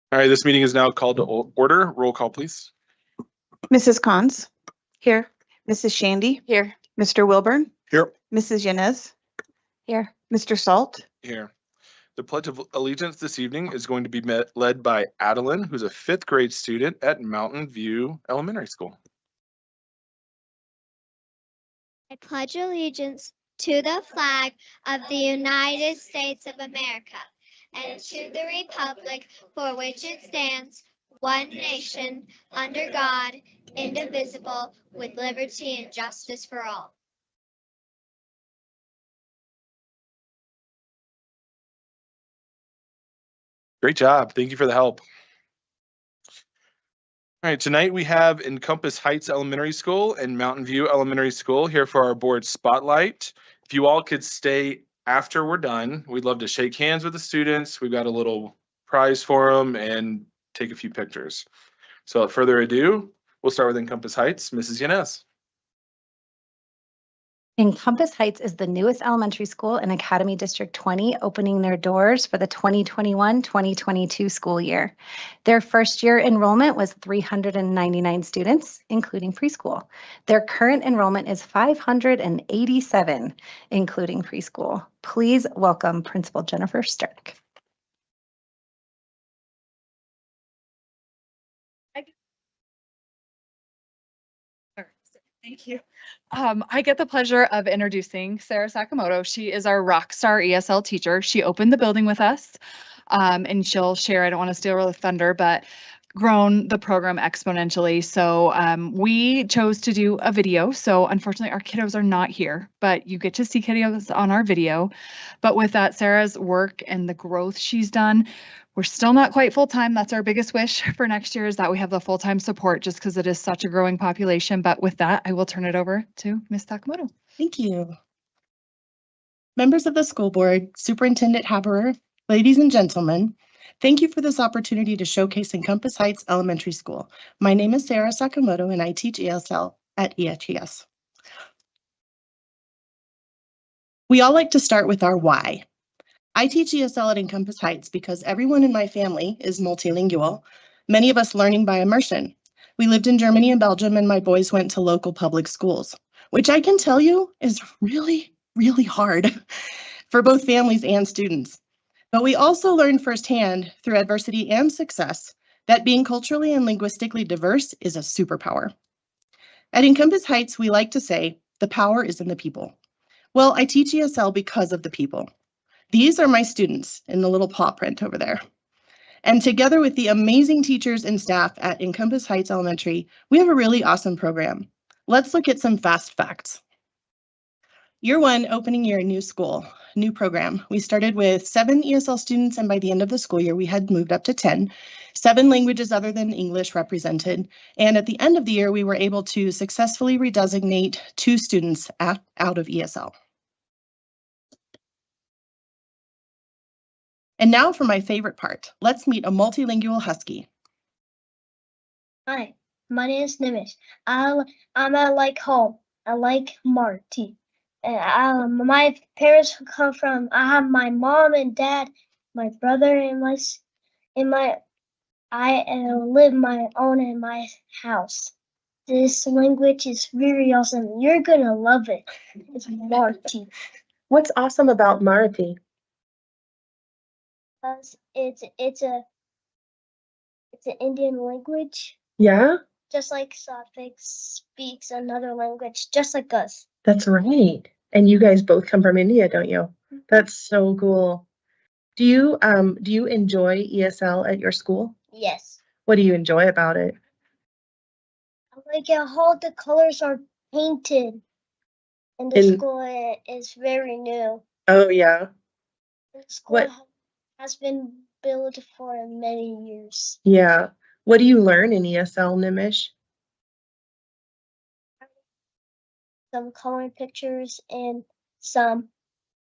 All right, this meeting is now called to order. Roll call, please. Mrs. Cons, Here. Mrs. Shandy, Here. Mr. Wilburn, Here. Mrs. Yanez, Here. Mr. Salt. Here. The Pledge of Allegiance this evening is going to be led by Adeline, who's a 5th grade student at Mountain View Elementary School. I pledge allegiance to the flag of the United States of America and to the republic for which it stands, one nation, under God, indivisible, with liberty and justice for all. Great job. Thank you for the help. All right, tonight we have Encompass Heights Elementary School and Mountain View Elementary School here for our board spotlight. If you all could stay after we're done, we'd love to shake hands with the students. We've got a little prize for them and take a few pictures. So without further ado, we'll start with Encompass Heights. Mrs. Yanez. Encompass Heights is the newest elementary school in Academy District 20, opening their doors for the 2021-2022 school year. Their first year enrollment was 399 students, including preschool. Their current enrollment is 587, including preschool. Please welcome Principal Jennifer Sterk. Thank you. I get the pleasure of introducing Sarah Sakamoto. She is our rock star ESL teacher. She opened the building with us, and she'll share, I don't want to steal her thunder, but grown the program exponentially. So we chose to do a video. So unfortunately, our kiddos are not here, but you get to see kiddos on our video. But with that, Sarah's work and the growth she's done, we're still not quite full-time. That's our biggest wish for next year, is that we have the full-time support, just because it is such a growing population. But with that, I will turn it over to Ms. Sakamoto. Thank you. Members of the school board, Superintendent Haberer, ladies and gentlemen, thank you for this opportunity to showcase Encompass Heights Elementary School. My name is Sarah Sakamoto and I teach ESL at EHES. We all like to start with our why. I teach ESL at Encompass Heights because everyone in my family is multilingual, many of us learning by immersion. We lived in Germany and Belgium, and my boys went to local public schools, which I can tell you is really, really hard for both families and students. But we also learned firsthand through adversity and success that being culturally and linguistically diverse is a superpower. At Encompass Heights, we like to say the power is in the people. Well, I teach ESL because of the people. These are my students in the little paw print over there. And together with the amazing teachers and staff at Encompass Heights Elementary, we have a really awesome program. Let's look at some fast facts. Year one, opening year, new school, new program. We started with 7 ESL students, and by the end of the school year, we had moved up to 10, 7 languages other than English represented. And at the end of the year, we were able to successfully redesignate 2 students out of ESL. And now for my favorite part. Let's meet a multilingual husky. Hi, my name is Nimish. I'm at like home. I like Marty. My parents come from. I have my mom and dad, my brother, and I live my own in my house. This language is very awesome. You're gonna love it. It's Marty. What's awesome about Marathi? It's an Indian language. Yeah, Just like Satvik speaks another language, just like us. that's right. And you guys both come from India, don't you? That's so cool. Do you enjoy ESL at your school? Yes. What do you enjoy about it? I like how the colors are painted. And the school is very new. Oh yeah. The school has been built for many years. Yeah. What do you learn in ESL, Nimish? Some coloring pictures and some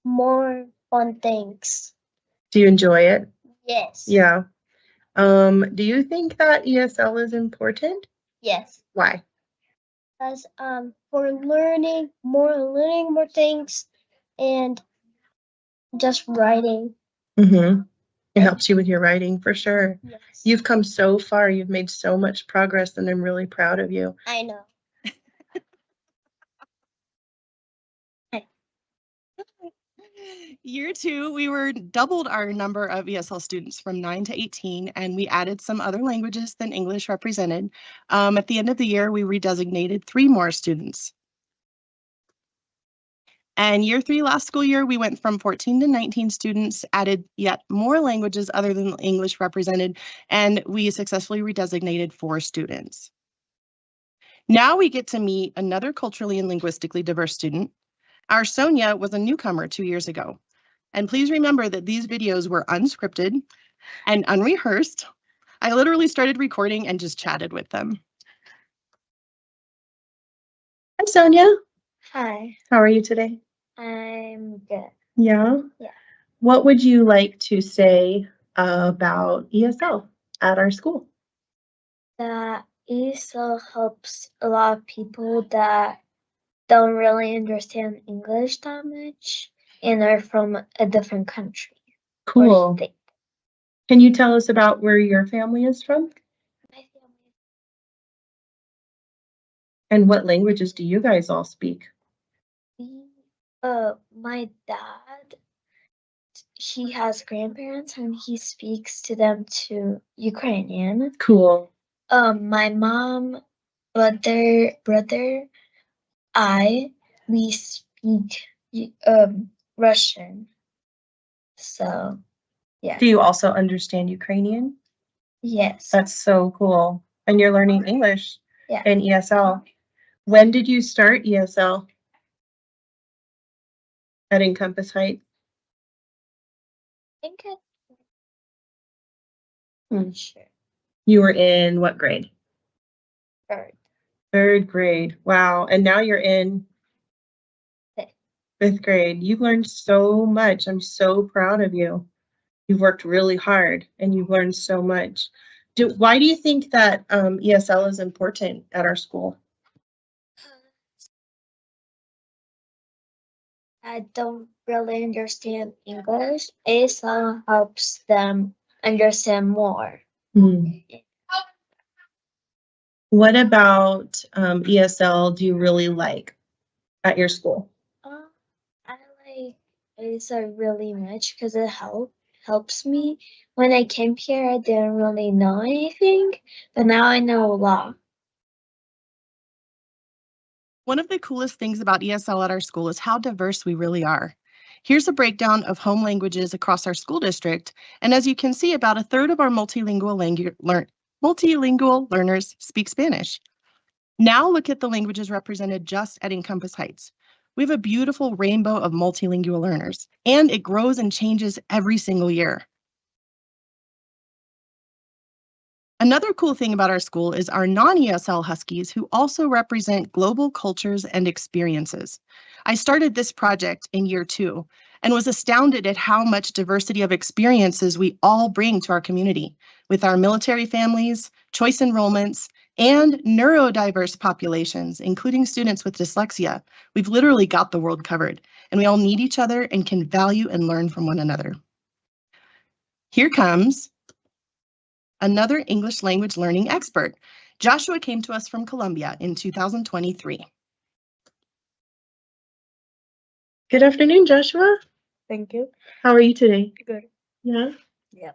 more fun things. Do you enjoy it? Yes. Yeah. Do you think that ESL is important? Yes. Why? Because for learning more things and just writing. Mm-hmm. It helps you with your writing for sure. Yes. You've come so far. You've made so much progress, and I'm really proud of you. I know. Year 2, we were doubled our number of ESL students from 9 to 18, and we added some other languages than English represented. At the end of the year, we redesignated 3 more students. And year 3 last school year, we went from 14 to 19 students, added yet more languages other than English represented, and we successfully redesignated 4 students. Now we get to meet another culturally and linguistically diverse student. Our Sonia was a newcomer 2 years ago. And please remember that these videos were unscripted and unrehearsed. I literally started recording and just chatted with them. Hi, Sonia. Hi, How are you today? I'm good. Yeah? Yeah. What would you like to say about ESL at our school? That ESL helps a lot of people that don't really understand English that much and are from a different country or Cool. state. Can you tell us about where your family is from? My family, And what languages do you guys all speak? my dad, he has grandparents and he speaks to them to Ukrainian. Cool. My mom, brother, we speak Russian. So, yeah. Do you also understand Ukrainian? Yes. That's so cool. And you're learning English Yeah. in ESL. When did you start ESL? At Encompass Heights? I think Hmm. sure. You were in what grade? Third. 3rd grade. Wow. And now you're in Fifth. 5th grade. You've learned so much. I'm so proud of you. You've worked really hard and you've learned so much. Why do you think that ESL is important at our school? I don't really understand English. ESL helps them understand more. What about ESL do you really like at your school? I like ESL really much because it helps me. When I came here, I didn't really know anything, but now I know a lot. One of the coolest things about ESL at our school is how diverse we really are. Here's a breakdown of home languages across our school district, and as you can see, about 1/3 of our multilingual learners speak Spanish. Now look at the languages represented just at Encompass Heights. We have a beautiful rainbow of multilingual learners, and it grows and changes every single year. Another cool thing about our school is our non-ESL Huskies who also represent global cultures and experiences. I started this project in year 2 and was astounded at how much diversity of experiences we all bring to our community with our military families, choice enrollments, and neurodiverse populations, including students with dyslexia. We've literally got the world covered, and we all need each other and can value and learn from one another. Here comes another English language learning expert. Joshua came to us from Colombia in 2023. Good afternoon, Joshua. Thank you. How are you today? Good. Yeah. Yeah.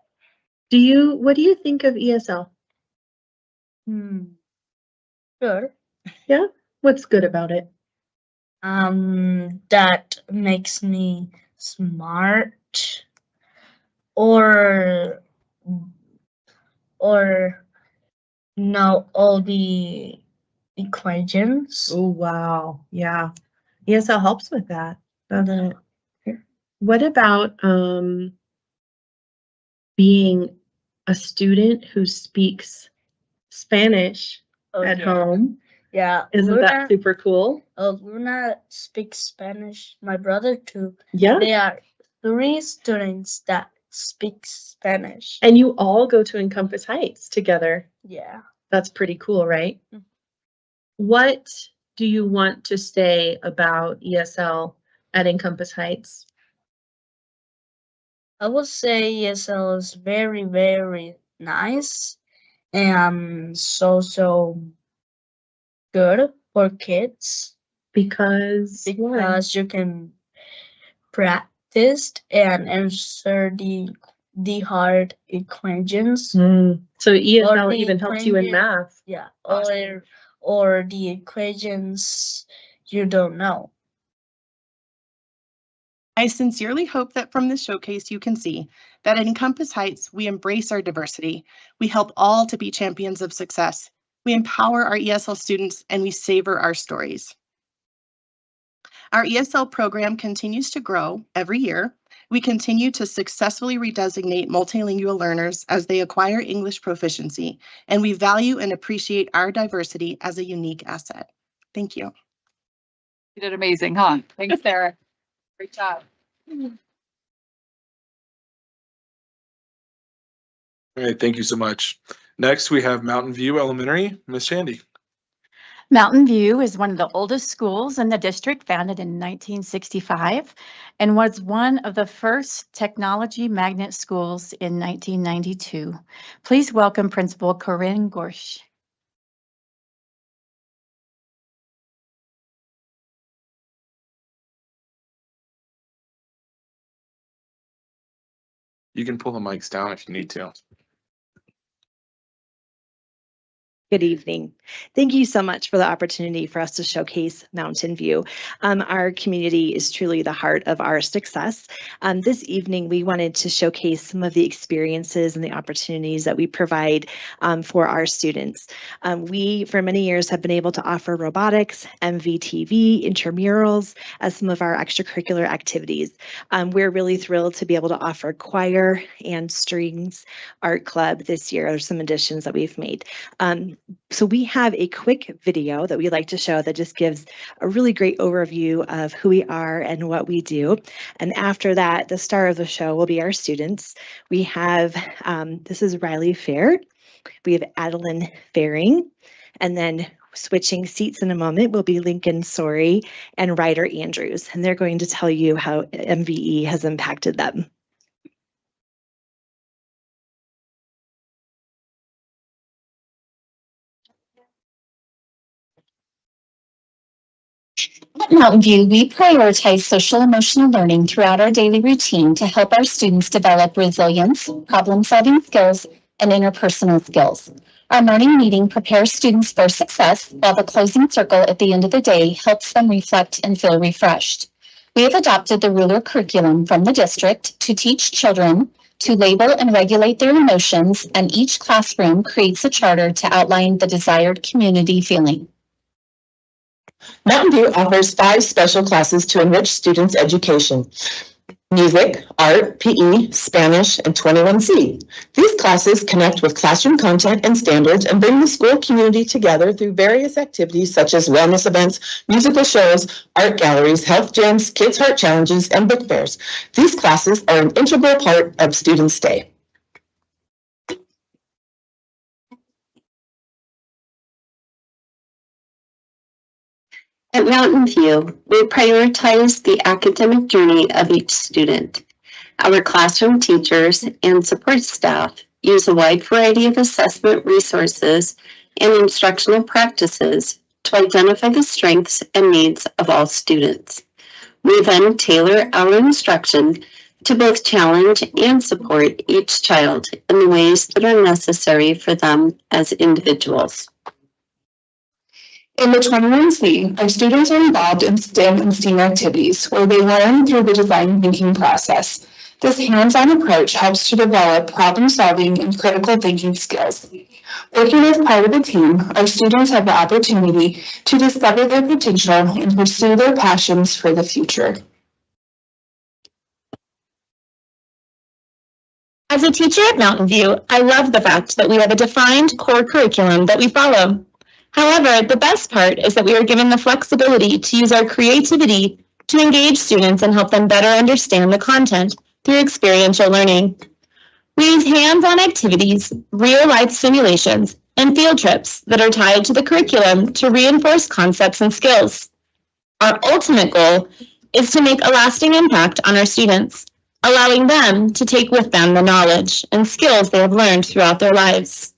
What do you think of ESL? Good. Yeah. What's good about it? That makes me smart or know all the equations. Oh, wow. Yeah. ESL helps with that, doesn't it? What about being a student who speaks Spanish at home? Yeah, Isn't that super cool? Luna speaks Spanish. My brother too. Yeah. They are 3 students that speak Spanish. And you all go to Encompass Heights together. Yeah. That's pretty cool, right? Mhm. What do you want to say about ESL at Encompass Heights? I would say ESL is very, very nice and so good for kids Because because you can practice and answer the hard equations. So ESL the even helps you in equation- math. Yeah, Awesome. or the equations you don't know. I sincerely hope that from this showcase you can see that at Encompass Heights, we embrace our diversity. We help all to be champions of success. We empower our ESL students and we savor our stories. Our ESL program continues to grow every year. We continue to successfully redesignate multilingual learners as they acquire English proficiency, and we value and appreciate our diversity as a unique asset. Thank you. You did amazing, huh? Thanks, Sarah. Great job. All right, thank you so much. Next, we have Mountain View Elementary, Miss Shandy. Mountain View is one of the oldest schools in the district, founded in 1965, and was one of the first technology magnet schools in 1992. Please welcome Principal Corinne Gorsh. You can pull the mics down if you need to. Good evening. Thank you so much for the opportunity for us to showcase Mountain View. Our community is truly the heart of our success. This evening, we wanted to showcase some of the experiences and the opportunities that we provide for our students. We, for many years, have been able to offer robotics, MVTV, intramurals as some of our extracurricular activities. We're really thrilled to be able to offer choir and strings art club this year. There's some additions that we've made. So we have a quick video that we'd like to show that just gives a really great overview of who we are and what we do. And after that, the star of the show will be our students. We have, this is Riley Fair. We have Adeline Faring, and then switching seats in a moment will be Lincoln Sorey and Ryder Andrews, and they're going to tell you how MVE has impacted them. At Mountain View, we prioritize social emotional learning throughout our daily routine to help our students develop resilience, problem-solving skills, and interpersonal skills. Our morning meeting prepares students for success, while the closing circle at the end of the day helps them reflect and feel refreshed. We have adopted the ruler curriculum from the district to teach children to label and regulate their emotions, and each classroom creates a charter to outline the desired community feeling. Mountain View offers 5 special classes to enrich students' education: music, art, PE, Spanish, and 21C. These classes connect with classroom content and standards and bring the school community together through various activities such as wellness events, musical shows, art galleries, health jams, kids' heart challenges, and book fairs. These classes are an integral part of students' day. At Mountain View, we prioritize the academic journey of each student. Our classroom teachers and support staff use a wide variety of assessment resources and instructional practices to identify the strengths and needs of all students. We then tailor our instruction to both challenge and support each child in the ways that are necessary for them as individuals. In the 21C, our students are involved in STEM and STEAM activities where they learn through the design thinking process. This hands-on approach helps to develop problem-solving and critical thinking skills. Working as part of a team, our students have the opportunity to discover their potential and pursue their passions for the future. As a teacher at Mountain View, I love the fact that we have a defined core curriculum that we follow. However, the best part is that we are given the flexibility to use our creativity to engage students and help them better understand the content through experiential learning. We use hands-on activities, real-life simulations, and field trips that are tied to the curriculum to reinforce concepts and skills. Our ultimate goal is to make a lasting impact on our students. allowing them to take with them the knowledge and skills they have learned throughout their lives.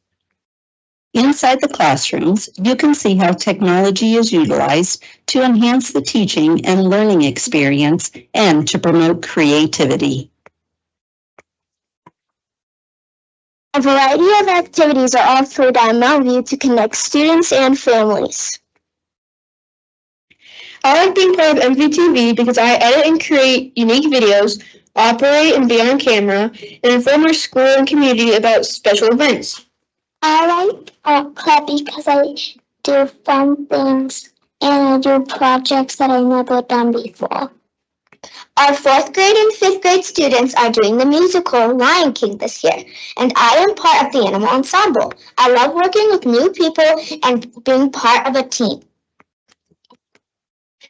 Inside the classrooms, you can see how technology is utilized to enhance the teaching and learning experience and to promote creativity. A variety of activities are offered at Mountain View to connect students and families. I like being part of MVTV because I edit and create unique videos, operate and be on camera, and inform our school and community about special events. I like art club because I do fun things and I do projects that I've never done before. Our 4th grade and 5th grade students are doing the musical Lion King this year, and I am part of the animal ensemble. I love working with new people and being part of a team.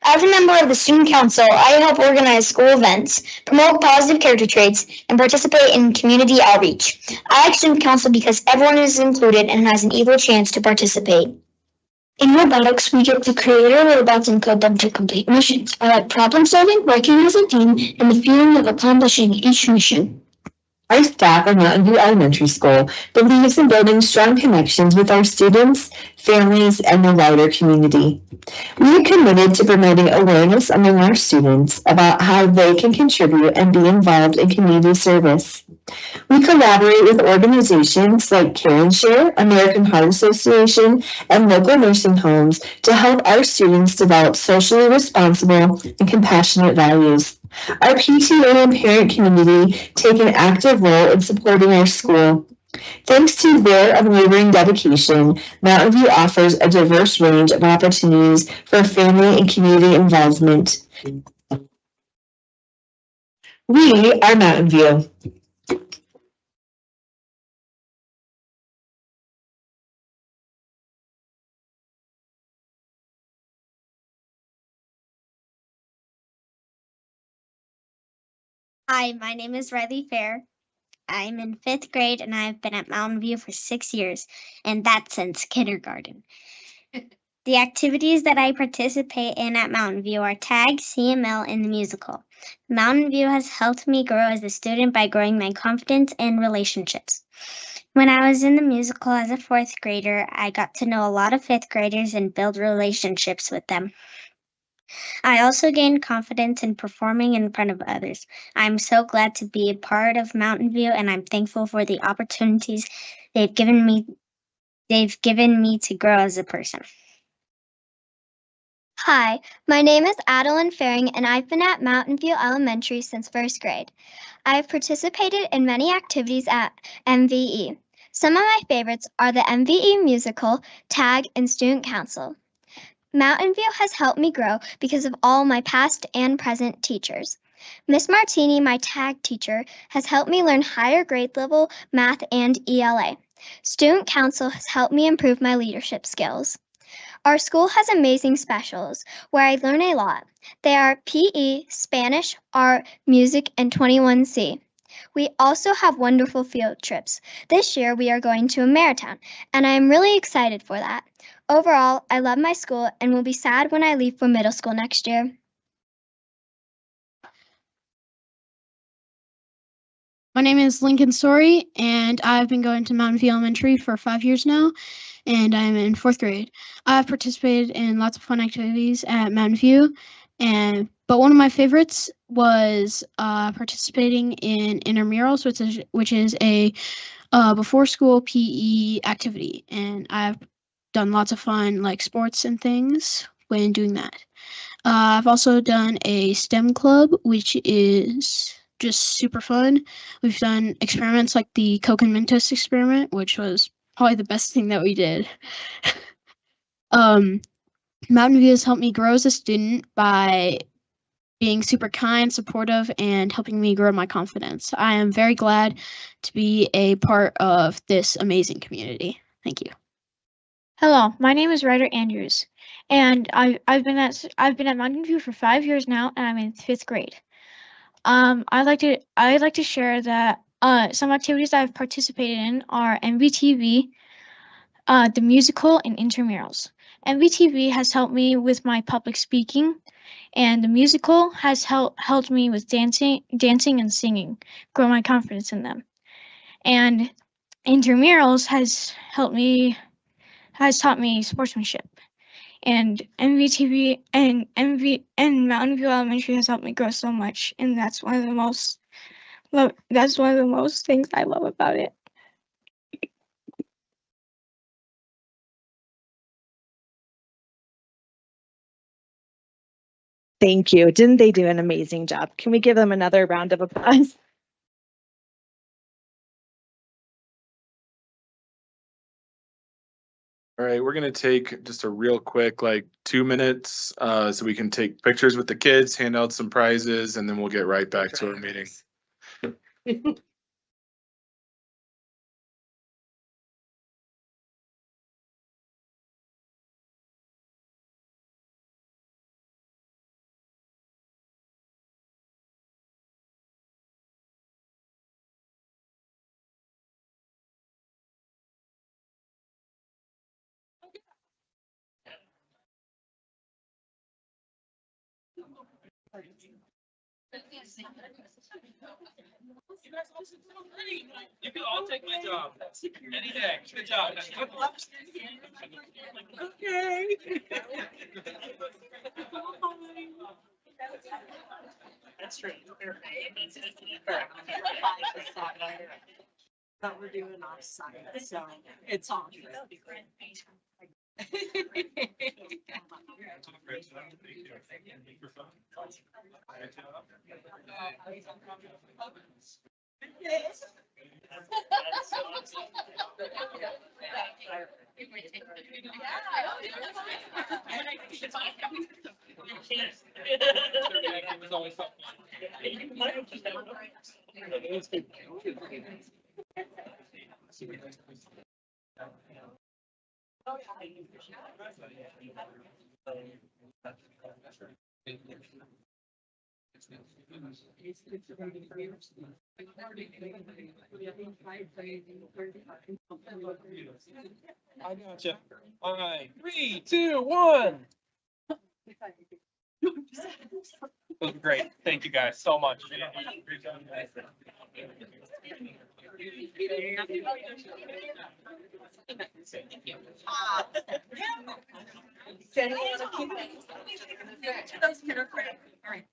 As a member of the Student Council, I help organize school events, promote positive character traits, and participate in community outreach. I like Student Council because everyone is included and has an equal chance to participate. In robotics, we get to create our robots and code them to complete missions. I like problem solving, working as a team, and the feeling of accomplishing each mission. Our staff at Mountain View Elementary School believes in building strong connections with our students, families, and the wider community. We are committed to promoting awareness among our students about how they can contribute and be involved in community service. We collaborate with organizations like Care and Share, American Heart Association, and local nursing homes to help our students develop socially responsible and compassionate values. Our PTA and parent community take an active role in supporting our school. Thanks to their unwavering dedication, Mountain View offers a diverse range of opportunities for family and community involvement. We are Mountain View. Hi, my name is Riley Fair. I'm in 5th grade and I've been at Mountain View for 6 years, and that's since kindergarten. The activities that I participate in at Mountain View are tag, CML, and the musical. Mountain View has helped me grow as a student by growing my confidence and relationships. When I was in the musical as a 4th grader, I got to know a lot of 5th graders and build relationships with them. I also gained confidence in performing in front of others. I'm so glad to be a part of Mountain View, and I'm thankful for the opportunities they've given me to grow as a person. Hi, my name is Adeline Faring, and I've been at Mountain View Elementary since 1st grade. I have participated in many activities at MVE. Some of my favorites are the MVE musical, tag, and student council. Mountain View has helped me grow because of all my past and present teachers. Miss Martini, my tag teacher, has helped me learn higher grade level math and ELA. Student Council has helped me improve my leadership skills. Our school has amazing specials where I learn a lot. They are PE, Spanish, art, music, and 21C. We also have wonderful field trips. This year we are going to Ameritown, and I am really excited for that. Overall, I love my school and will be sad when I leave for middle school next year. My name is Lincoln Story, and I've been going to Mountain View Elementary for 5 years now, and I'm in 4th grade. I've participated in lots of fun activities at Mountain View, but one of my favorites was participating in intramurals, which is a before school PE activity, and I've done lots of fun like sports and things when doing that. I've also done a STEM club, which is just super fun. We've done experiments like the Coke and Mentos experiment, which was probably the best thing that we did. Mountain View has helped me grow as a student by being super kind, supportive, and helping me grow my confidence. I am very glad to be a part of this amazing community. Thank you. Hello, my name is Ryder Andrews, and I've been at Mountain View for 5 years now, and I'm in 5th grade. I'd like to share that some activities I've participated in are MVTV, the musical, and intramurals. MVTV has helped me with my public speaking, And the musical has helped me with dancing and singing, grow my confidence in them. And intramurals has taught me sportsmanship. And MVTV and Mountain View Elementary has helped me grow so much, and that's one of the most things I love about it. Thank you. Didn't they do an amazing job? Can we give them another round of applause? All right, we're gonna take just a real quick, like 2 minutes, so we can take pictures with the kids, hand out some prizes, and then we'll get right back to our meeting. You can all take my job any day. Good job. Okay. That's true. But we're doing offsite, so it's on. I gotcha. All right, 3, 2, 1. Those were great. Thank you guys so much. All right.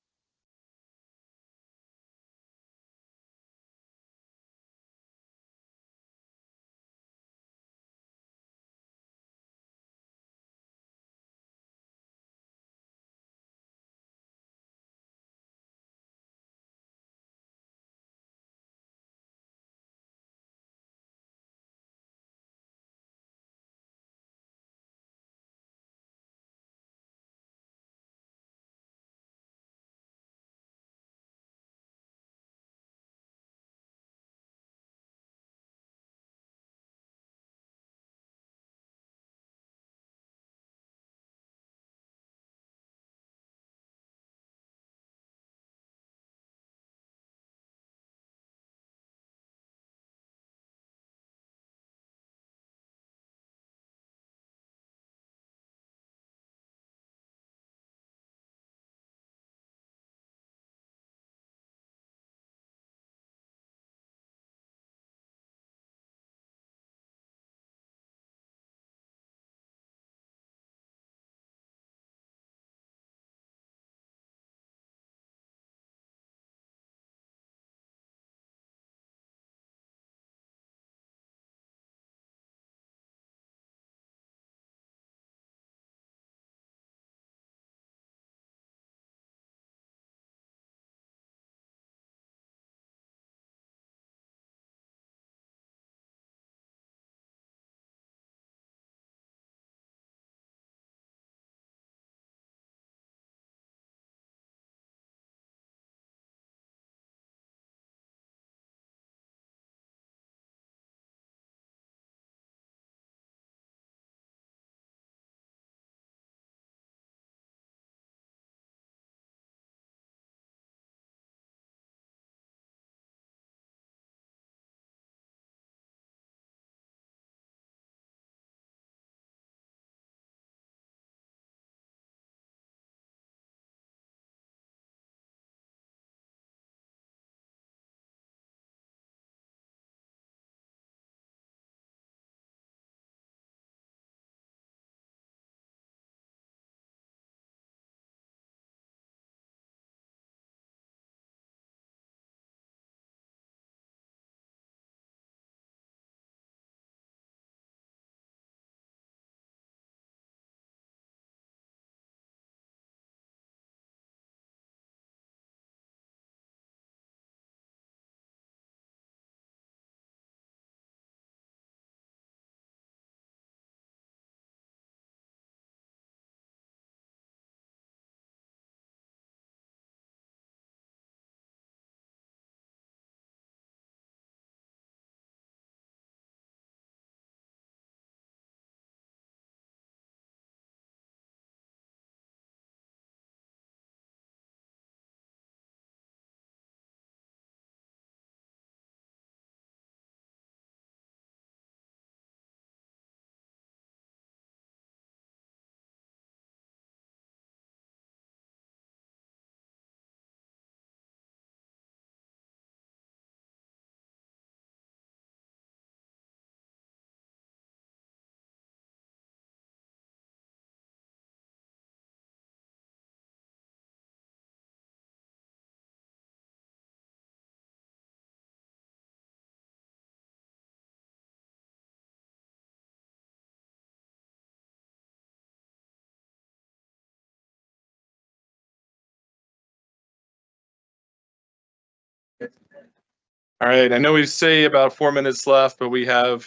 All right, I know we say about 4 minutes left, but we have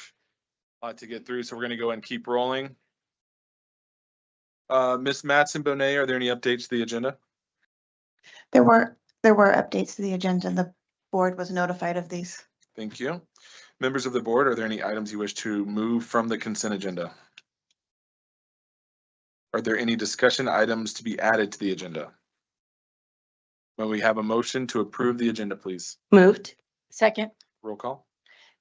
a lot to get through, so we're gonna go and keep rolling. Ms. Mattson Bonet, are there any updates to the agenda? There were updates to the agenda. The board was notified of these. Thank you. Members of the board, are there any items you wish to move from the consent agenda? Are there any discussion items to be added to the agenda? May we have a motion to approve the agenda, please? Moved. Second. Roll call.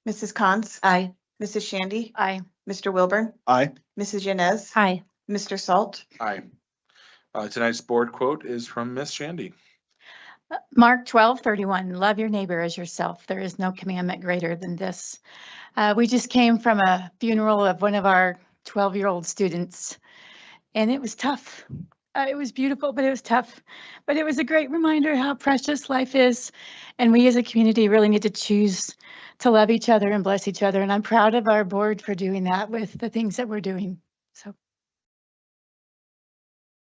Mrs. Cons? Aye. Mrs. Shandy? Aye. Mr. Wilburn? Aye. Mrs. Yanez? Hi. Mr. Salt? Aye. Tonight's board quote is from Miss Shandy. Mark 12:31, love your neighbor as yourself. There is no commandment greater than this. We just came from a funeral of one of our 12-year-old students, and it was tough. It was beautiful, but it was tough. But it was a great reminder how precious life is. And we as a community really need to choose to love each other and bless each other. And I'm proud of our board for doing that with the things that we're doing. So.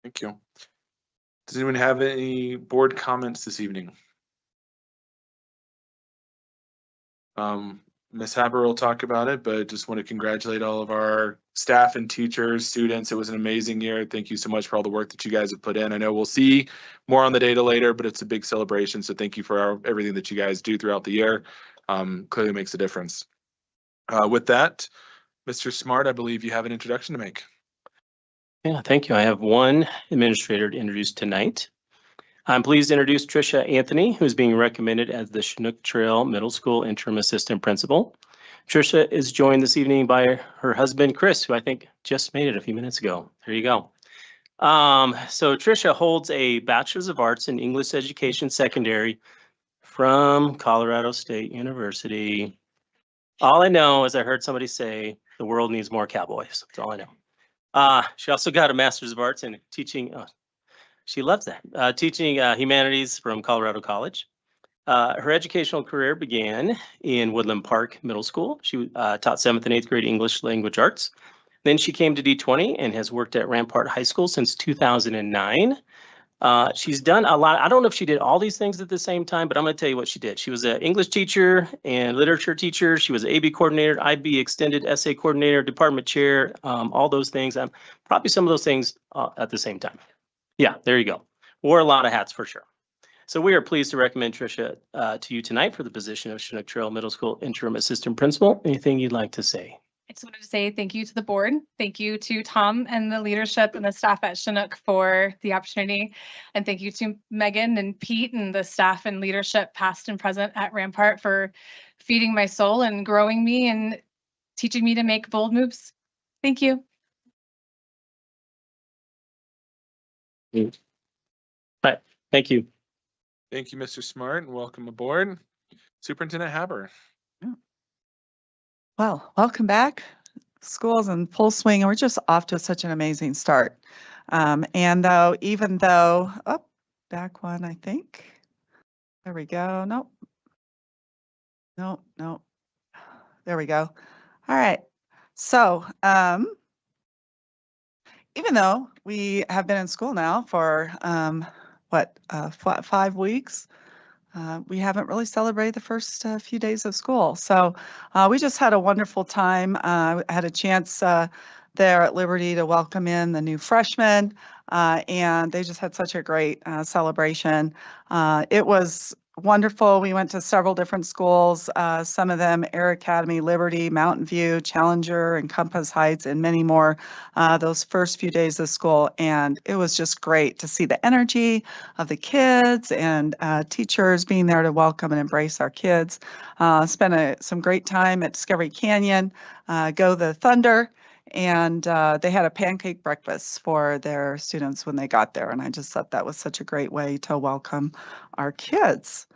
Thank you. Does anyone have any board comments this evening? Ms. Haber will talk about it, but just want to congratulate all of our staff and teachers, students. It was an amazing year. Thank you so much for all the work that you guys have put in. I know we'll see more on the data later, but it's a big celebration. So thank you for everything that you guys do throughout the year. Clearly makes a difference. With that, Mr. Smart, I believe you have an introduction to make. Yeah, thank you. I have one administrator to introduce tonight. I'm pleased to introduce Tricia Anthony, who's being recommended as the Chinook Trail Middle School Interim Assistant Principal. Tricia is joined this evening by her husband, Chris, who I think just made it a few minutes ago. There you go. So Tricia holds a Bachelor's of Arts in English Education Secondary from Colorado State University. All I know is I heard somebody say the world needs more cowboys. That's all I know. She also got a Master's of Arts in teaching. She loves that. Teaching humanities from Colorado College. Her educational career began in Woodland Park Middle School. She taught 7th and 8th grade English language arts. Then she came to D20 and has worked at Rampart High School since 2009. She's done a lot. I don't know if she did all these things at the same time, but I'm going to tell you what she did. She was an English teacher and literature teacher. She was an AB coordinator, IB extended essay coordinator, department chair, all those things. Probably some of those things at the same time. Yeah, there you go. Wore a lot of hats for sure. So we are pleased to recommend Tricia to you tonight for the position of Chinook Trail Middle School Interim Assistant Principal. Anything you'd like to say? I just wanted to say thank you to the board. Thank you to Tom and the leadership and the staff at Chinook for the opportunity. And thank you to Megan and Pete and the staff and leadership past and present at Rampart for feeding my soul and growing me and teaching me to make bold moves. Thank you. Right. Thank you. Thank you, Mr. Smart, and welcome aboard. Superintendent Haber. Well, welcome back. School's in full swing, and we're just off to such an amazing start. And though, even though, back one, I think. There we go. Nope. Nope. There we go. All right. So, even though we have been in school now for 5 weeks, we haven't really celebrated the first few days of school. So we just had a wonderful time. I had a chance there at Liberty to welcome in the new freshmen, and they just had such a great celebration. It was wonderful. We went to several different schools, some of them Air Academy, Liberty, Mountain View, Challenger, and Compass Heights, and many more those first few days of school. And it was just great to see the energy of the kids and teachers being there to welcome and embrace our kids. Spent some great time at Discovery Canyon, Go the Thunder. And they had a pancake breakfast for their students when they got there. And I just thought that was such a great way to welcome our kids.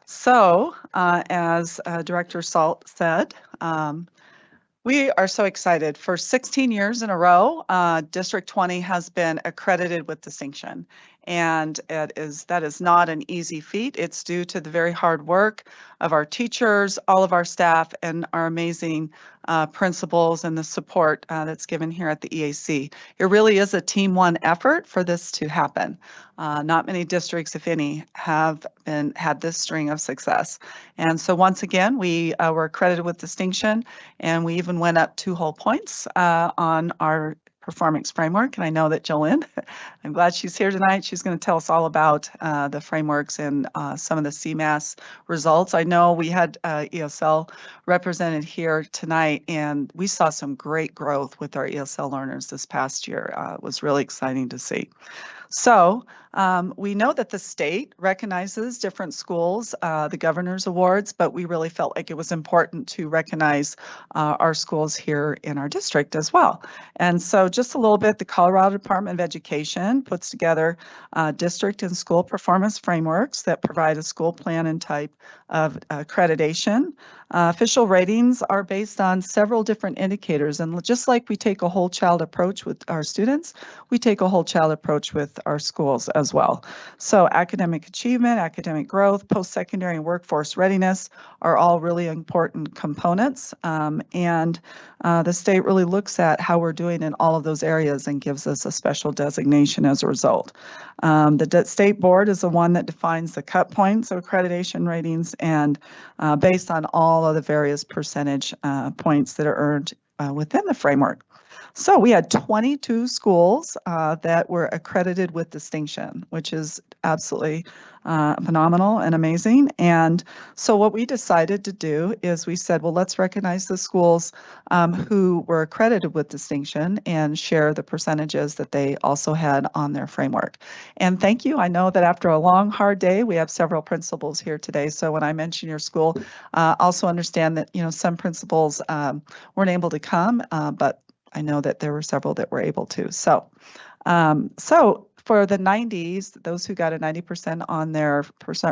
So as Director Salt said, we are so excited. For 16 years in a row, District 20 has been accredited with distinction. And that is not an easy feat. It's due to the very hard work of our teachers, all of our staff, and our amazing principals and the support that's given here at the EAC. It really is a Team One effort for this to happen. Not many districts, if any, have had this string of success. And so once again, we were accredited with distinction, and we even went up 2 whole points on our performance framework. And I know that Jolynn, I'm glad she's here tonight. She's going to tell us all about the frameworks and some of the CMAS results. I know we had ESL represented here tonight, and we saw some great growth with our ESL learners this past year. It was really exciting to see. So we know that the state recognizes different schools, the governor's awards, but we really felt like it was important to recognize our schools here in our district as well. And so just a little bit, the Colorado Department of Education puts together district and school performance frameworks that provide a school plan and type of accreditation. Official ratings are based on several different indicators, and just like we take a whole child approach with our students, we take a whole child approach with our schools as well. So academic achievement, academic growth, post-secondary and workforce readiness are all really important components, and the state really looks at how we're doing in all of those areas and gives us a special designation as a result. The state board is the one that defines the cut points of accreditation ratings, and based on all of the various percentage points that are earned within the framework. So we had 22 schools that were accredited with distinction, which is absolutely phenomenal and amazing. And so what we decided to do is we said, well, let's recognize the schools who were accredited with distinction and share the percentages that they also had on their framework. And thank you. I know that after a long, hard day, we have several principals here today. So when I mention your school, also understand that, you know, some principals weren't able to come, but I know that there were several that were able to. So, for the 90s, those who got a 90% on their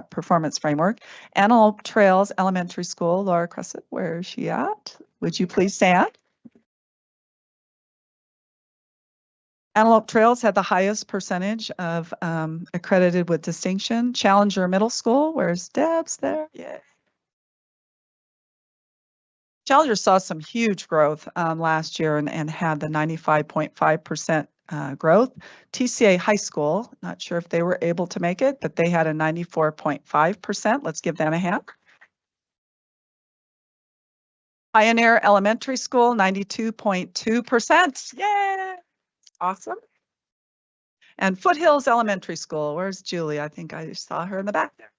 performance framework, Antelope Trails Elementary School, Laura Crescent, where is she at? Would you please stand? Antelope Trails had the highest percentage of accredited with distinction. Challenger Middle School, where's Deb's there? Yeah. Challenger saw some huge growth last year and had the 95.5% growth. TCA High School, not sure if they were able to make it, but they had a 94.5%. Let's give them a hand. Pioneer Elementary School, 92.2%. Yay! Awesome. And Foothills Elementary School, where's Julie? I think I saw her in the back there.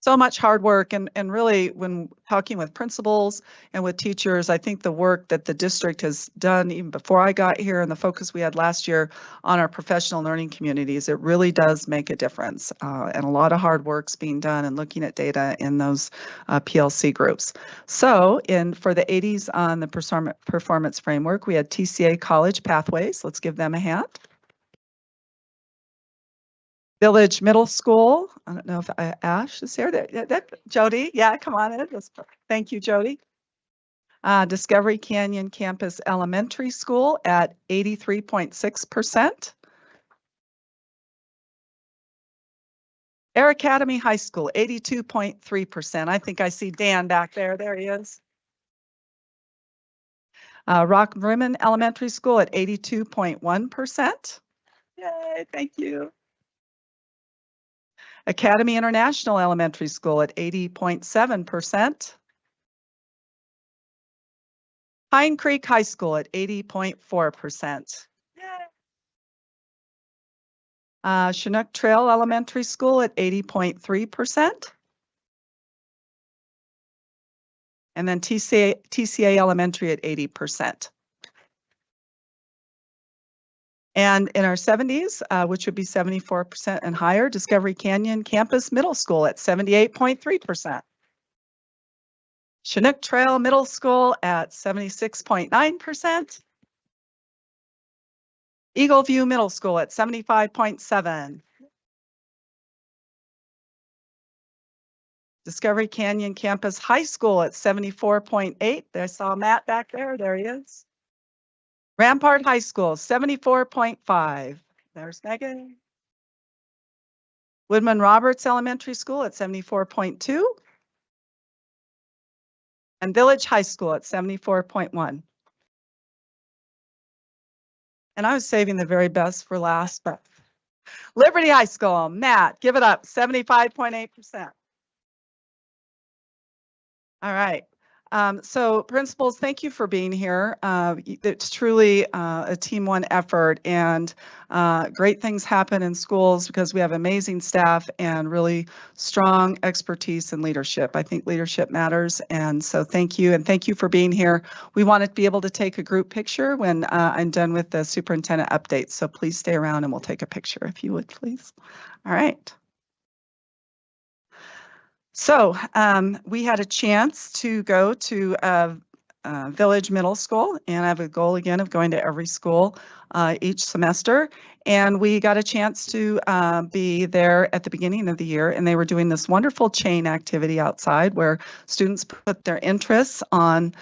So much hard work, and really when talking with principals and with teachers, I think the work that the district has done even before I got here and the focus we had last year on our professional learning communities, it really does make a difference, and a lot of hard work's being done and looking at data in those PLC groups. So for the 80s on the performance framework, we had TCA College Pathways. Let's give them a hand. Village Middle School. I don't know if Ash is here. Jody, yeah, come on in. Thank you, Jody. Discovery Canyon Campus Elementary School at 83.6%. Air Academy High School, 82.3%. I think I see Dan back there. There he is. Rock Rimmon Elementary School at 82.1%. Yay, thank you. Academy International Elementary School at 80.7%. Pine Creek High School at 80.4%. Chinook Trail Elementary School at 80.3%. And then TCA Elementary at 80%. And in our 70s, which would be 74% and higher, Discovery Canyon Campus Middle School at 78.3%. Chinook Trail Middle School at 76.9%. Eagle View Middle School at 75.7%. Discovery Canyon Campus High School at 74.8%. I saw Matt back there. There he is. Rampart High School, 74.5%. There's Megan. Woodman Roberts Elementary School at 74.2. And Village High School at 74.1. And I was saving the very best for last, but Liberty High School, Matt, give it up, 75.8%. All right. So principals, thank you for being here. It's truly a team one effort, and great things happen in schools because we have amazing staff and really strong expertise and leadership. I think leadership matters, and so thank you, and thank you for being here. We want to be able to take a group picture when I'm done with the superintendent updates, so please stay around and we'll take a picture if you would, please. All right. So we had a chance to go to Village Middle School, and I have a goal again of going to every school each semester. And we got a chance to be there at the beginning of the year, and they were doing this wonderful chain activity outside where students put their interests on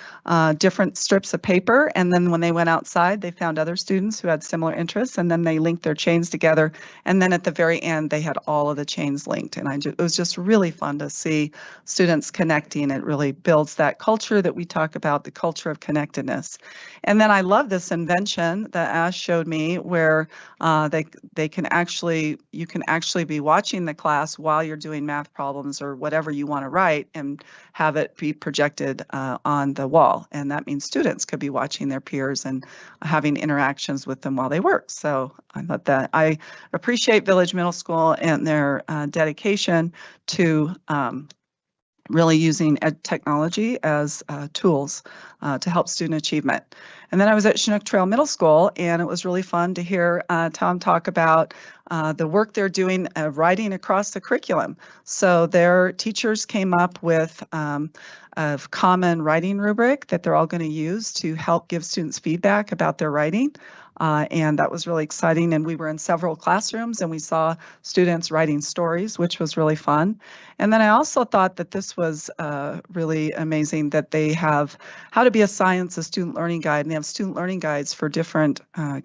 different strips of paper, and then when they went outside, they found other students who had similar interests, and then they linked their chains together, and then at the very end, they had all of the chains linked, and it was just really fun to see students connecting. It really builds that culture that we talk about, the culture of connectedness. And then I love this invention that Ash showed me where you can actually be watching the class while you're doing math problems or whatever you want to write and have it be projected on the wall. And that means students could be watching their peers and having interactions with them while they work. So I thought that I appreciate Village Middle School and their dedication to really using technology as tools to help student achievement. And then I was at Chinook Trail Middle School, and it was really fun to hear Tom talk about the work they're doing writing across the curriculum. So their teachers came up with a common writing rubric that they're all going to use to help give students feedback about their writing. And that was really exciting. And we were in several classrooms and we saw students writing stories, which was really fun. And then I also thought that this was really amazing that they have How to Be a Science, a Student Learning Guide, and they have student learning guides for different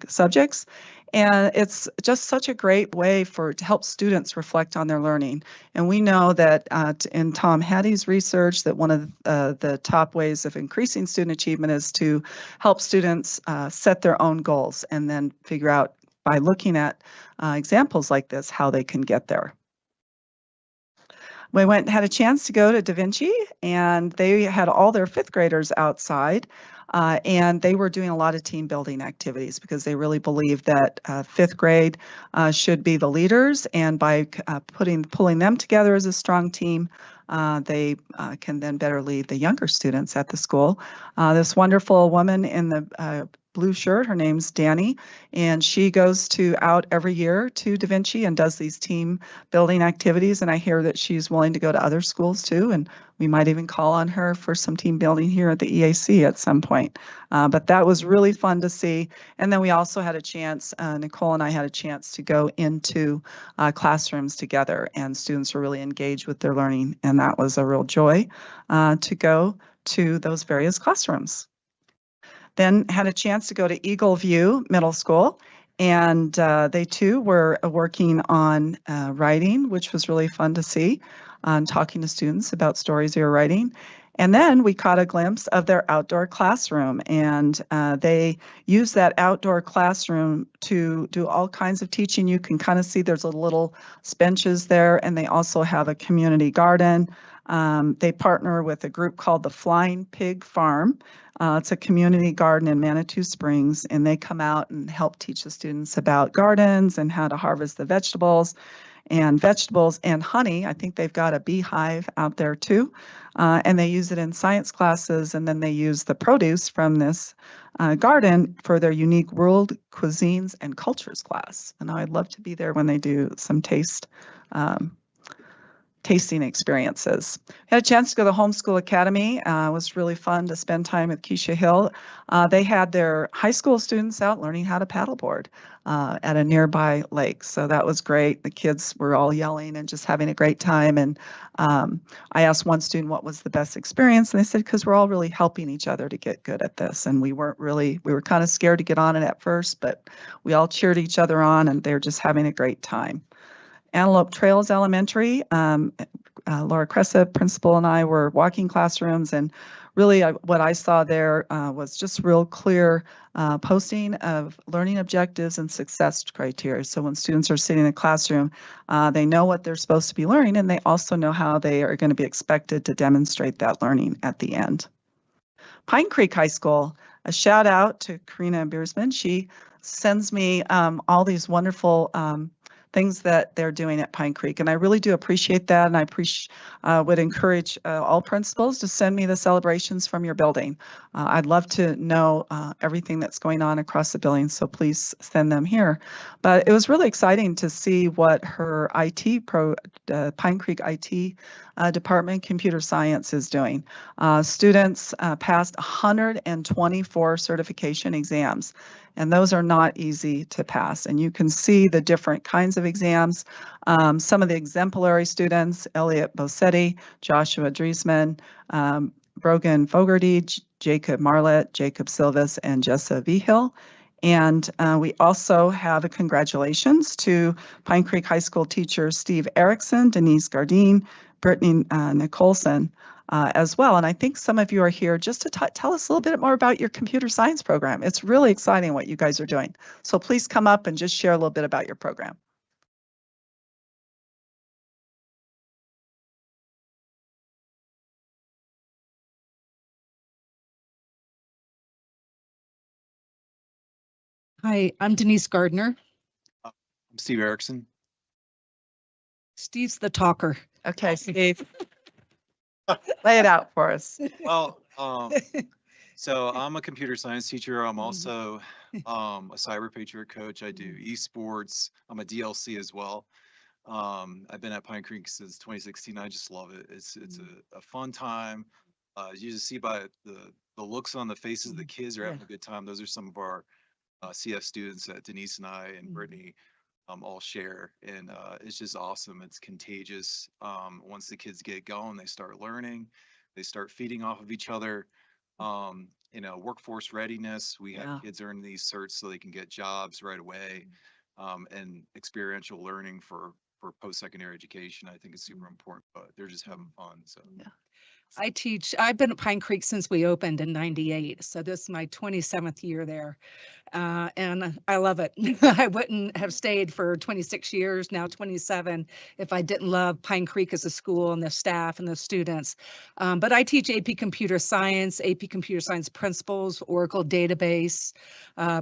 subjects. And it's just such a great way to help students reflect on their learning. And we know that in Tom Hattie's research that one of the top ways of increasing student achievement is to help students set their own goals and then figure out by looking at examples like this how they can get there. We had a chance to go to Da Vinci, and they had all their fifth graders outside. And they were doing a lot of team building activities because they really believe that fifth grade should be the leaders, and by pulling them together as a strong team, they can then better lead the younger students at the school. This wonderful woman in the blue shirt, her name's Danny, and she goes out every year to Da Vinci and does these team building activities, and I hear that she's willing to go to other schools too, and we might even call on her for some team building here at the EAC at some point. But that was really fun to see. And then we also had a chance, Nicole and I had a chance to go into classrooms together, and students were really engaged with their learning, and that was a real joy to go to those various classrooms. Then had a chance to go to Eagle View Middle School, and they too were working on writing, which was really fun to see, talking to students about stories they were writing. And then we caught a glimpse of their outdoor classroom, and they use that outdoor classroom to do all kinds of teaching. You can kind of see there's little benches there, and they also have a community garden. They partner with a group called the Flying Pig Farm. It's a community garden in Manitou Springs, and they come out and help teach the students about gardens and how to harvest the vegetables and honey. I think they've got a beehive out there too, and they use it in science classes, and then they use the produce from this garden for their unique world cuisines and cultures class. And I'd love to be there when they do some taste tasting experiences. Had a chance to go to the Homeschool Academy. It was really fun to spend time with Keisha Hill. They had their high school students out learning how to paddleboard at a nearby lake. So that was great. The kids were all yelling and just having a great time. And I asked one student what was the best experience, and they said, because we're all really helping each other to get good at this. And we were kind of scared to get on it at first, but we all cheered each other on, and they're just having a great time. Antelope Trails Elementary, Laura Cressa, principal, and I were walking classrooms, and really what I saw there was just real clear posting of learning objectives and success criteria. So when students are sitting in the classroom, they know what they're supposed to be learning, and they also know how they are going to be expected to demonstrate that learning at the end. Pine Creek High School, a shout out to Karina Biersman. She sends me all these wonderful things that they're doing at Pine Creek. And I really do appreciate that. And I would encourage all principals to send me the celebrations from your building. I'd love to know everything that's going on across the building, so please send them here. But it was really exciting to see what her Pine Creek IT department, computer science, is doing. Students passed 124 certification exams. And those are not easy to pass. And you can see the different kinds of exams. Some of the exemplary students, Elliot Bossetti, Joshua Driesman, Brogan Fogarty, Jacob Marlett, Jacob Silvas, and Jessa Vigil. And we also have a congratulations to Pine Creek High School teachers Steve Erickson, Denise Gardine, Brittany Nicholson, as well. And I think some of you are here just to tell us a little bit more about your computer science program. It's really exciting what you guys are doing. So please come up and just share a little bit about your program. Hi, I'm Denise Gardner. I'm Steve Erickson. Steve's the talker. Okay, Steve. Lay it out for us. Well, so I'm a computer science teacher. I'm also a cyber patriot coach. I do esports. I'm a DLC as well. I've been at Pine Creek since 2016. I just love it. It's a fun time. You just see by the looks on the faces of the kids are having a good time. Those are some of our CF students that Denise and I and Brittany all share, and it's just awesome. It's contagious. Once the kids get going, they start learning, they start feeding off of each other. Workforce readiness, we have kids earning these certs so they can get jobs right away, and experiential learning for post-secondary education. I think is super important, but they're just having fun. So I've been at Pine Creek since we opened in '98, so this is my 27th year there, and I love it. I wouldn't have stayed for 26 years, now 27, if I didn't love Pine Creek as a school and the staff and the students. But I teach AP Computer Science, AP Computer Science Principles, Oracle Database,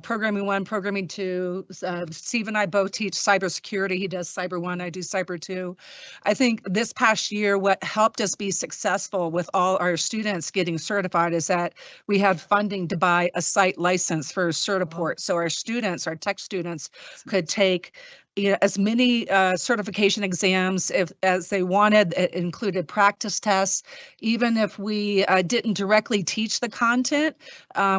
Programming 1, Programming 2. Steve and I both teach cybersecurity. He does Cyber 1, I do Cyber 2. I think this past year, what helped us be successful with all our students getting certified is that we had funding to buy a site license for Certiport. So our students, our tech students, could take as many certification exams as they wanted. It included practice tests. Even if we didn't directly teach the content,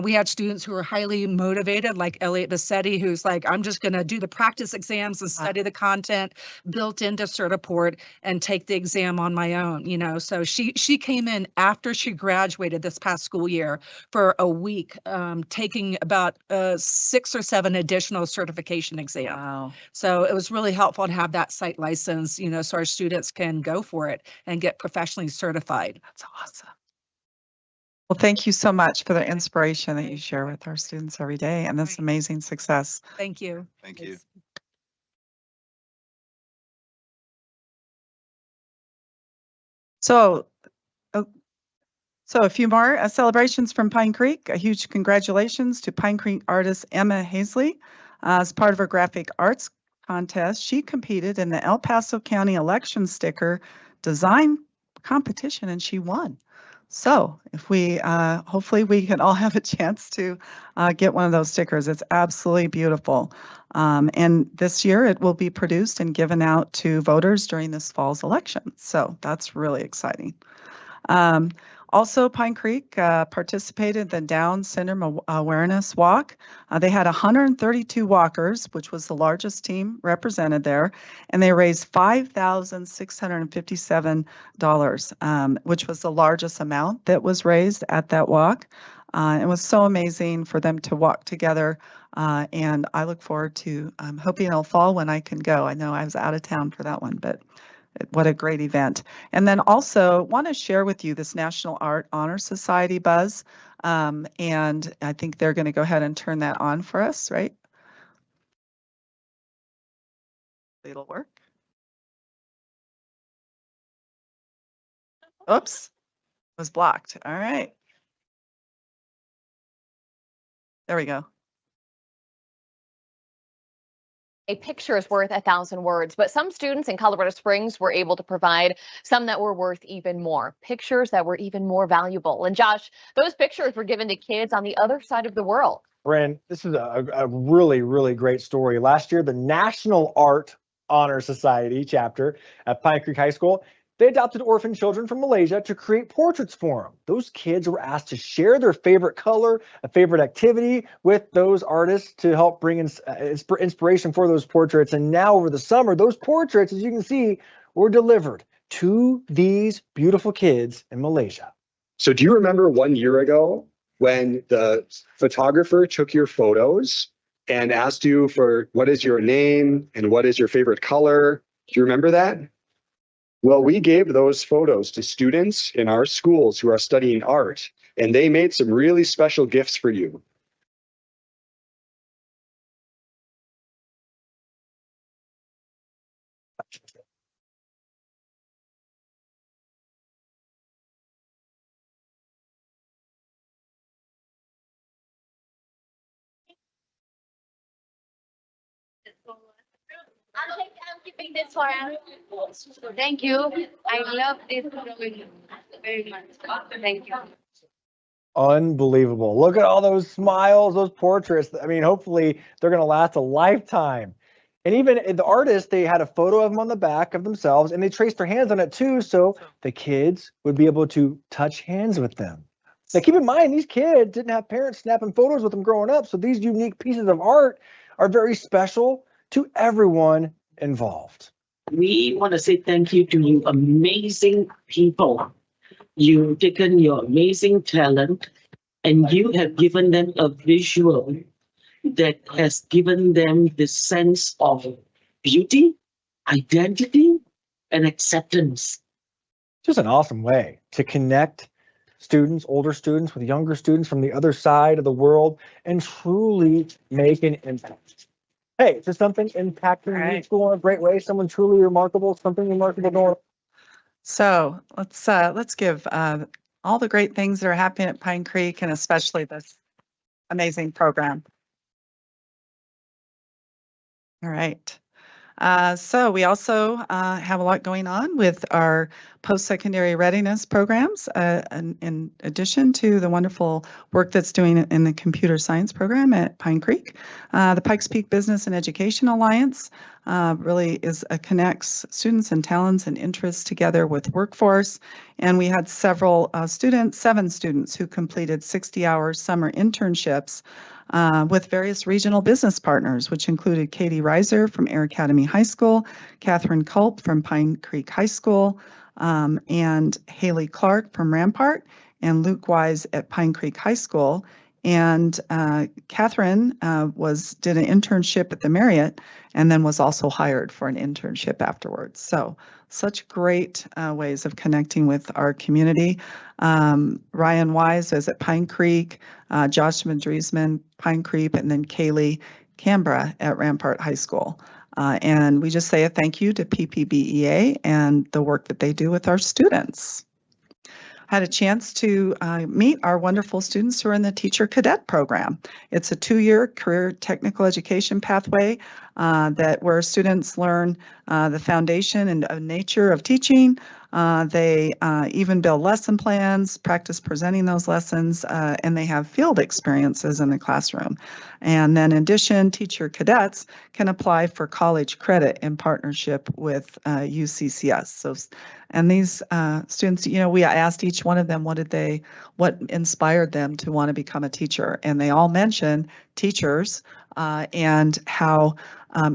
we had students who were highly motivated, like Elliot Bassetti, who's like, I'm just going to do the practice exams and study the content built into Certiport and take the exam on my own. So she came in after she graduated this past school year for a week, taking about 6 or 7 additional certification exams. Wow. So it was really helpful to have that site license, so our students can go for it and get professionally certified. That's awesome. Well, thank you so much for the inspiration that you share with our students every day and this amazing success. Thank you. Thank you. So a few more celebrations from Pine Creek. A huge congratulations to Pine Creek artist Emma Hazley. As part of her graphic arts contest, she competed in the El Paso County election sticker design competition and she won. So if we, hopefully we can all have a chance to get one of those stickers. It's absolutely beautiful. And this year it will be produced and given out to voters during this fall's election. So that's really exciting. Also, Pine Creek participated in the Down Syndrome Awareness Walk. They had 132 walkers, which was the largest team represented there, and they raised $5,657, which was the largest amount that was raised at that walk. It was so amazing for them to walk together, and I look forward to hoping it'll fall when I can go. I know I was out of town for that one, but what a great event. And then also want to share with you this National Art Honor Society buzz. And I think they're going to go ahead and turn that on for us, right? It'll work. Oops, was blocked. All right. There we go. A picture is worth 1,000 words, but some students in Colorado Springs were able to provide some that were worth even more, pictures that were even more valuable. And Josh, those pictures were given to kids on the other side of the world. Bryn, this is a really, really great story. Last year, the National Art Honor Society chapter at Pine Creek High School, they adopted orphan children from Malaysia to create portraits for them. Those kids were asked to share their favorite color, a favorite activity with those artists to help bring in inspiration for those portraits. And now over the summer, those portraits, as you can see, were delivered to these beautiful kids in Malaysia. So do you remember 1 year ago when the photographer took your photos and asked you for what is your name and what is your favorite color? Do you remember that? Well, we gave those photos to students in our schools who are studying art, and they made some really special gifts for you. I'm keeping this for him. Thank you. I love this drawing very much. Thank you. Unbelievable. Look at all those smiles, those portraits. I mean, hopefully they're going to last a lifetime. And even the artist, they had a photo of them on the back of themselves, and they traced their hands on it too, so the kids would be able to touch hands with them. Now, keep in mind, these kids didn't have parents snapping photos with them growing up, so these unique pieces of art are very special to everyone involved. We want to say thank you to you amazing people. You've taken your amazing talent and you have given them a visual that has given them the sense of beauty, identity, and acceptance. Just an awesome way to connect students, older students with younger students from the other side of the world and truly make an impact. Hey, is there something impacting your school in a great way? Someone truly remarkable, something remarkable going on? So let's give all the great things that are happening at Pine Creek, and especially this amazing program. All right. So we also have a lot going on with our post-secondary readiness programs, in addition to the wonderful work that's doing in the computer science program at Pine Creek. The Pikes Peak Business and Education Alliance really connects students and talents and interests together with workforce. And we had seven students who completed 60-hour summer internships with various regional business partners, which included Katie Reiser from Air Academy High School, Catherine Culp from Pine Creek High School, and Haley Clark from Rampart, and Luke Wise at Pine Creek High School. And Catherine did an internship at the Marriott and then was also hired for an internship afterwards. So such great ways of connecting with our community. Ryan Wise is at Pine Creek, Joshua Driesman, Pine Creek, and then Kaylee Canberra at Rampart High School. And we just say a thank you to PPBEA and the work that they do with our students. Had a chance to meet our wonderful students who are in the Teacher Cadet Program. It's a 2-year career technical education pathway that where students learn the foundation and nature of teaching. They even build lesson plans, practice presenting those lessons, and they have field experiences in the classroom. And then in addition, teacher cadets can apply for college credit in partnership with UCCS. So, and these students, you know, we asked each one of them what inspired them to want to become a teacher, and they all mentioned teachers and how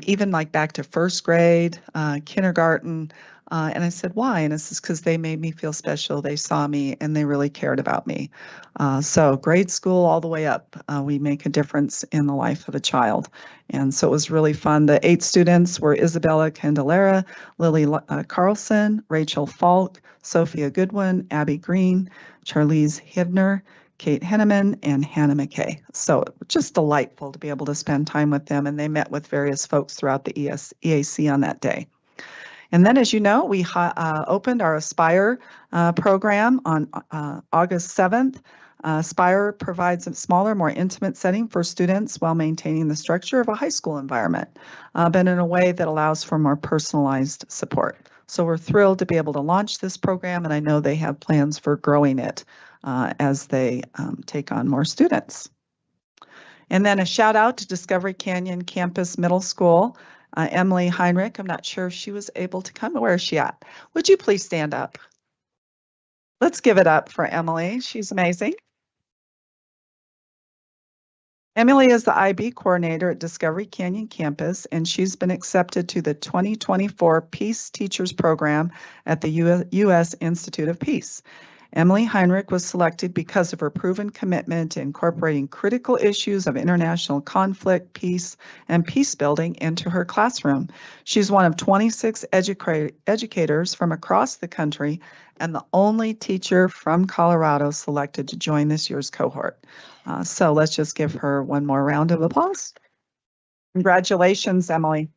even like back to first grade, kindergarten. And I said, why? And it's just because they made me feel special. They saw me and they really cared about me. So grade school all the way up, we make a difference in the life of a child. And so it was really fun. The 8 students were Isabella Candelera, Lily Carlson, Rachel Falk, Sophia Goodwin, Abby Green, Charlize Hibner, Kate Henneman, and Hannah McKay. So just delightful to be able to spend time with them. And they met with various folks throughout the EAC on that day. And then, as you know, we opened our Aspire program on August 7th. Aspire provides a smaller, more intimate setting for students while maintaining the structure of a high school environment, but in a way that allows for more personalized support. So we're thrilled to be able to launch this program, and I know they have plans for growing it as they take on more students. And then a shout out to Discovery Canyon Campus Middle School. Emily Heinrich, I'm not sure if she was able to come. Where is she at? Would you please stand up? Let's give it up for Emily. She's amazing. Emily is the IB coordinator at Discovery Canyon Campus, and she's been accepted to the 2024 Peace Teachers Program at the U.S. Institute of Peace. Emily Heinrich was selected because of her proven commitment to incorporating critical issues of international conflict, peace, and peace building into her classroom. She's one of 26 educators from across the country and the only teacher from Colorado selected to join this year's cohort. So let's just give her one more round of applause. Congratulations, Emily.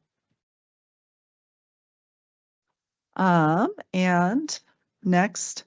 And next,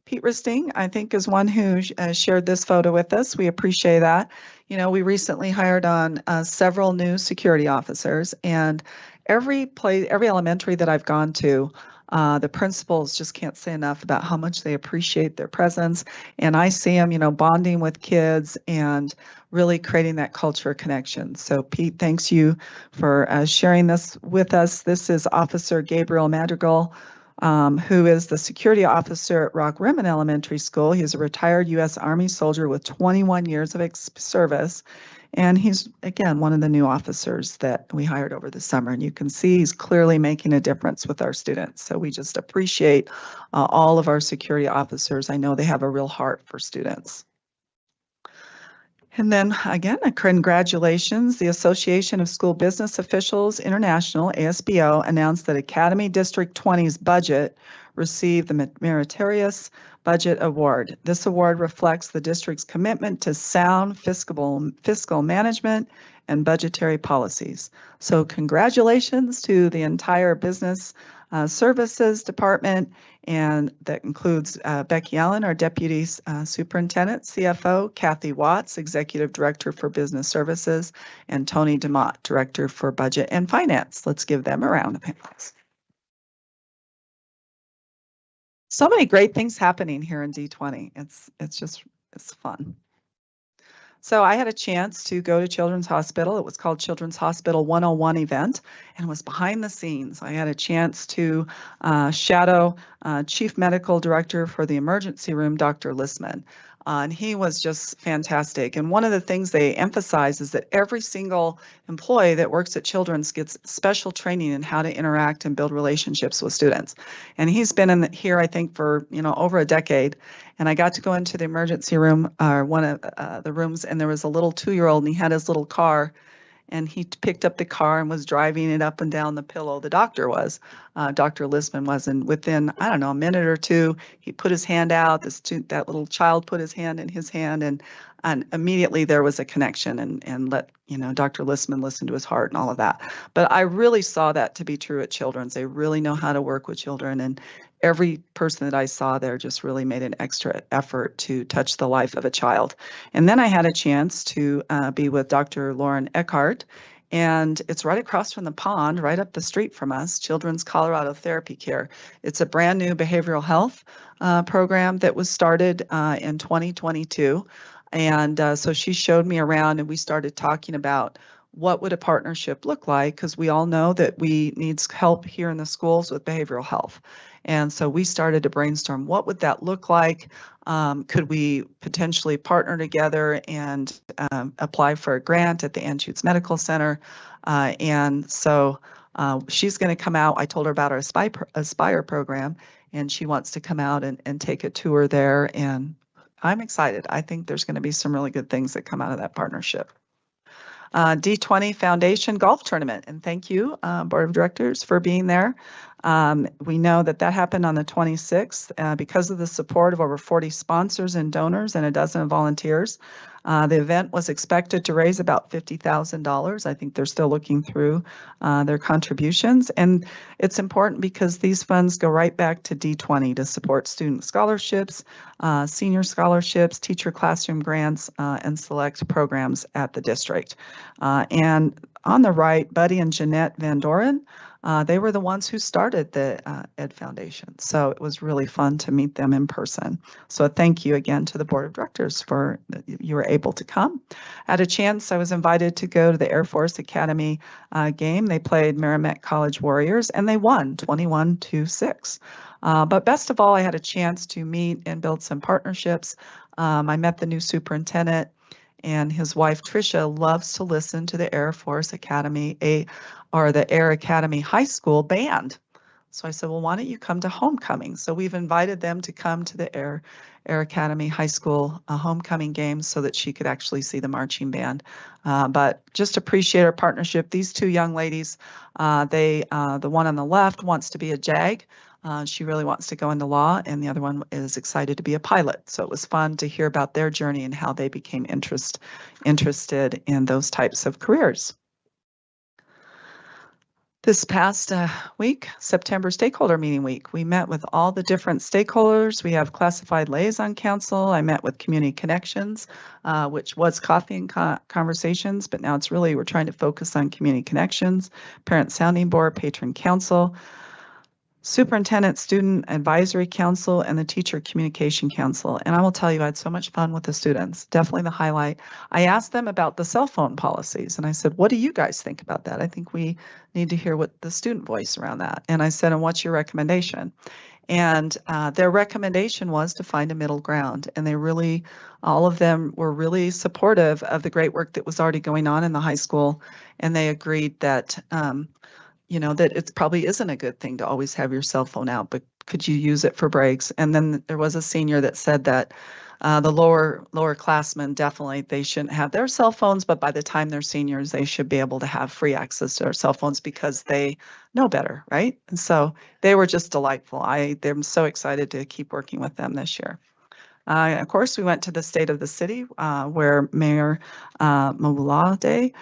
Pete Risting, I think, is one who shared this photo with us. We appreciate that. You know, we recently hired on several new security officers, and every elementary that I've gone to, the principals just can't say enough about how much they appreciate their presence. And I see them, you know, bonding with kids and really creating that culture of connection. So Pete, thanks you for sharing this with us. This is Officer Gabriel Madrigal, who is the security officer at Rock Rimmon Elementary School. He's a retired U.S. Army soldier with 21 years of service. And he's, again, one of the new officers that we hired over the summer. And you can see he's clearly making a difference with our students. So we just appreciate all of our security officers. I know they have a real heart for students. And then again, congratulations. The Association of School Business Officials International, ASBO, announced that Academy District 20's budget received the Meritorious Budget Award. This award reflects the district's commitment to sound fiscal management and budgetary policies. So congratulations to the entire business services department, and that includes Becky Allen, our Deputy Superintendent, CFO, Kathy Watts, Executive Director for Business Services, and Tony DeMott, Director for Budget and Finance. Let's give them a round of applause. So many great things happening here in D20. It's fun. So I had a chance to go to Children's Hospital. It was called Children's Hospital 101 event, and it was behind the scenes. I had a chance to shadow Chief Medical Director for the emergency room, Dr. Listman. And he was just fantastic. And one of the things they emphasize is that every single employee that works at Children's gets special training in how to interact and build relationships with students. And he's been here, I think, for over a decade. And I got to go into the emergency room, one of the rooms, and there was a little 2-year-old, and he had his little car. And he picked up the car and was driving it up and down the pillow. The doctor was, Dr. Listman was, and within, I don't know, a minute or two, he put his hand out. That little child put his hand in his hand, and immediately there was a connection, and let Dr. Listman listen to his heart and all of that. But I really saw that to be true at Children's. They really know how to work with children, and every person that I saw there just really made an extra effort to touch the life of a child. And then I had a chance to be with Dr. Lauren Eckhart, And it's right across from the pond, right up the street from us, Children's Colorado Therapy Care. It's a brand new behavioral health program that was started in 2022. And so she showed me around and we started talking about what would a partnership look like, because we all know that we need help here in the schools with behavioral health. And so we started to brainstorm, what would that look like? Could we potentially partner together and apply for a grant at the Anschutz Medical Center? And so she's going to come out. I told her about our Aspire program, and she wants to come out and take a tour there. And I'm excited. I think there's going to be some really good things that come out of that partnership. D20 Foundation Golf Tournament, and thank you, Board of Directors, for being there. We know that happened on the 26th because of the support of over 40 sponsors and donors and a dozen volunteers. The event was expected to raise about $50,000. I think they're still looking through their contributions, and it's important because these funds go right back to D20 to support student scholarships, senior scholarships, teacher classroom grants, and select programs at the district. And on the right, Buddy and Jeanette Van Doren, they were the ones who started the Ed Foundation. So it was really fun to meet them in person. So thank you again to the Board of Directors for you were able to come. At a chance, I was invited to go to the Air Force Academy game. They played Merrimack College Warriors and they won 21-6. But best of all, I had a chance to meet and build some partnerships. I met the new superintendent, and his wife, Tricia, loves to listen to the Air Force Academy or the Air Academy High School band. So I said, well, why don't you come to homecoming? So we've invited them to come to the Air Academy High School homecoming games so that she could actually see the marching band. But just appreciate our partnership. These two young ladies, the one on the left wants to be a JAG. She really wants to go into law, and the other one is excited to be a pilot. So it was fun to hear about their journey and how they became interested in those types of careers. This past week, September Stakeholder Meeting Week, we met with all the different stakeholders. We have Classified Liaison Council. I met with Community Connections, which was Coffee and Conversations, but now it's really, we're trying to focus on Community Connections, Parent Sounding Board, Patron Council, Superintendent Student Advisory Council, and the Teacher Communication Council. And I will tell you, I had so much fun with the students. Definitely the highlight. I asked them about the cell phone policies, and I said, what do you guys think about that? I think we need to hear what the student voice around that. And I said, and what's your recommendation? And their recommendation was to find a middle ground. And they really, all of them were really supportive of the great work that was already going on in the high school. And they agreed that you know, that it probably isn't a good thing to always have your cell phone out, but could you use it for breaks? And then there was a senior that said that the lower classmen, definitely, they shouldn't have their cell phones, but by the time they're seniors, they should be able to have free access to their cell phones because they know better, right? And so they were just delightful. I'm so excited to keep working with them this year. Of course, we went to the State of the City where Mayor Mawulade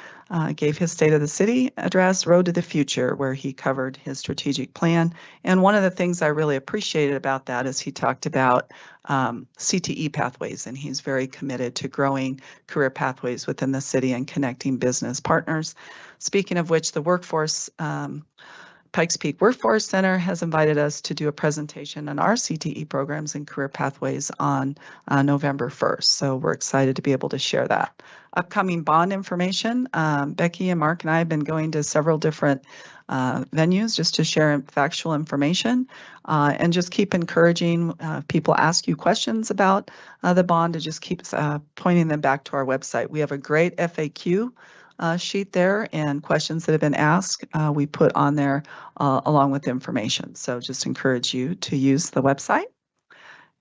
gave his State of the City address, Road to the Future, where he covered his strategic plan. And one of the things I really appreciated about that is he talked about CTE pathways, and he's very committed to growing career pathways within the city and connecting business partners. Speaking of which, the workforce Pikes Peak Workforce Center has invited us to do a presentation on our CTE programs and career pathways on November 1st. So we're excited to be able to share that. Upcoming bond information, Becky and Mark and I have been going to several different venues just to share factual information and just keep encouraging people ask you questions about the bond to just keep pointing them back to our website. We have a great FAQ sheet there, and questions that have been asked we put on there along with information. So just encourage you to use the website.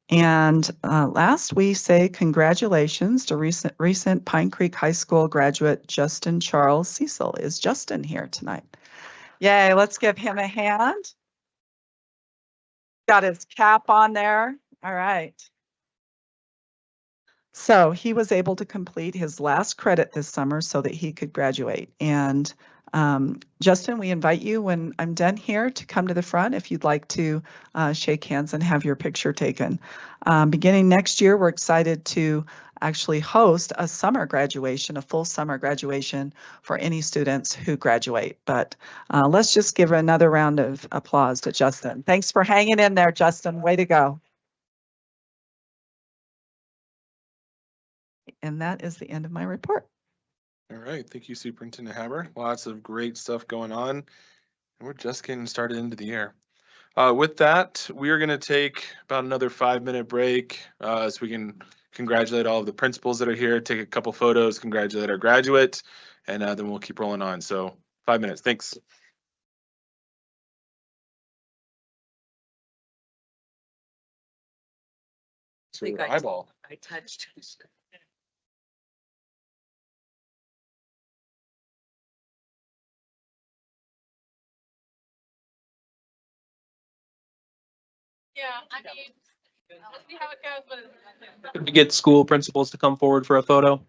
And last, we say congratulations to recent Pine Creek High School graduate Justin Charles Cecil. Is Justin here tonight? Yay, let's give him a hand. Got his cap on there. All right. So he was able to complete his last credit this summer so that he could graduate. And Justin, we invite you when I'm done here to come to the front if you'd like to shake hands and have your picture taken. Beginning next year, we're excited to actually host a summer graduation, a full summer graduation for any students who graduate. But let's just give another round of applause to Justin. Thanks for hanging in there, Justin. Way to go. And that is the end of my report. All right, thank you, Superintendent Haber. Lots of great stuff going on, and we're just getting started into the year. With that, we are going to take about another 5-minute break so we can congratulate all of the principals that are here, take a couple photos, congratulate our graduate, and then we'll keep rolling on. So 5 minutes. Thanks. So your eyeball. I touched. Yeah, I mean, let's see how it goes. Could we get school principals to come forward for a photo?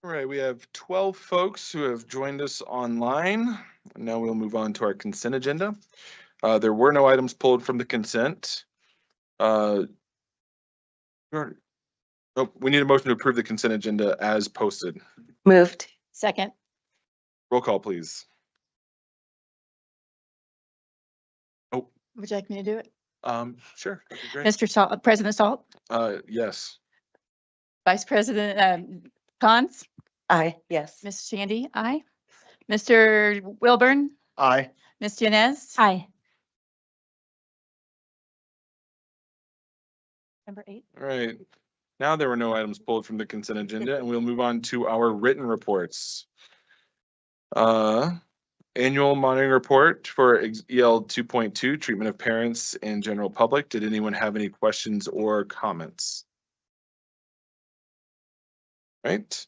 All right, we have 12 folks who have joined us online. Now we'll move on to our consent agenda. There were no items pulled from the consent. Oh, we need a motion to approve the consent agenda as posted. Moved. Second. Roll call, please. Oh, Would you like me to do it? sure. That'd be great. Mr. Salt, President Salt, Yes. Vice President Cons, Aye, yes. Ms. Shandy, aye. Mr. Wilburn, Aye. Ms. Yanez. Aye. Number 8. All right. Now there were no items pulled from the consent agenda, and we'll move on to our written reports. Annual monitoring report for EL 2.2, treatment of parents and general public. Did anyone have any questions or comments? Right.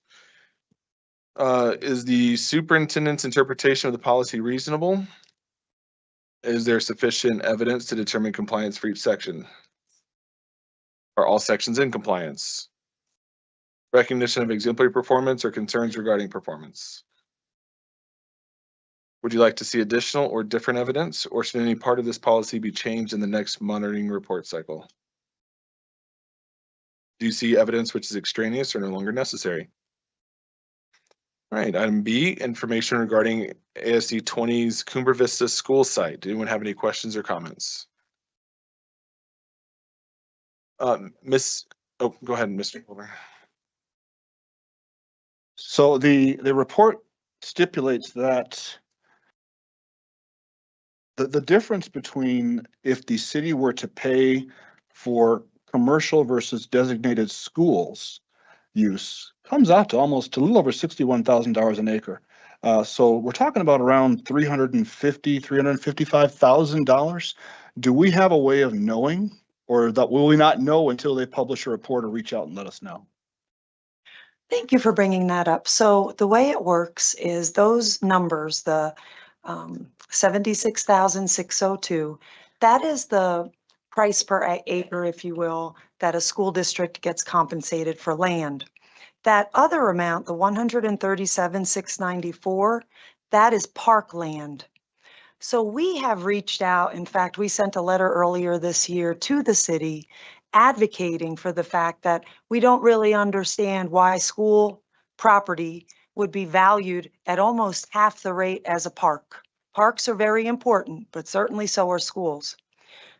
Is the superintendent's interpretation of the policy reasonable? Is there sufficient evidence to determine compliance for each section? Are all sections in compliance? Recognition of exemplary performance or concerns regarding performance? Would you like to see additional or different evidence, or should any part of this policy be changed in the next monitoring report cycle? Do you see evidence which is extraneous or no longer necessary? All right, item B, information regarding ASC 20's Cumber Vista school site. Do anyone have any questions or comments? Go ahead, Mr. Wilbur. So the report stipulates that the difference between if the city were to pay for commercial versus designated schools use comes out to almost a little over $61,000 an acre. So we're talking about around $355,000. Do we have a way of knowing, or that will we not know until they publish a report or reach out and let us know? Thank you for bringing that up. So the way it works is those numbers, the 76,602, that is the price per acre, if you will, that a school district gets compensated for land. That other amount, the 137,694, that is parkland. So we have reached out. In fact, we sent a letter earlier this year to the city advocating for the fact that we don't really understand why school property would be valued at almost half the rate as a park. Parks are very important, but certainly so are schools.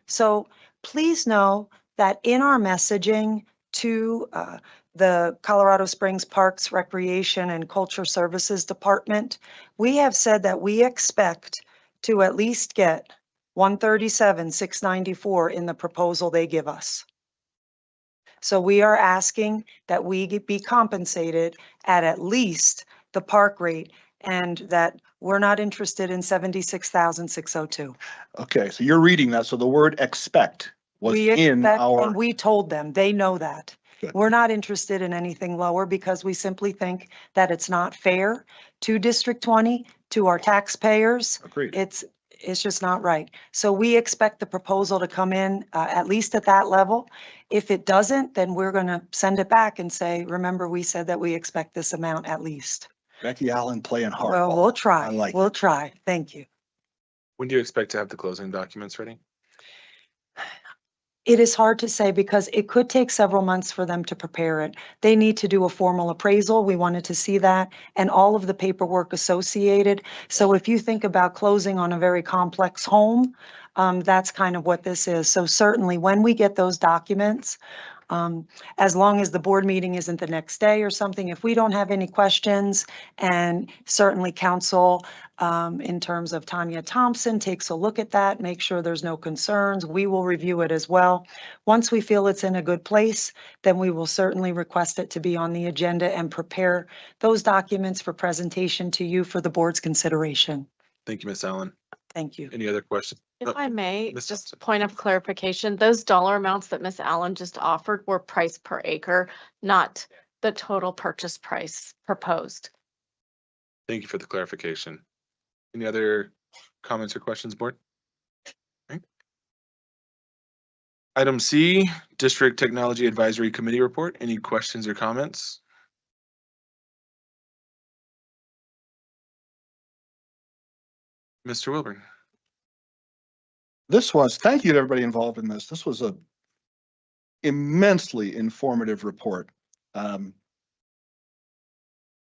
So please know that in our messaging to the Colorado Springs Parks, Recreation and Culture Services Department, we have said that we expect to at least get 137,694 in the proposal they give us. So we are asking that we be compensated at least the park rate, and that we're not interested in 76,602. Okay, so you're reading that. So the word expect was in our. And we told them, they know that. Good. We're not interested in anything lower because we simply think that it's not fair to District 20, to our taxpayers. Agreed. It's just not right. So we expect the proposal to come in at least at that level. If it doesn't, then we're going to send it back and say, remember, we said that we expect this amount at least. Becky Allen playing hardball. Well, we'll try. I like We'll try. Thank you. When do you expect to have the closing documents ready? It is hard to say because it could take several months for them to prepare it. They need to do a formal appraisal. We wanted to see that and all of the paperwork associated. So if you think about closing on a very complex home, that's kind of what this is. So certainly when we get those documents, as long as the board meeting isn't the next day or something, if we don't have any questions, and certainly council in terms of Tanya Thompson takes a look at that, make sure there's no concerns, we will review it as well. Once we feel it's in a good place, then we will certainly request it to be on the agenda and prepare those documents for presentation to you for the board's consideration. Thank you, Ms. Allen. Thank you. Any other questions? If I may, Ms. just Thompson. point of clarification, those dollar amounts that Ms. Allen just offered were price per acre, not the total purchase price proposed. Thank you for the clarification. Any other comments or questions, board? Right. Item C, District Technology Advisory Committee Report. Any questions or comments? Mr. Wilburn. Thank you to everybody involved in this. This was a immensely informative report.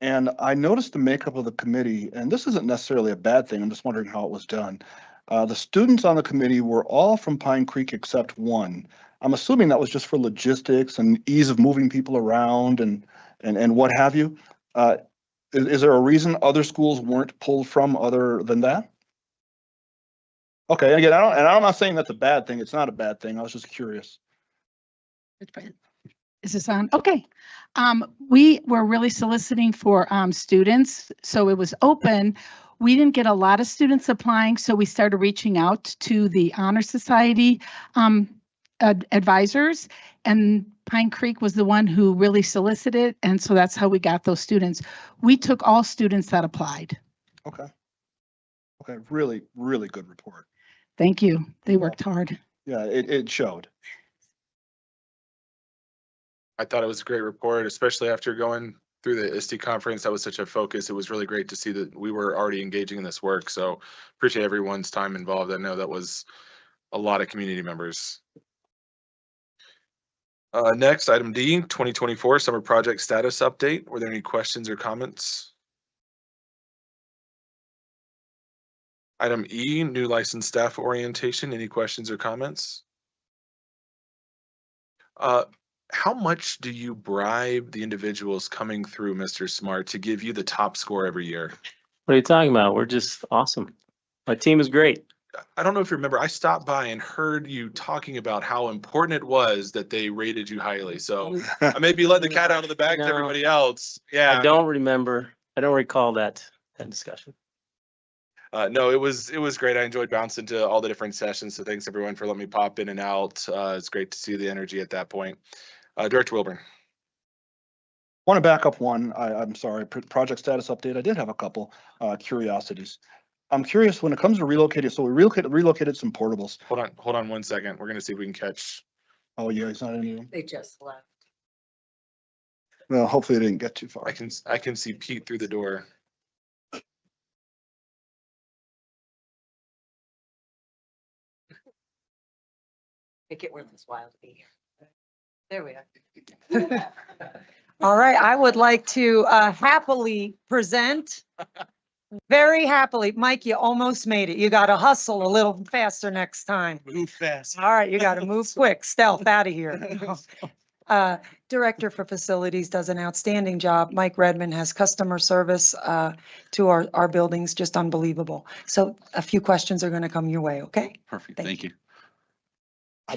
And I noticed the makeup of the committee, and this isn't necessarily a bad thing. I'm just wondering how it was done. The students on the committee were all from Pine Creek except one. I'm assuming that was just for logistics and ease of moving people around and what have you. Is there a reason other schools weren't pulled from other than that? Okay, again, I'm not saying that's a bad thing. It's not a bad thing. I was just curious. Is this on? Okay. We were really soliciting for students, so it was open. We didn't get a lot of students applying, so we started reaching out to the Honor Society advisors, and Pine Creek was the one who really solicited, and so that's how we got those students. We took all students that applied. Okay. Okay, really, really good report. Thank you. They worked hard. Yeah, it showed. I thought it was a great report, especially after going through the ISTE conference. That was such a focus. It was really great to see that we were already engaging in this work. So appreciate everyone's time involved. I know that was a lot of community members. Next, item D, 2024 summer project status update. Were there any questions or comments? Item E, new licensed staff orientation. Any questions or comments? How much do you bribe the individuals coming through, Mr. Smart, to give you the top score every year? What are you talking about? We're just awesome. My team is great. I don't know if you remember, I stopped by and heard you talking about how important it was that they rated you highly. So I may be letting the cat out of the bag to No. everybody else. Yeah. I don't remember. I don't recall that discussion. No, it was great. I enjoyed bouncing to all the different sessions. So thanks everyone for letting me pop in and out. It's great to see the energy at that point. Director Wilburn. Want to back up one. I'm sorry, project status update. I did have a couple curiosities. I'm curious when it comes to relocating. So we relocated some portables. Hold on 1 second. We're gonna see if we can catch. Oh yeah, he's not in here. They just left. Well, hopefully they didn't get too far. I can see Pete through the door. Make it worth his while to be here. There we are. All right, I would like to happily present, very happily, Mike, you almost made it. You got to hustle a little faster next time. Move fast. All right, you got to move quick, stealth out of here. Director for Facilities does an outstanding job. Mike Redmond has customer service to our buildings, just unbelievable. So a few questions are going to come your way, okay? Perfect, thank you.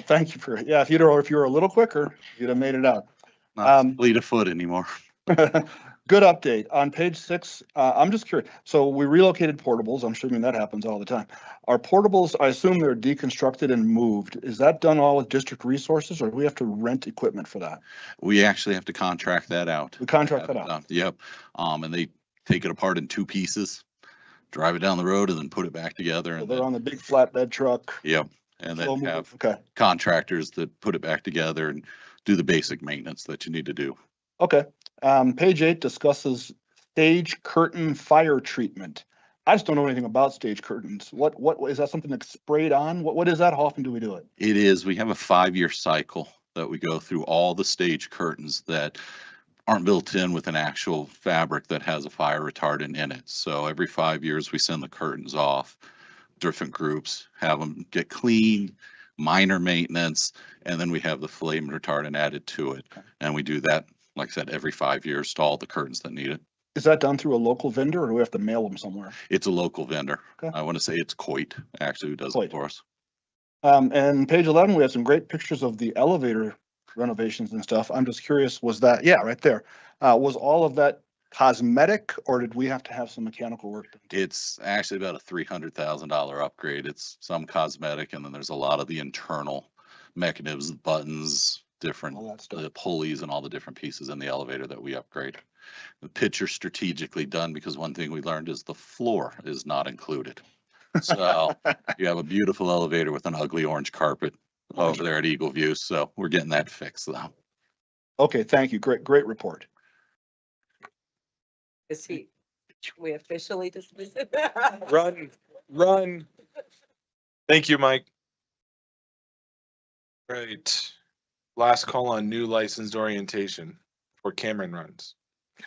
Thank you for, yeah, if you were a little quicker, you'd have made it out. Not fleet of foot anymore. Good update. On page 6, I'm just curious. So we relocated portables. I'm assuming that happens all the time. Our portables, I assume they're deconstructed and moved. Is that done all with district resources, or do we have to rent equipment for that? We actually have to contract that out. We contract that out. Yep. And they take it apart in 2 pieces, drive it down the road and then put it back together. So And they're then, on the big flatbed truck. yep. And Slow then move. have Okay. contractors that put it back together and do the basic maintenance that you need to do. Okay. Page 8 discusses stage curtain fire treatment. I just don't know anything about stage curtains. What is that, something that's sprayed on? What is that? How often do we do it? It is, we have a 5-year cycle that we go through all the stage curtains that aren't built in with an actual fabric that has a fire retardant in it. So every 5 years, we send the curtains off, different groups, have them get cleaned, minor maintenance, and then we have the flame retardant added to it. And we do that, like I said, every 5 years to all the curtains that need it. Is that done through a local vendor, or do we have to mail them somewhere? It's a local vendor. Okay. I want to say it's Coit, actually, who does Coit. it for us. And page 11, we have some great pictures of the elevator renovations and stuff. I'm just curious, was that, yeah, right there. Was all of that cosmetic, or did we have to have some mechanical work done? It's actually about a $300,000 upgrade. It's some cosmetic, and then there's a lot of the internal mechanisms, buttons, different the pulleys and all the different pieces in the elevator that we upgrade. The picture strategically done because one thing we learned is the floor is not included. So you have a beautiful elevator with an ugly orange carpet over there at Eagle View. So we're getting that fixed though. Okay, thank you. Great report. Is he, we officially dismiss it? Run. Run. Thank you, Mike. Right. Last call on new licensed orientation for Cameron runs.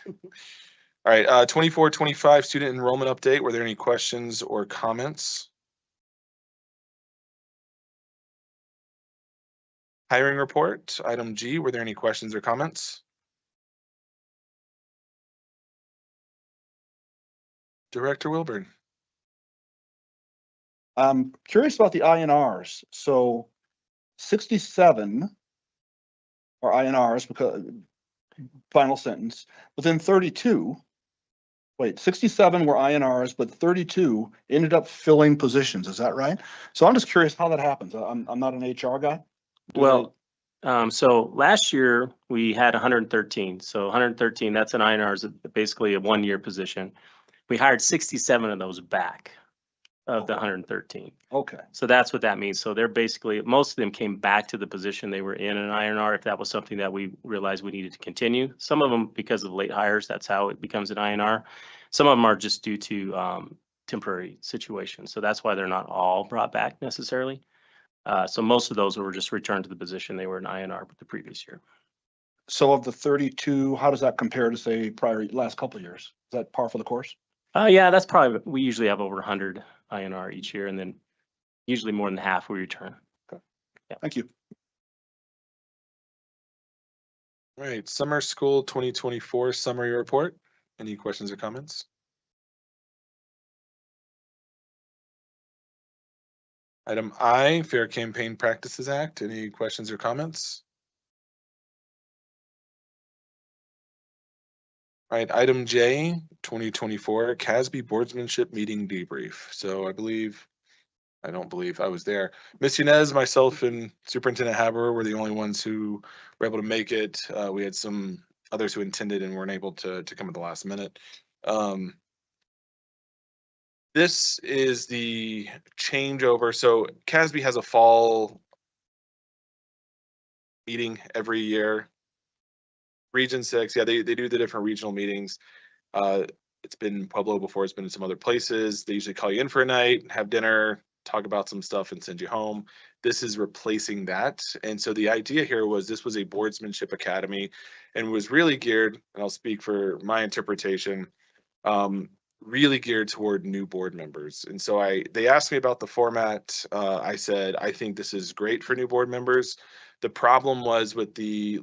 All right, 24-25 student enrollment update. Were there any questions or comments? Hiring report, item G. Were there any questions or comments? Director Wilburn. I'm curious about the INRs. So 67 are INRs because final sentence, but then 32. Wait, 67 were INRs, but 32 ended up filling positions. Is that right? So I'm just curious how that happens. I'm not an HR guy. Well, so last year we had 113. So 113, that's an INR, is basically a 1-year position. We hired 67 of those back of the 113. Okay. So that's what that means. So they're basically, most of them came back to the position they were in an INR if that was something that we realized we needed to continue. Some of them because of late hires, that's how it becomes an INR. Some of them are just due to temporary situations. So that's why they're not all brought back necessarily. So most of those were just returned to the position they were in INR the previous year. So of the 32, how does that compare to say last couple of years? Is that par for the course? Yeah, that's probably, we usually have over 100 INR each year, and then usually more than half we return. Okay. Yeah. Thank you. All right, summer school 2024 summary report. Any questions or comments? Item I, Fair Campaign Practices Act. Any questions or comments? All right, item J, 2024 CASB Boardsmanship Meeting Debrief. So I don't believe I was there. Ms. Yanez, myself, and Superintendent Haber were the only ones who were able to make it. We had some others who intended and weren't able to come at the last minute. This is the changeover. So CASB has a fall meeting every year. Region 6, yeah, they do the different regional meetings. It's been in Pueblo before, it's been in some other places. They usually call you in for a night, have dinner, talk about some stuff and send you home. This is replacing that. And so the idea here was this was a boardsmanship academy and was really geared, and I'll speak for my interpretation, really geared toward new board members. And so they asked me about the format. I said, I think this is great for new board members. The problem was with the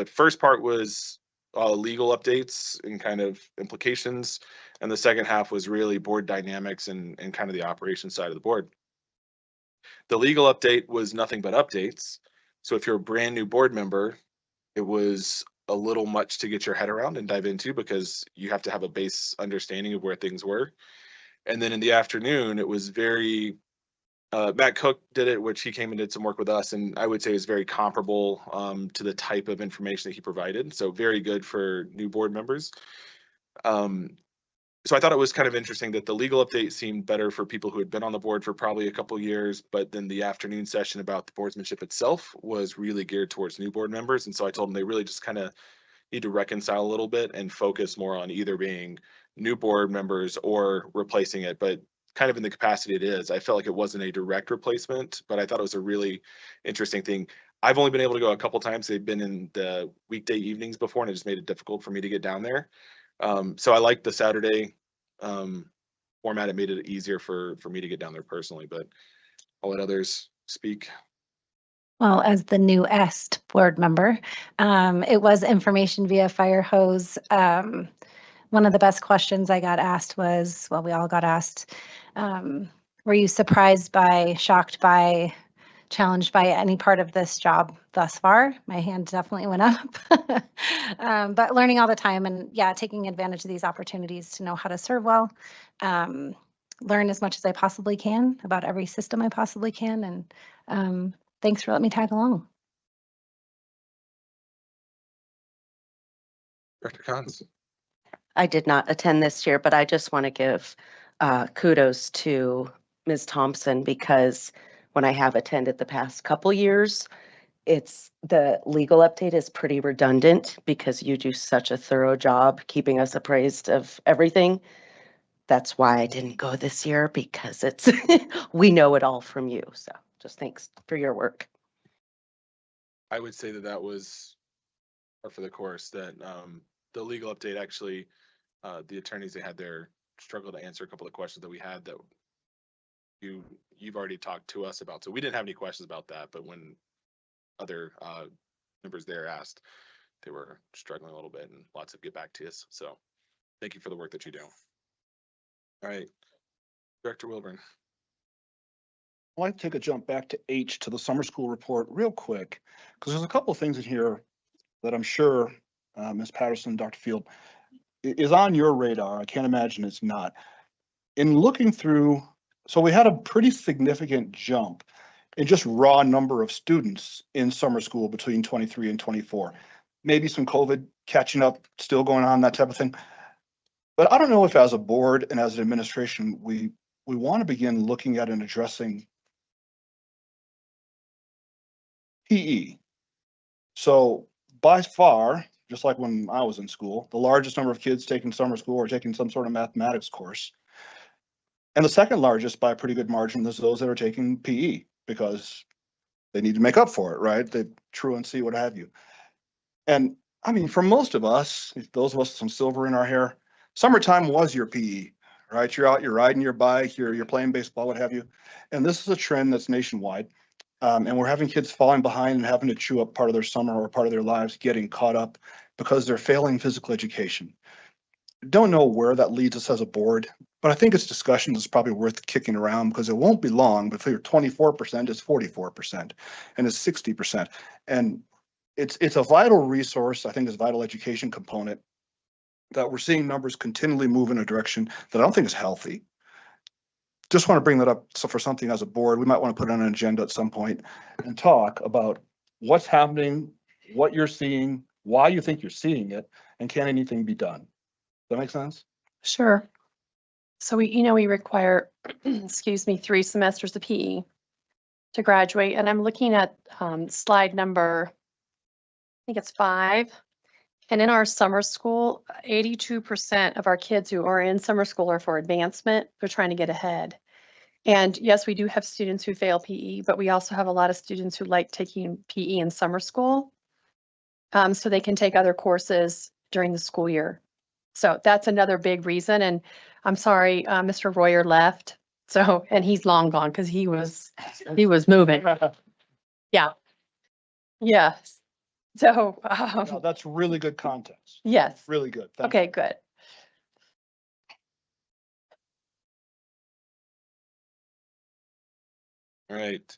first part was legal updates and kind of implications. And the second half was really board dynamics and kind of the operation side of the board. The legal update was nothing but updates. So if you're a brand new board member, it was a little much to get your head around and dive into because you have to have a base understanding of where things were. And then in the afternoon, it was very, Matt Cook did it, which he came and did some work with us, and I would say is very comparable to the type of information that he provided. So very good for new board members. So I thought it was kind of interesting that the legal update seemed better for people who had been on the board for probably a couple of years, but then the afternoon session about the boardsmanship itself was really geared towards new board members. And so I told them they really just kind of need to reconcile a little bit and focus more on either being new board members or replacing it, but kind of in the capacity it is. I felt like it wasn't a direct replacement, but I thought it was a really interesting thing. I've only been able to go a couple times. They've been in the weekday evenings before, and it just made it difficult for me to get down there. So I like the Saturday format. It made it easier for me to get down there personally, but I'll let others speak. Well, as the new EST board member, it was information via fire hose. One of the best questions I got asked was, well, we all got asked, were you surprised by, shocked by, challenged by any part of this job thus far? My hand definitely went up. But learning all the time and yeah, taking advantage of these opportunities to know how to serve well, learn as much as I possibly can about every system I possibly can. And thanks for letting me tag along. Dr. Cons. I did not attend this year, but I just want to give kudos to Ms. Thompson because when I have attended the past couple years, the legal update is pretty redundant because you do such a thorough job keeping us appraised of everything. that's why I didn't go this year, because it's, we know it all from you. So just thanks for your work. I would say that that was par for the course, that the legal update actually, the attorneys they had there struggled to answer a couple of questions that we had that you've already talked to us about. So we didn't have any questions about that, but when other members there asked, they were struggling a little bit, and lots of get back to us. So thank you for the work that you do. All right, Director Wilburn. I'd like to take a jump back to H, to the summer school report real quick, because there's a couple of things in here that I'm sure Ms. Patterson, Dr. Field, is on your radar. I can't imagine it's not. In looking through, so we had a pretty significant jump in just raw number of students in summer school between 23 and 24. Maybe some COVID catching up, still going on, that type of thing. But I don't know if as a board and as an administration, we want to begin looking at and addressing PE. So by far, just like when I was in school, the largest number of kids taking summer school or taking some sort of mathematics course. And the second largest by a pretty good margin is those that are taking PE, because they need to make up for it, right? The truancy, what have you. And I mean, for most of us, those of us with some silver in our hair, summertime was your PE, right? You're out, you're riding your bike, you're playing baseball, what have you. And this is a trend that's nationwide. And we're having kids falling behind and having to chew up part of their summer or part of their lives, getting caught up because they're failing physical education. Don't know where that leads us as a board, but I think it's discussion that's probably worth kicking around, because it won't be long before 24% is 44% and it's 60%. And it's a vital resource. I think it's a vital education component that we're seeing numbers continually move in a direction that I don't think is healthy. Just want to bring that up. So for something as a board, we might want to put on an agenda at some point and talk about what's happening, what you're seeing, why you think you're seeing it, and can anything be done? Does that make sense? Sure. So we require, excuse me, 3 semesters of PE to graduate. And I'm looking at slide number, I think it's 5. And in our summer school, 82% of our kids who are in summer school are for advancement. They're trying to get ahead. And yes, we do have students who fail PE, but we also have a lot of students who like taking PE in summer school, so they can take other courses during the school year. So that's another big reason. And I'm sorry, Mr. Royer left. So, and he's long gone because he was moving. Yeah. Yes. So No, that's really good context. yes. Really good. Thank Okay, good. All right.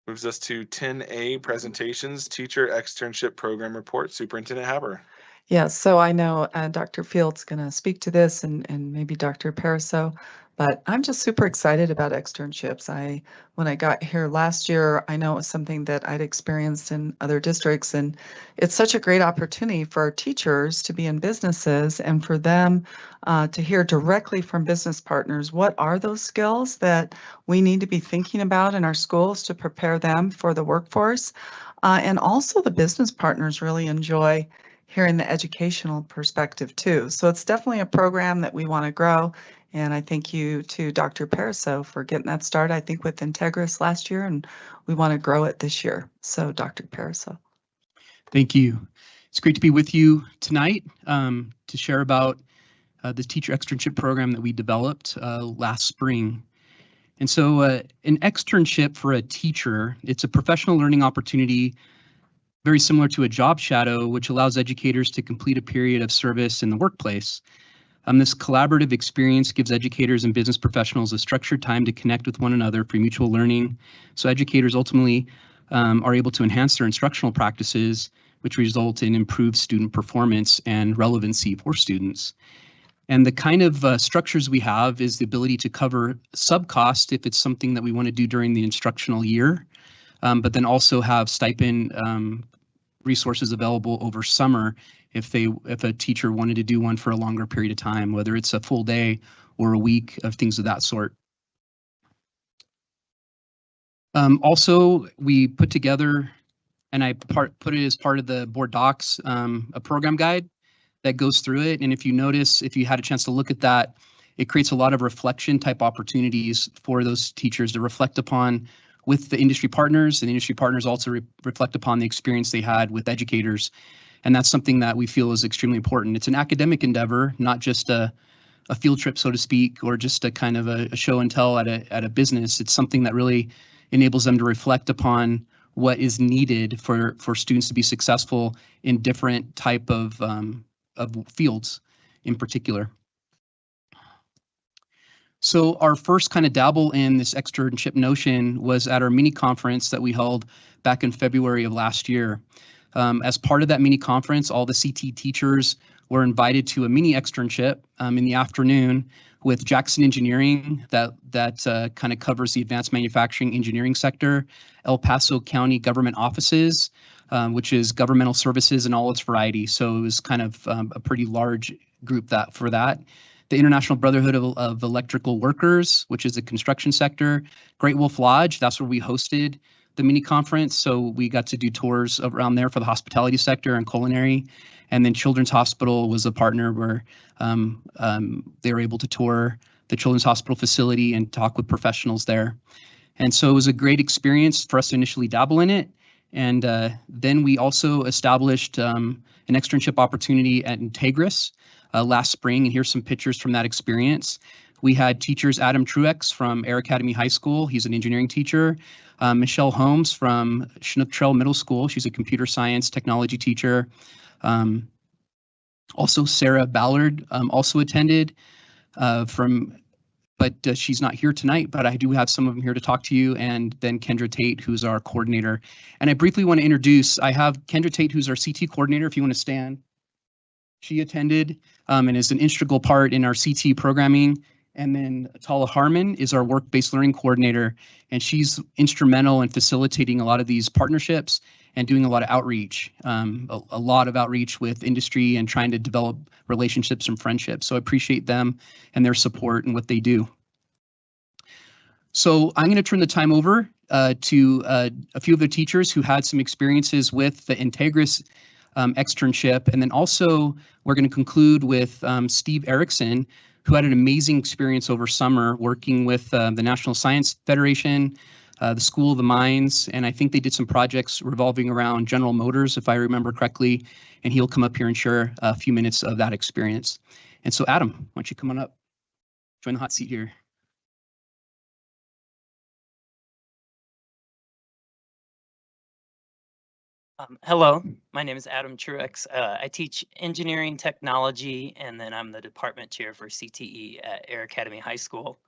Moves us to 10A, presentations, teacher externship program report, Superintendent Haber. Yeah, so I know Dr. Field's going to speak to this, and maybe Dr. Pariseau, but I'm just super excited about externships. When I got here last year, I know it was something that I'd experienced in other districts, and it's such a great opportunity for our teachers to be in businesses and for them to hear directly from business partners what are those skills that we need to be thinking about in our schools to prepare them for the workforce. And also the business partners really enjoy hearing the educational perspective too. So it's definitely a program that we want to grow. And I thank you to Dr. Pariseau for getting that started, I think with Integris last year, and we want to grow it this year. So Dr. Pariseau. Thank you. It's great to be with you tonight to share about the teacher externship program that we developed last spring. And so an externship for a teacher, it's a professional learning opportunity very similar to a job shadow, which allows educators to complete a period of service in the workplace. This collaborative experience gives educators and business professionals a structured time to connect with one another for mutual learning. So educators ultimately are able to enhance their instructional practices, which result in improved student performance and relevancy for students. And the kind of structures we have is the ability to cover sub-cost if it's something that we want to do during the instructional year, but then also have stipend resources available over summer if a teacher wanted to do one for a longer period of time, whether it's a full day or a week of things of that sort. Also, we put together, and I put it as part of the board docs, a program guide that goes through it. And if you notice, if you had a chance to look at that, it creates a lot of reflection type opportunities for those teachers to reflect upon with the industry partners, and the industry partners also reflect upon the experience they had with educators. And that's something that we feel is extremely important. It's an academic endeavor, not just a field trip, so to speak, or just a kind of a show and tell at a business. It's something that really enables them to reflect upon what is needed for students to be successful in different type of fields in particular. So our first kind of dabble in this externship notion was at our mini conference that we held back in February of last year. As part of that mini conference, all the CT teachers were invited to a mini externship in the afternoon with Jackson Engineering that kind of covers the advanced manufacturing engineering sector, El Paso County Government Offices, which is governmental services in all its variety. So it was kind of a pretty large group for that. The International Brotherhood of Electrical Workers, which is the construction sector, Great Wolf Lodge, that's where we hosted the mini conference. So we got to do tours around there for the hospitality sector and culinary. And then Children's Hospital was a partner where they were able to tour the Children's Hospital facility and talk with professionals there. And so it was a great experience for us to initially dabble in it. And then we also established an externship opportunity at Integris last spring, and here's some pictures from that experience. We had teachers Adam Truex from Air Academy High School. He's an engineering teacher. Michelle Holmes from Chinook Trail Middle School. She's a computer science technology teacher. Also Sarah Ballard also attended but she's not here tonight, but I do have some of them here to talk to you, and then Kendra Tate, who's our coordinator. And I briefly want to introduce, I have Kendra Tate, who's our CT coordinator, if you want to stand. She attended and is an integral part in our CT programming. And then Tala Harmon is our work-based learning coordinator, and she's instrumental in facilitating a lot of these partnerships and doing a lot of outreach, a lot of outreach with industry and trying to develop relationships and friendships. So I appreciate them and their support and what they do. So I'm going to turn the time over to a few of the teachers who had some experiences with the Integris externship. And then also we're going to conclude with Steve Erickson, who had an amazing experience over summer working with the National Science Federation, the School of the Mines, and I think they did some projects revolving around General Motors, if I remember correctly, and he'll come up here and share a few minutes of that experience. And so Adam, why don't you come on up, join the hot seat here. Hello, my name is Adam Truex. I teach engineering technology, and then I'm the department chair for CTE at Air Academy High School.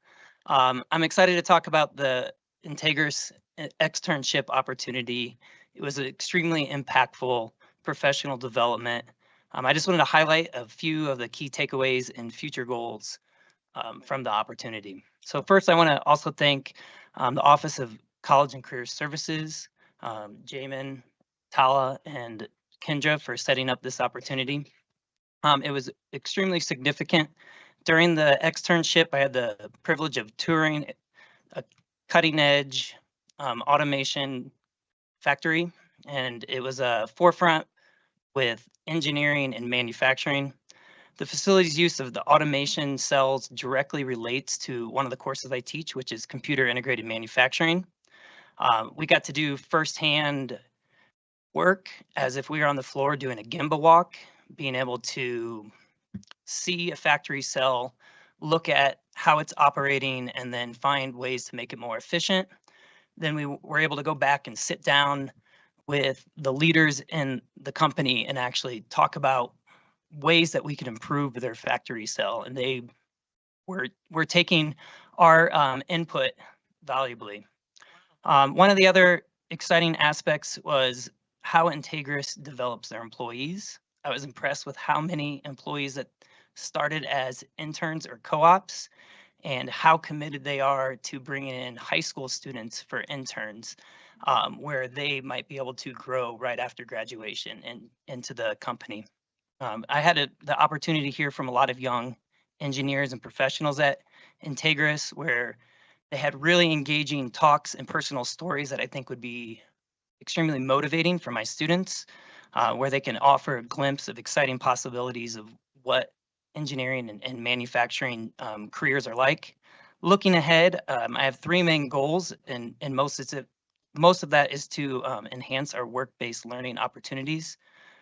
I'm excited to talk about the Integris externship opportunity. It was an extremely impactful professional development. I just wanted to highlight a few of the key takeaways and future goals from the opportunity. So first, I want to also thank the Office of College and Career Services, Jamin, Tala, and Kendra for setting up this opportunity. It was extremely significant. During the externship, I had the privilege of touring a cutting edge automation factory, and it was a forefront with engineering and manufacturing. The facility's use of the automation cells directly relates to one of the courses I teach, which is computer integrated manufacturing. We got to do firsthand work as if we were on the floor doing a Gemba walk, being able to see a factory cell, look at how it's operating, and then find ways to make it more efficient. Then we were able to go back and sit down with the leaders in the company and actually talk about ways that we could improve their factory cell. And they were taking our input valuably. One of the other exciting aspects was how Integris develops their employees. I was impressed with how many employees that started as interns or co-ops and how committed they are to bringing in high school students for interns, where they might be able to grow right after graduation and into the company. I had the opportunity to hear from a lot of young engineers and professionals at Integris, where they had really engaging talks and personal stories that I think would be extremely motivating for my students, where they can offer a glimpse of exciting possibilities of what engineering and manufacturing careers are like. Looking ahead, I have three main goals, and most of that is to enhance our work-based learning opportunities.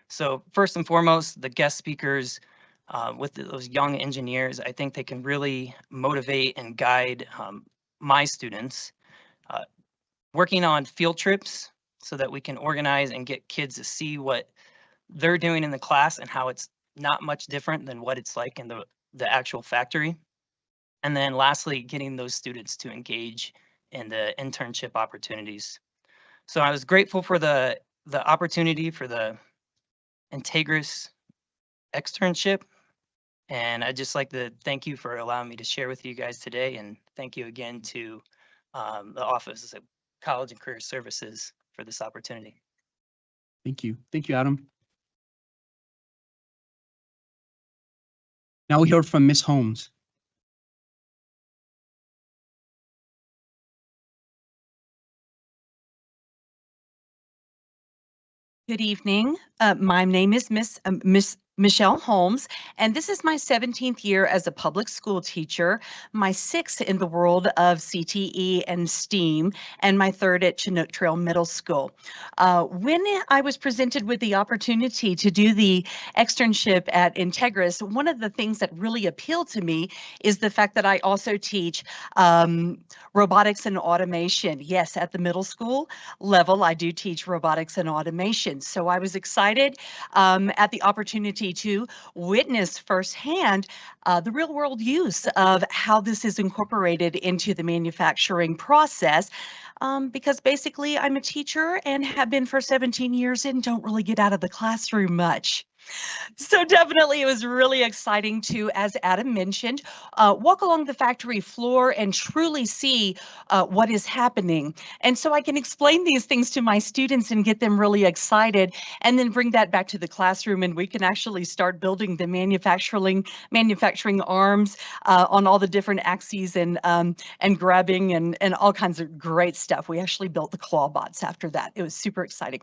So first and foremost, the guest speakers with those young engineers, I think they can really motivate and guide my students. Working on field trips so that we can organize and get kids to see what they're doing in the class and how it's not much different than what it's like in the actual factory. And then lastly, getting those students to engage in the internship opportunities. So I was grateful for the opportunity for the Integris externship. And I'd just like to thank you for allowing me to share with you guys today. And thank you again to the Office of College and Career Services for this opportunity. Thank you. Thank you, Adam. Now we hear from Ms. Holmes. Good evening. My name is Miss Michelle Holmes, and this is my 17th year as a public school teacher, my 6th in the world of CTE and STEAM, and my 3rd at Chinook Trail Middle School. When I was presented with the opportunity to do the externship at Integris, one of the things that really appealed to me is the fact that I also teach robotics and automation. Yes, at the middle school level, I do teach robotics and automation. So I was excited at the opportunity to witness firsthand the real world use of how this is incorporated into the manufacturing process. Because basically I'm a teacher and have been for 17 years and don't really get out of the classroom much. So definitely it was really exciting to, as Adam mentioned, walk along the factory floor and truly see what is happening. And so I can explain these things to my students and get them really excited, and then bring that back to the classroom, and we can actually start building the manufacturing arms on all the different axes and grabbing and all kinds of great stuff. We actually built the claw bots after that. It was super exciting.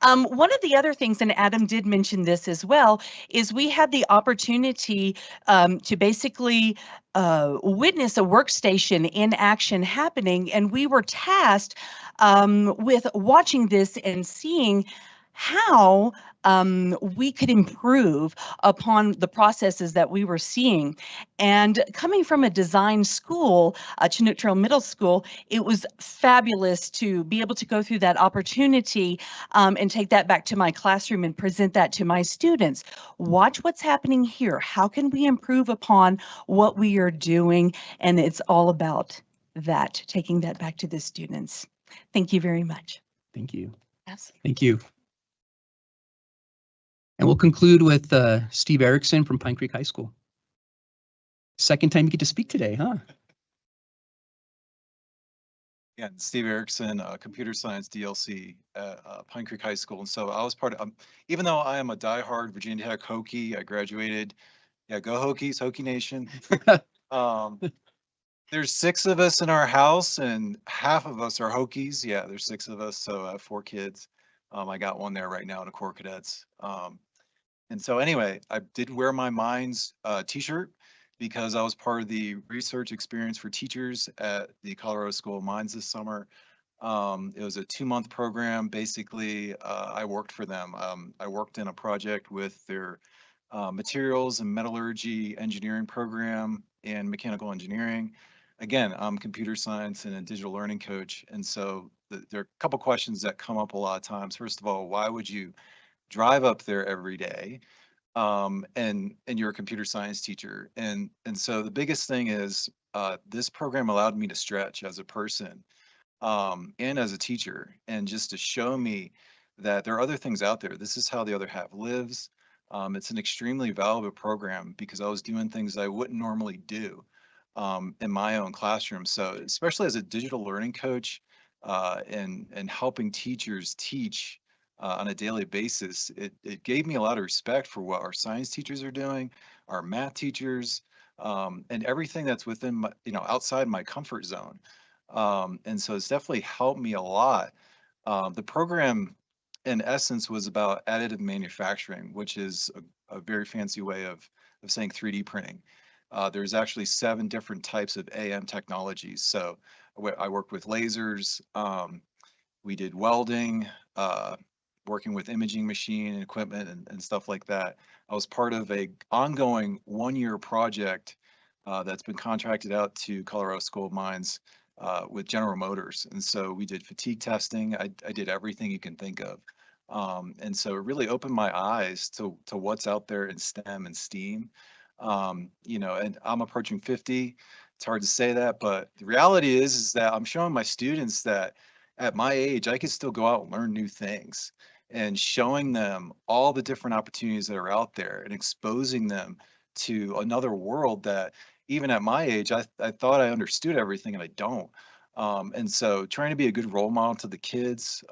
One of the other things, and Adam did mention this as well, is we had the opportunity to basically witness a workstation in action happening, and we were tasked with watching this and seeing how we could improve upon the processes that we were seeing. And coming from a design school, Chinook Trail Middle School, it was fabulous to be able to go through that opportunity and take that back to my classroom and present that to my students. Watch what's happening here. How can we improve upon what we are doing? And it's all about that, taking that back to the students. Thank you very much. Thank you. Absolutely. Thank you. And we'll conclude with Steve Erickson from Pine Creek High School. Second time you get to speak today, huh? Yeah, Steve Erickson, computer science DLC at Pine Creek High School. And so I was part of, even though I am a diehard Virginia Tech Hokie, I graduated, yeah, go Hokies, Hokie Nation. There's 6 of us in our house and half of us are Hokies. Yeah, there's 6 of us, so I have 4 kids. I got one there right now in the Corps Cadets. And so anyway, I did wear my Minds t-shirt because I was part of the research experience for teachers at the Colorado School of Mines this summer. It was a 2-month program. Basically, I worked for them. I worked in a project with their materials and metallurgy engineering program and mechanical engineering. Again, I'm computer science and a digital learning coach. And so there are a couple questions that come up a lot of times. First of all, why would you drive up there every day? And you're a computer science teacher. And so the biggest thing is this program allowed me to stretch as a person and as a teacher, and just to show me that there are other things out there. This is how the other half lives. It's an extremely valuable program because I was doing things I wouldn't normally do in my own classroom. So especially as a digital learning coach and helping teachers teach on a daily basis, it gave me a lot of respect for what our science teachers are doing, our math teachers, and everything that's within my, outside my comfort zone. And so it's definitely helped me a lot. The program in essence was about additive manufacturing, which is a very fancy way of of saying 3D printing. There's actually 7 different types of AM technologies. So I worked with lasers. We did welding, working with imaging machine and equipment and stuff like that. I was part of a ongoing 1-year project that's been contracted out to Colorado School of Mines with General Motors. And so we did fatigue testing. I did everything you can think of. And so it really opened my eyes to what's out there in STEM and STEAM. You know, and I'm approaching 50. It's hard to say that, but the reality is that I'm showing my students that at my age, I can still go out and learn new things, and showing them all the different opportunities that are out there and exposing them to another world that even at my age, I thought I understood everything and I don't. And so trying to be a good role model to the kids,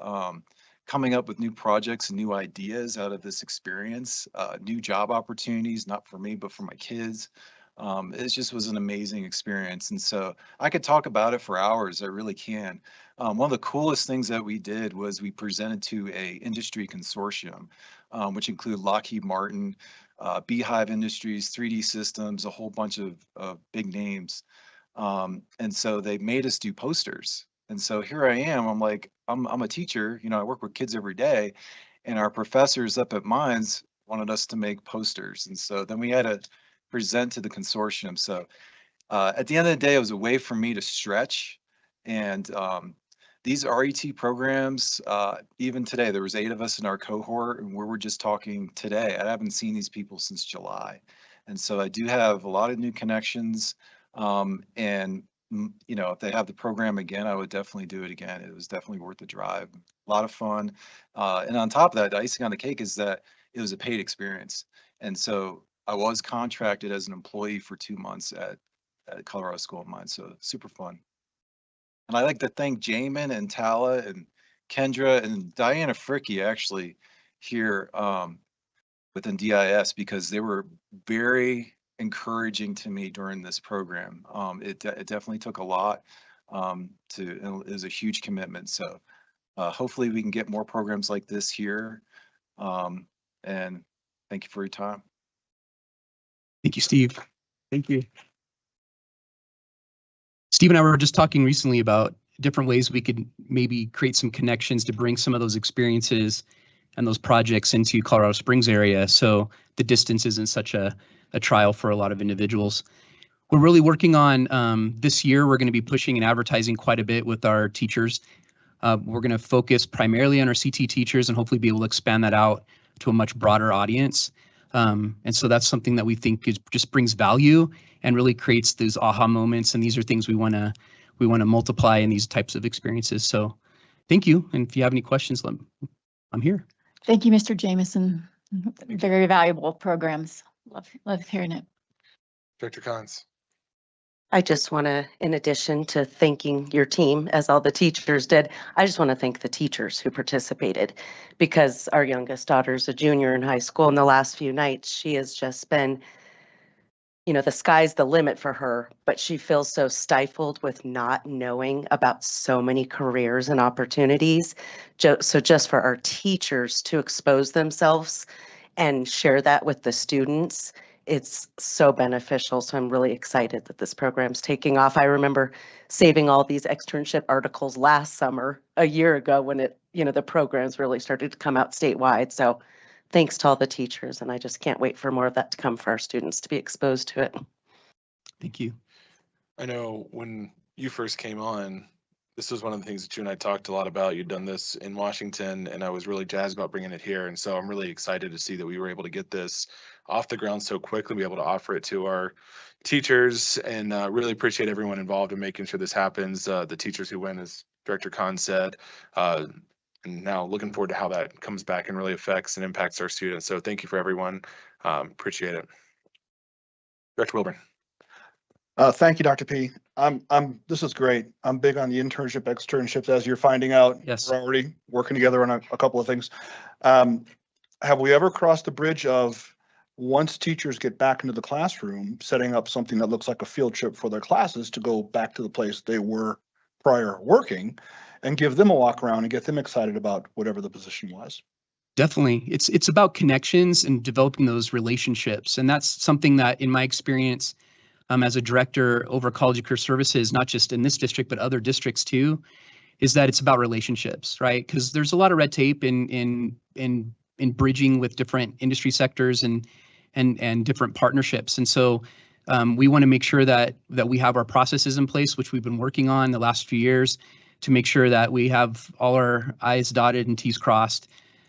coming up with new projects and new ideas out of this experience, new job opportunities, not for me, but for my kids. It just was an amazing experience. And so I could talk about it for hours. I really can. One of the coolest things that we did was we presented to a industry consortium, which included Lockheed Martin, Beehive Industries, 3D Systems, a whole bunch of big names. And so they made us do posters. And so here I am, I'm like, I'm a teacher, you know, I work with kids every day, and our professors up at Mines wanted us to make posters. And so then we had to present to the consortium. So at the end of the day, it was a way for me to stretch. And these RET programs, even today, there was 8 of us in our cohort, and we were just talking today. I haven't seen these people since July. And so I do have a lot of new connections. And you know, if they have the program again, I would definitely do it again. It was definitely worth the drive. A lot of fun. And on top of that, the icing on the cake is that it was a paid experience. And so I was contracted as an employee for 2 months at Colorado School of Mines. So super fun. And I like to thank Jamin and Tala and Kendra and Diana Fricky actually here within DIS, because they were very encouraging to me during this program. It definitely took a lot and it was a huge commitment. So hopefully we can get more programs like this here. And thank you for your time. Thank you, Steve. Thank you. Steve and I were just talking recently about different ways we could maybe create some connections to bring some of those experiences and those projects into Colorado Springs area, so the distance isn't such a trial for a lot of individuals. We're really working on this year, we're going to be pushing and advertising quite a bit with our teachers. We're going to focus primarily on our CT teachers and hopefully be able to expand that out to a much broader audience. And so that's something that we think just brings value and really creates those aha moments. And these are things we want to multiply in these types of experiences. So thank you. And if you have any questions, I'm here. Thank you, Mr. Jameson. Very valuable programs. Love hearing it. Director Collins. I just want to, in addition to thanking your team, as all the teachers did, I just want to thank the teachers who participated, because our youngest daughter's a junior in high school. In the last few nights, she has just been, you know, the sky's the limit for her, but she feels so stifled with not knowing about so many careers and opportunities. So just for our teachers to expose themselves and share that with the students, it's so beneficial. So I'm really excited that this program's taking off. I remember saving all these externship articles last summer, a year ago, when it, you know, the programs really started to come out statewide. So thanks to all the teachers, and I just can't wait for more of that to come for our students to be exposed to it. Thank you. I know when you first came on, this was one of the things that you and I talked a lot about. You'd done this in Washington, and I was really jazzed about bringing it here. And so I'm really excited to see that we were able to get this off the ground so quickly, be able to offer it to our teachers, and really appreciate everyone involved in making sure this happens. The teachers who went, as Director Khan said, and now looking forward to how that comes back and really affects and impacts our students. So thank you for everyone. Appreciate it. Director Wilburn. Thank you, Dr. P. This is great. I'm big on the externships, as you're finding out. Yes. We're already working together on a couple of things. Have we ever crossed the bridge of, once teachers get back into the classroom, setting up something that looks like a field trip for their classes to go back to the place they were prior working, and give them a walk around and get them excited about whatever the position was? Definitely. It's about connections and developing those relationships. And that's something that in my experience as a director over college and career services, not just in this district, but other districts too, is that it's about relationships, right? Because there's a lot of red tape in bridging with different industry sectors and different partnerships. And so we want to make sure that we have our processes in place, which we've been working on the last few years, to make sure that we have all our I's dotted and T's crossed.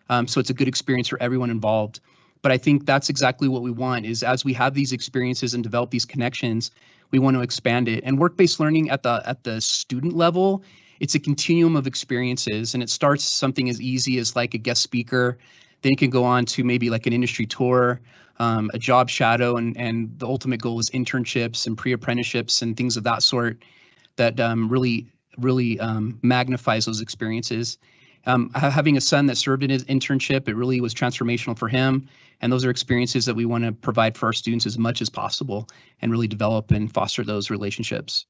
So it's a good experience for everyone involved. But I think that's exactly what we want, is as we have these experiences and develop these connections, we want to expand it. And work-based learning at the student level, it's a continuum of experiences, and it starts something as easy as like a guest speaker. Then you can go on to maybe like an industry tour, a job shadow, and the ultimate goal is internships and pre-apprenticeships and things of that sort that really magnifies those experiences. Having a son that served in his internship, it really was transformational for him. And those are experiences that we want to provide for our students as much as possible and really develop and foster those relationships.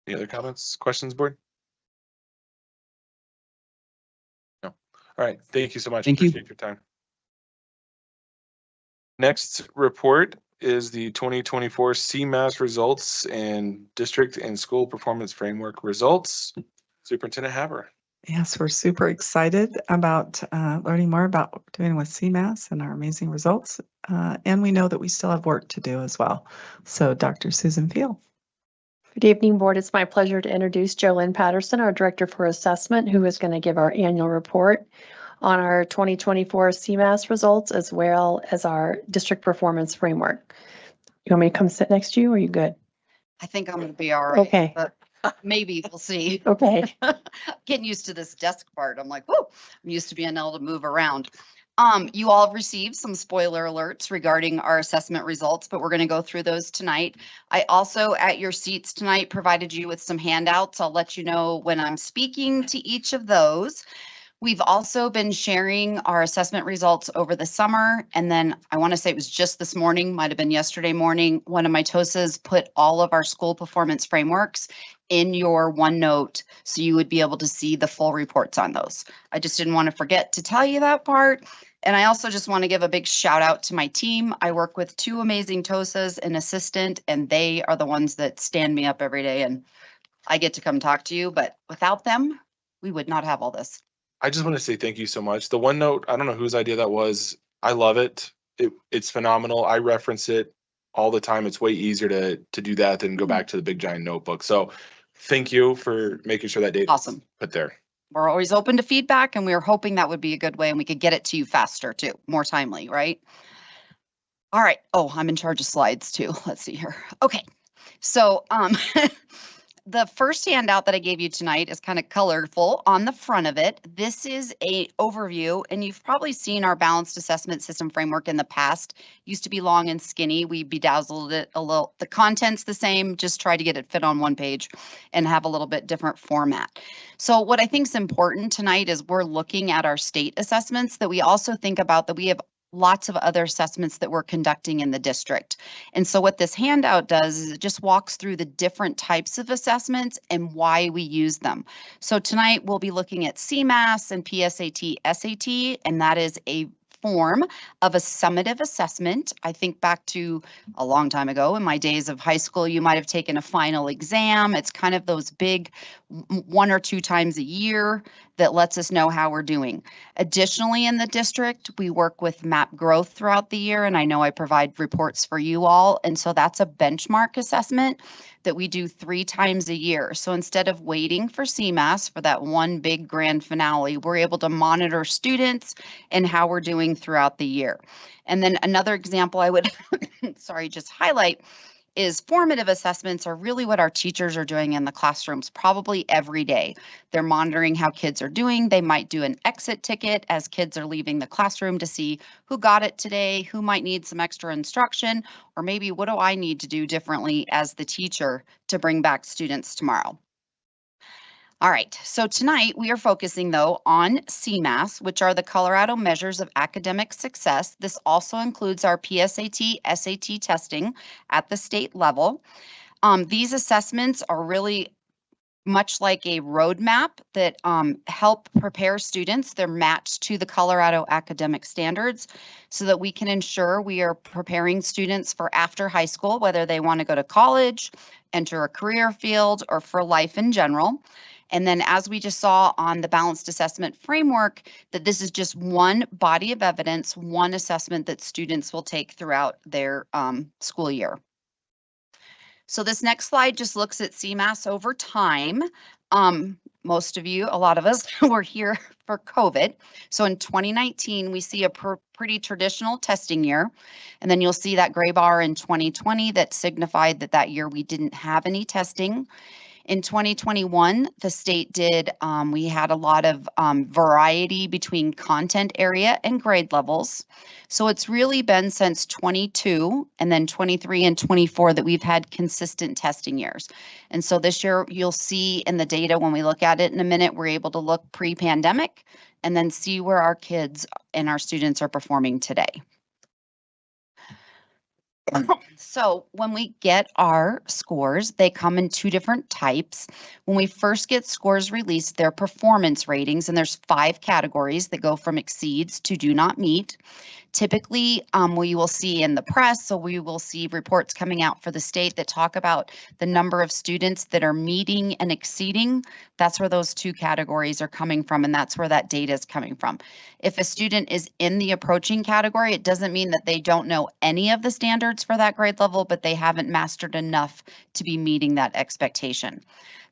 Any other comments, questions, board? No. All right. Thank you so much. Thank you. Appreciate your time. Next report is the 2024 CMAS results and district and school performance framework results. Superintendent Haber. Yes, we're super excited about learning more about what we're doing with CMAS and our amazing results. And we know that we still have work to do as well. So Dr. Susan Field. Good evening, board. It's my pleasure to introduce JoLynn Patterson, our Director for Assessment, who is going to give our annual report on our 2024 CMAS results, as well as our district performance framework. You want me to come sit next to you, or are you good? I think I'm going to be all right. Okay. But maybe we'll see. Okay. Getting used to this desk part. I'm like, whoa, I'm used to being able to move around. You all have received some spoiler alerts regarding our assessment results, but we're going to go through those tonight. I also, at your seats tonight, provided you with some handouts. I'll let you know when I'm speaking to each of those. We've also been sharing our assessment results over the summer. And then I want to say it was just this morning, might have been yesterday morning, one of my TOSAs put all of our school performance frameworks in your OneNote, so you would be able to see the full reports on those. I just didn't want to forget to tell you that part. And I also just want to give a big shout out to my team. I work with two amazing TOSAs, an assistant, and they are the ones that stand me up every day. And I get to come talk to you, but without them, we would not have all this. I just want to say thank you so much. The OneNote, I don't know whose idea that was. I love it. It's phenomenal. I reference it all the time. It's way easier to do that than go back to the big giant notebook. So thank you for making sure that data Awesome. Put there. We're always open to feedback, and we were hoping that would be a good way and we could get it to you faster too, more timely, right? All right. Oh, I'm in charge of slides too. Let's see here. Okay. So the first handout that I gave you tonight is kind of colorful on the front of it. This is a overview, and you've probably seen our balanced assessment system framework in the past. Used to be long and skinny. We bedazzled it a little. The content's the same, just try to get it fit on one page and have a little bit different format. So what I think is important tonight is we're looking at our state assessments, that we also think about that we have lots of other assessments that we're conducting in the district. And so what this handout does is it just walks through the different types of assessments and why we use them. So tonight we'll be looking at CMAS and PSAT, SAT, and that is a form of a summative assessment. I think back to a long time ago in my days of high school, you might have taken a final exam. It's kind of those big 1 or 2 times a year that lets us know how we're doing. Additionally, in the district, we work with MAP growth throughout the year, and I know I provide reports for you all. And so that's a benchmark assessment that we do 3 times a year. So instead of waiting for CMAS for that one big grand finale, we're able to monitor students and how we're doing throughout the year. And then another example I would, just highlight is formative assessments are really what our teachers are doing in the classrooms probably every day. They're monitoring how kids are doing. They might do an exit ticket as kids are leaving the classroom to see who got it today, who might need some extra instruction, or maybe what do I need to do differently as the teacher to bring back students tomorrow. All right, so tonight we are focusing though on CMAS, which are the Colorado measures of academic success. This also includes our PSAT, SAT testing at the state level. These assessments are really much like a roadmap that help prepare students. They're matched to the Colorado academic standards so that we can ensure we are preparing students for after high school, whether they want to go to college, enter a career field, or for life in general. And then as we just saw on the balanced assessment framework, that this is just one body of evidence, one assessment that students will take throughout their school year. So this next slide just looks at CMAS over time. Most of you, a lot of us were here for COVID. So in 2019, we see a pretty traditional testing year. And then you'll see that gray bar in 2020 that signified that that year we didn't have any testing. In 2021, the state did, we had a lot of variety between content area and grade levels. So it's really been since 22 and then 23 and 24 that we've had consistent testing years. And so this year you'll see in the data when we look at it in a minute, we're able to look pre-pandemic and then see where our kids and our students are performing today. So when we get our scores, they come in two different types. When we first get scores released, they're performance ratings, and there's 5 categories that go from exceeds to do not meet. Typically, we will see in the press, so we will see reports coming out for the state that talk about the number of students that are meeting and exceeding. That's where those 2 categories are coming from, and that's where that data is coming from. If a student is in the approaching category, it doesn't mean that they don't know any of the standards for that grade level, but they haven't mastered enough to be meeting that expectation.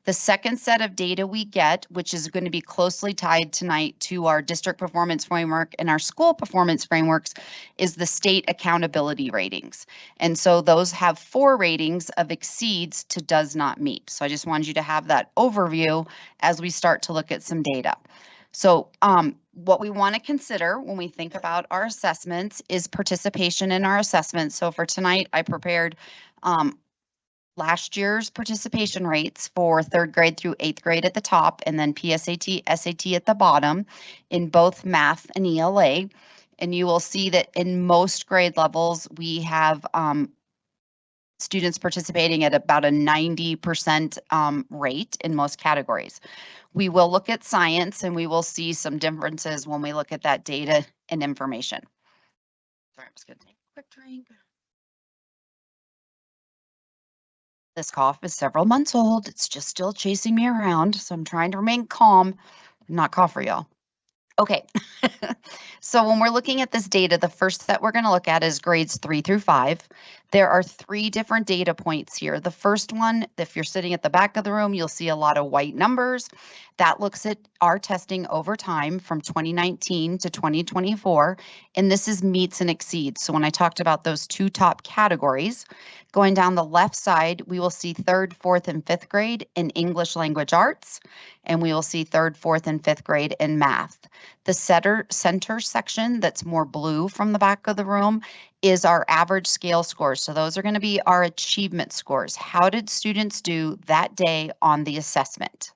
The second set of data we get, which is going to be closely tied tonight to our district performance framework and our school performance frameworks, is the state accountability ratings. And so those have 4 ratings of exceeds to does not meet. So I just wanted you to have that overview as we start to look at some data. So what we want to consider when we think about our assessments is participation in our assessments. So for tonight, I prepared last year's participation rates for 3rd grade through 8th grade at the top, and then PSAT, SAT at the bottom in both math and ELA. And you will see that in most grade levels, we have students participating at about a 90% rate in most categories. We will look at science, and we will see some differences when we look at that data and information. Sorry, I'm just going to take a quick drink. This cough is several months old. It's just still chasing me around, so I'm trying to remain calm and not cough for y'all. Okay, so when we're looking at this data, the first that we're going to look at is grades 3 through 5. There are 3 different data points here. The first one, if you're sitting at the back of the room, you'll see a lot of white numbers. That looks at our testing over time from 2019 to 2024, and this is meets and exceeds. So when I talked about those 2 top categories, going down the left side, we will see 3rd, 4th, and 5th grade in English language arts, and we will see 3rd, 4th, and 5th grade in math. The center section that's more blue from the back of the room is our average scale scores. So those are going to be our achievement scores. How did students do that day on the assessment?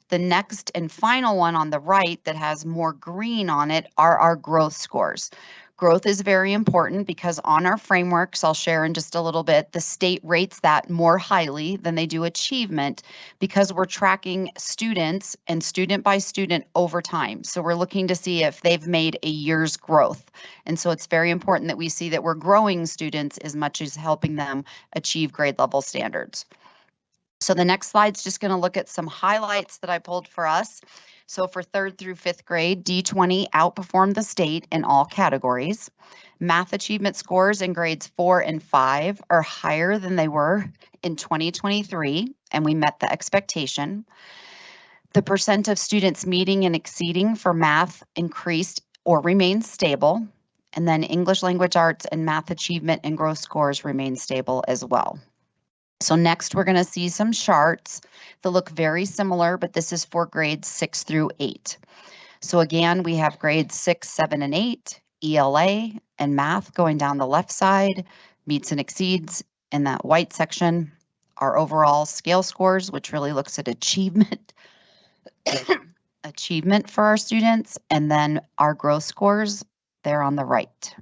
The next and final one on the right that has more green on it are our growth scores. Growth is very important because on our frameworks, I'll share in just a little bit, the state rates that more highly than they do achievement because we're tracking students and student by student over time. So we're looking to see if they've made a year's growth. And so it's very important that we see that we're growing students as much as helping them achieve grade level standards. So the next slide's just going to look at some highlights that I pulled for us. So for 3rd through 5th grade, D20 outperformed the state in all categories. Math achievement scores in grades 4 and 5 are higher than they were in 2023, and we met the expectation. The percent of students meeting and exceeding for math increased or remained stable. And then English language arts and math achievement and growth scores remain stable as well. So next we're going to see some charts that look very similar, but this is for grades 6 through 8. So again, we have grades 6, 7, and 8, ELA and math going down the left side, meets and exceeds in that white section, our overall scale scores, which really looks at achievement, achievement for our students, and then our growth scores, they're on the right.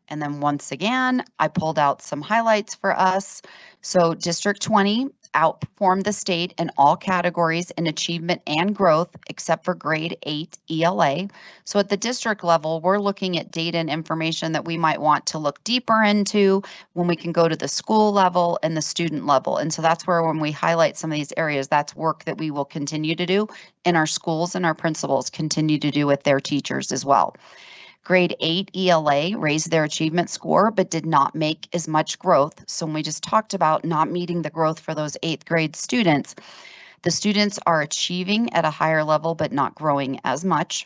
And then once again, I pulled out some highlights for us. So District 20 outperformed the state in all categories in achievement and growth, except for grade 8 ELA. So at the district level, we're looking at data and information that we might want to look deeper into when we can go to the school level and the student level. And so that's where when we highlight some of these areas, that's work that we will continue to do in our schools, and our principals continue to do with their teachers as well. Grade 8 ELA raised their achievement score, but did not make as much growth. So when we just talked about not meeting the growth for those 8th grade students, the students are achieving at a higher level, but not growing as much.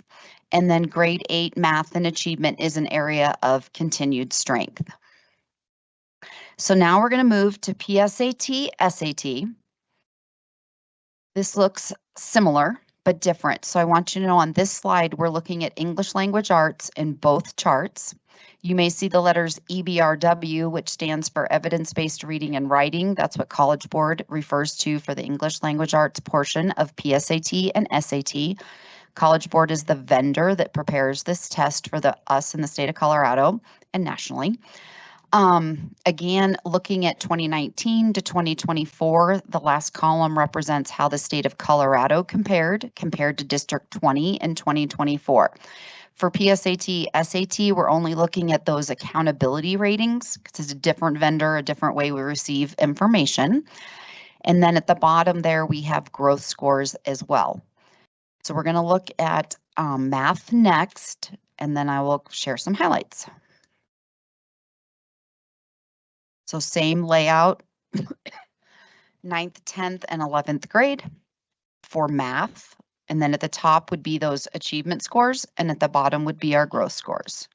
And then grade 8 math and achievement is an area of continued strength. So now we're going to move to PSAT, SAT. This looks similar, but different. So I want you to know on this slide, we're looking at English language arts in both charts. You may see the letters EBRW, which stands for evidence-based reading and writing. That's what College Board refers to for the English language arts portion of PSAT and SAT. College Board is the vendor that prepares this test for us in the state of Colorado and nationally. Again, looking at 2019 to 2024, the last column represents how the state of Colorado compared to District 20 in 2024. For PSAT, SAT, we're only looking at those accountability ratings because it's a different vendor, a different way we receive information. And then at the bottom there, we have growth scores as well. So we're going to look at math next, and then I will share some highlights. So same layout, 9th, 10th, and 11th grade for math. And then at the top would be those achievement scores, and at the bottom would be our growth scores.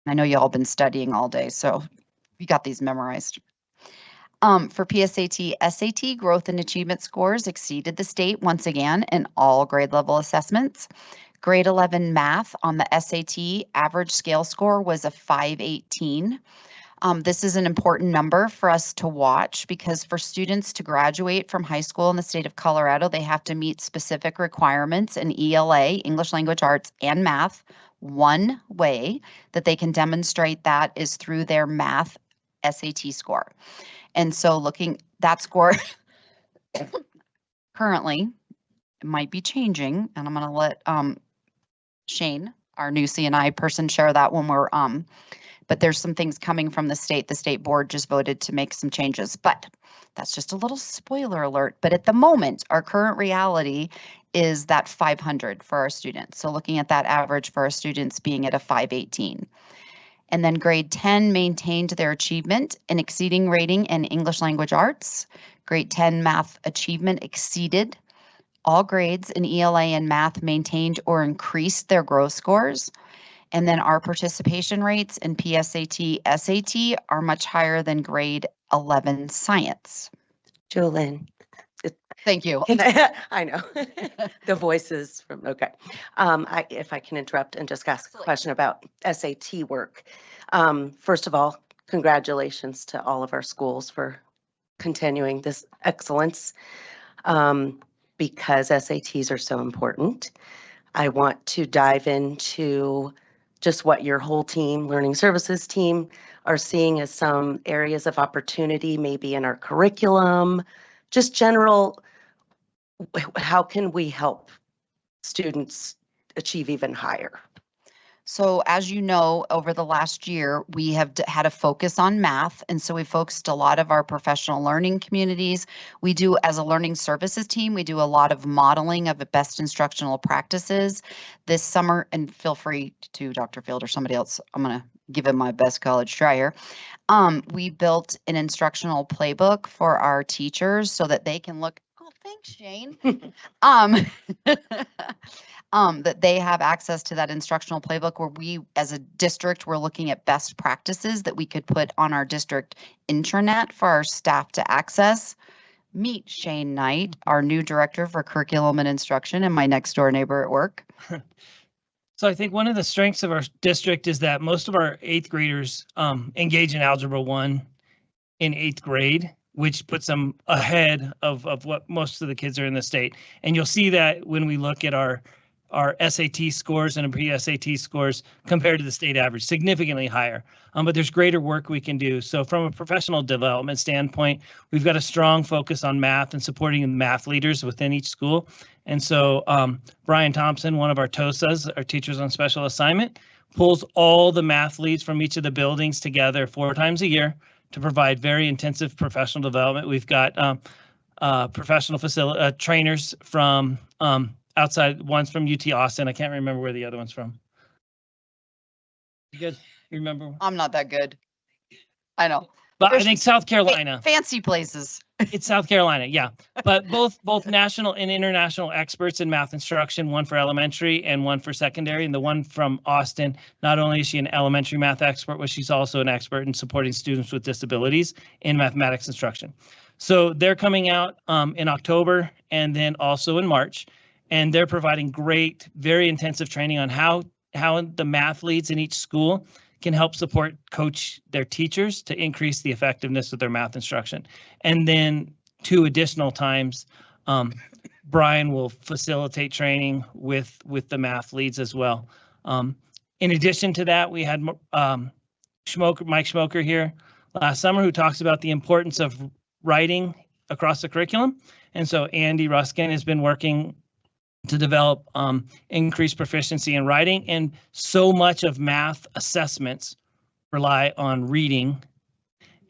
I know you all been studying all day, so you got these memorized. For PSAT, SAT, growth and achievement scores exceeded the state once again in all grade level assessments. Grade 11 math on the SAT average scale score was a 518. This is an important number for us to watch because for students to graduate from high school in the state of Colorado, they have to meet specific requirements in ELA, English Language Arts, and math. One way that they can demonstrate that is through their math SAT score. And so looking that score currently, it might be changing, and I'm going to let Shane, our new CNI person, share that when we're, but there's some things coming from the state. The state board just voted to make some changes, but that's just a little spoiler alert. But at the moment, our current reality is that 500 for our students. So looking at that average for our students being at a 518. And then grade 10 maintained their achievement and exceeding rating in English Language Arts. Grade 10 math achievement exceeded all grades in ELA and math, maintained or increased their growth scores. And then our participation rates in PSAT, SAT are much higher than grade 11 science. Jolene. Thank you. I know. The voices from, okay. If I can interrupt and just ask a question about SAT work. First of all, congratulations to all of our schools for continuing this excellence. Because SATs are so important. I want to dive into just what your whole team, learning services team, are seeing as some areas of opportunity, maybe in our curriculum, just general, how can we help students achieve even higher? So as you know, over the last year, we have had a focus on math. And so we focused a lot of our professional learning communities. We do, as a learning services team, we do a lot of modeling of the best instructional practices this summer. And feel free to Dr. Field or somebody else, I'm going to give it my best college try here. We built an instructional playbook for our teachers so that they can look, oh, thanks, Shane. That they have access to that instructional playbook where we, as a district, we're looking at best practices that we could put on our district intranet for our staff to access. Meet Shane Knight, our new director for curriculum and instruction and my next door neighbor at work. So I think one of the strengths of our district is that most of our 8th graders engage in Algebra 1 in 8th grade, which puts them ahead of what most of the kids are in the state. And you'll see that when we look at our our SAT scores and pre-SAT scores compared to the state average, significantly higher. But there's greater work we can do. So from a professional development standpoint, we've got a strong focus on math and supporting math leaders within each school. And so Brian Thompson, one of our TOSAs, our teachers on special assignment, pulls all the math leads from each of the buildings together 4 times a year to provide very intensive professional development. We've got professional trainers from outside. One's from UT Austin. I can't remember where the other one's from. You good? You remember? I'm not that good. I know. But I think South Carolina. Fancy places. It's South Carolina, yeah. But both national and international experts in math instruction, one for elementary and one for secondary. And the one from Austin, not only is she an elementary math expert, but she's also an expert in supporting students with disabilities in mathematics instruction. So they're coming out in October and then also in March, and they're providing great, very intensive training on how the math leads in each school can help support coach their teachers to increase the effectiveness of their math instruction. And then 2 additional times, Brian will facilitate training with the math leads as well. In addition to that, we had Mike Schmoker here last summer, who talks about the importance of writing across the curriculum. And so Andy Ruskin has been working to develop increased proficiency in writing, and so much of math assessments rely on reading.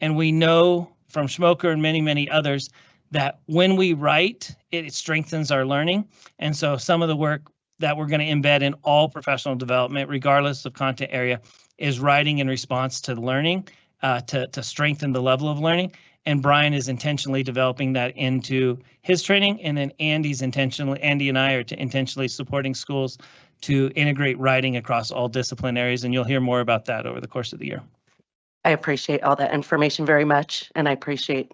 And we know from Schmoker and many others that when we write, it strengthens our learning. And so some of the work that we're going to embed in all professional development, regardless of content area, is writing in response to learning, to strengthen the level of learning. And Brian is intentionally developing that into his training. And then Andy and I are intentionally supporting schools to integrate writing across all discipline areas. And you'll hear more about that over the course of the year. I appreciate all that information very much, and I appreciate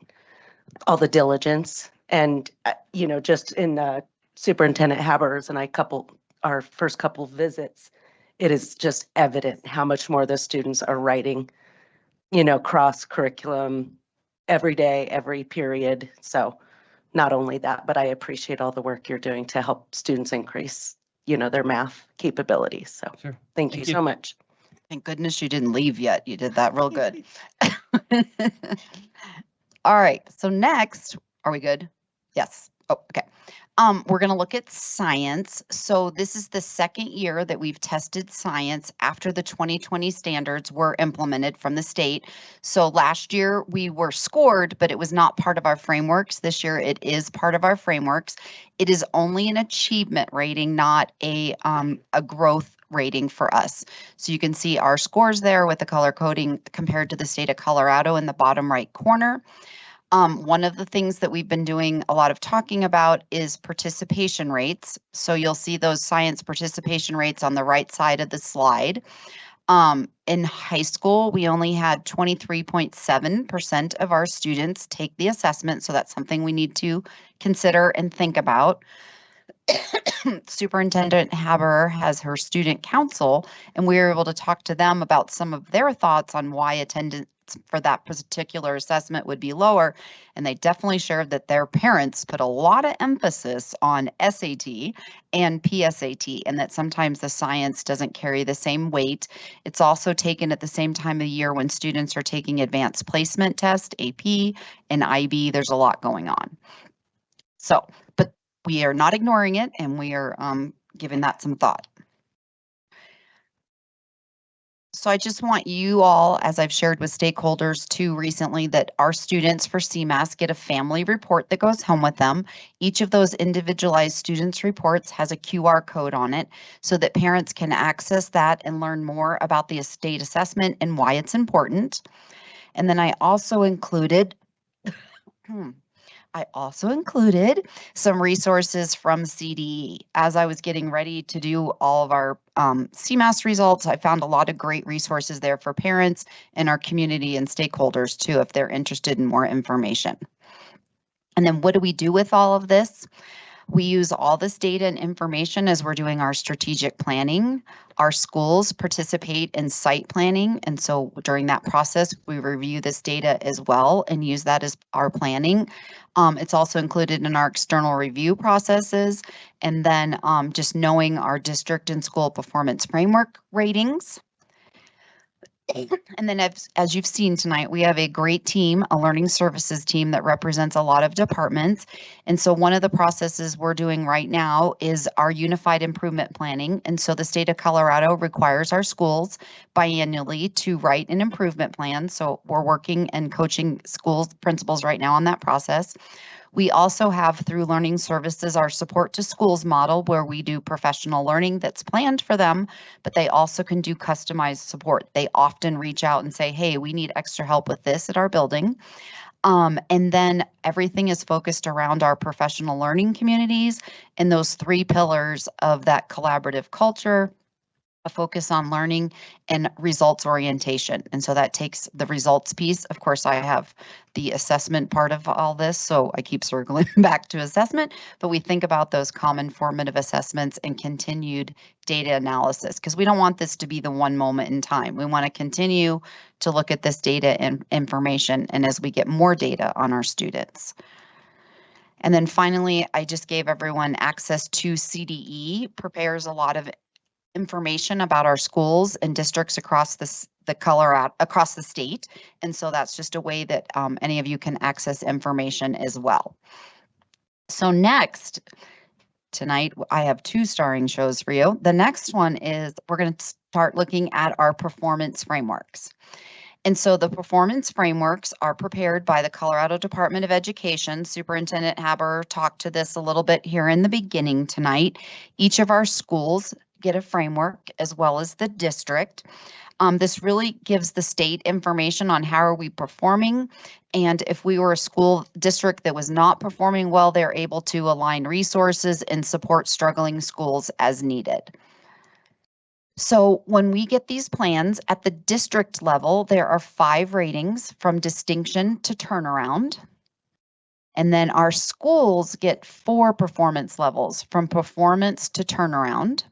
all the diligence. And, just in Superintendent Haber's and our first couple visits, it is just evident how much more the students are writing, cross curriculum, every day, every period. So not only that, but I appreciate all the work you're doing to help students increase, their math capabilities. So sure. Thank you so much. Thank goodness you didn't leave yet. You did that real good. All right. So next, are we good? Yes. Oh, okay. We're going to look at science. So this is the second year that we've tested science after the 2020 standards were implemented from the state. So last year we were scored, but it was not part of our frameworks. This year it is part of our frameworks. It is only an achievement rating, not a growth rating for us. So you can see our scores there with the color coding compared to the state of Colorado in the bottom right corner. One of the things that we've been doing a lot of talking about is participation rates. So you'll see those science participation rates on the right side of the slide. In high school, we only had 23.7% of our students take the assessment. So that's something we need to consider and think about. Superintendent Haber has her student council, and we were able to talk to them about some of their thoughts on why attendance for that particular assessment would be lower. And they definitely shared that their parents put a lot of emphasis on SAT and PSAT, and that sometimes the science doesn't carry the same weight. It's also taken at the same time of year when students are taking advanced placement test, AP and IB. There's a lot going on. So, but we are not ignoring it, and we are giving that some thought. So I just want you all, as I've shared with stakeholders too recently, that our students for CMAS get a family report that goes home with them. Each of those individualized students' reports has a QR code on it so that parents can access that and learn more about the state assessment and why it's important. And then I also included some resources from CDE. As I was getting ready to do all of our CMAS results, I found a lot of great resources there for parents and our community and stakeholders too, if they're interested in more information. And then what do we do with all of this? We use all this data and information as we're doing our strategic planning. Our schools participate in site planning, and so during that process, we review this data as well and use that as our planning. It's also included in our external review processes, and then just knowing our district and school performance framework ratings. And then as you've seen tonight, we have a great team, a learning services team that represents a lot of departments. And so one of the processes we're doing right now is our unified improvement planning. And so the state of Colorado requires our schools biannually to write an improvement plan. So we're working and coaching schools principals right now on that process. We also have through learning services our support to schools model where we do professional learning that's planned for them, but they also can do customized support. They often reach out and say, hey, we need extra help with this at our building. And then everything is focused around our professional learning communities and those 3 pillars of that collaborative culture, a focus on learning, and results orientation. And so that takes the results piece. Of course, I have the assessment part of all this, so I keep circling back to assessment, but we think about those common formative assessments and continued data analysis, because we don't want this to be the one moment in time. We want to continue to look at this data and information, and as we get more data on our students. And then finally, I just gave everyone access to CDE, prepares a lot of information about our schools and districts across across the state. And so that's just a way that any of you can access information as well. So next, tonight, I have 2 starring shows for you. The next one is we're going to start looking at our performance frameworks. And so the performance frameworks are prepared by the Colorado Department of Education. Superintendent Haber talked to this a little bit here in the beginning tonight. Each of our schools get a framework as well as the district. This really gives the state information on how are we performing, and if we were a school district that was not performing well, they're able to align resources and support struggling schools as needed. So when we get these plans at the district level, there are 5 ratings from distinction to turnaround. And then our schools get 4 performance levels from performance to turnaround.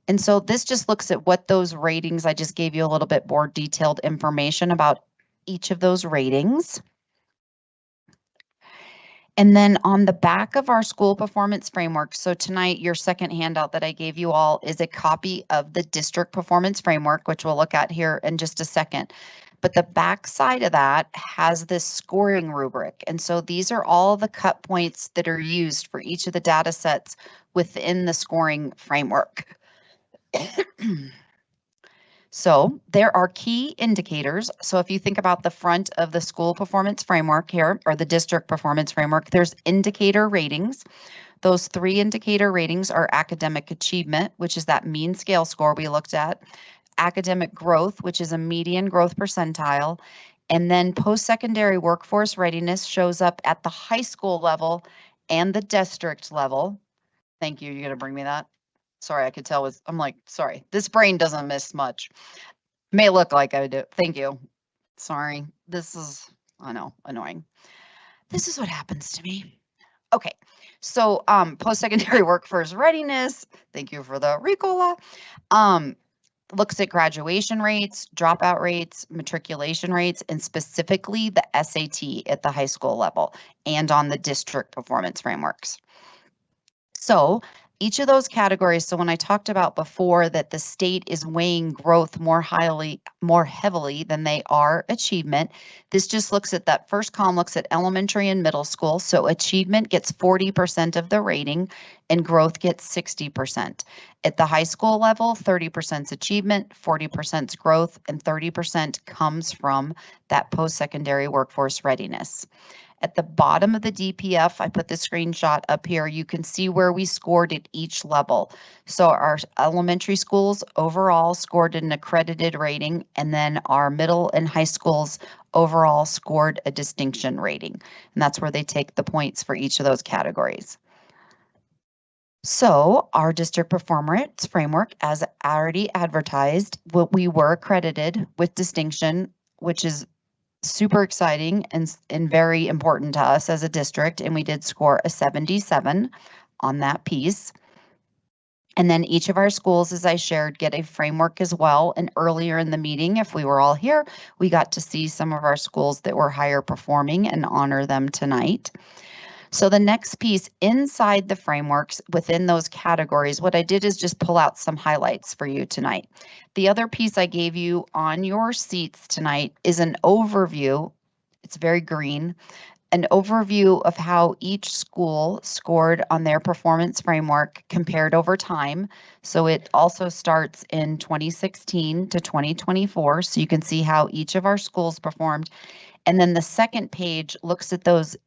And so this just looks at what those ratings, I just gave you a little bit more detailed information about each of those ratings. And then on the back of our school performance framework, so tonight your second handout that I gave you all is a copy of the district performance framework, which we'll look at here in just a second. But the back side of that has this scoring rubric. And so these are all the cut points that are used for each of the data sets within the scoring framework. So there are key indicators. So if you think about the front of the school performance framework here, or the district performance framework, there's indicator ratings. Those 3 indicator ratings are academic achievement, which is that mean scale score we looked at, academic growth, which is a median growth percentile, and then post-secondary workforce readiness shows up at the high school level and the district level. Thank you. You're going to bring me that? Sorry, I could tell I'm like, sorry, this brain doesn't miss much. May look like I do. Thank you. Sorry. This is, I know, annoying. This is what happens to me. Okay. So post-secondary workforce readiness, thank you for the Ricola, looks at graduation rates, dropout rates, matriculation rates, and specifically the SAT at the high school level and on the district performance frameworks. So each of those categories, so when I talked about before that the state is weighing growth more heavily than they are achievement, this just looks at that first column, looks at elementary and middle school. So achievement gets 40% of the rating and growth gets 60%. At the high school level, 30% is achievement, 40% is growth, and 30% comes from that post-secondary workforce readiness. At the bottom of the DPF, I put the screenshot up here. You can see where we scored at each level. So our elementary schools overall scored an accredited rating, and then our middle and high schools overall scored a distinction rating. And that's where they take the points for each of those categories. So our district performance framework, as already advertised, we were accredited with distinction, which is super exciting and very important to us as a district, and we did score a 77 on that piece. And then each of our schools, as I shared, get a framework as well. And earlier in the meeting, if we were all here, we got to see some of our schools that were higher performing and honor them tonight. So the next piece inside the frameworks within those categories, what I did is just pull out some highlights for you tonight. The other piece I gave you on your seats tonight is an overview. It's very green. An overview of how each school scored on their performance framework compared over time. So it also starts in 2016 to 2024. So you can see how each of our schools performed. And then the second page looks at those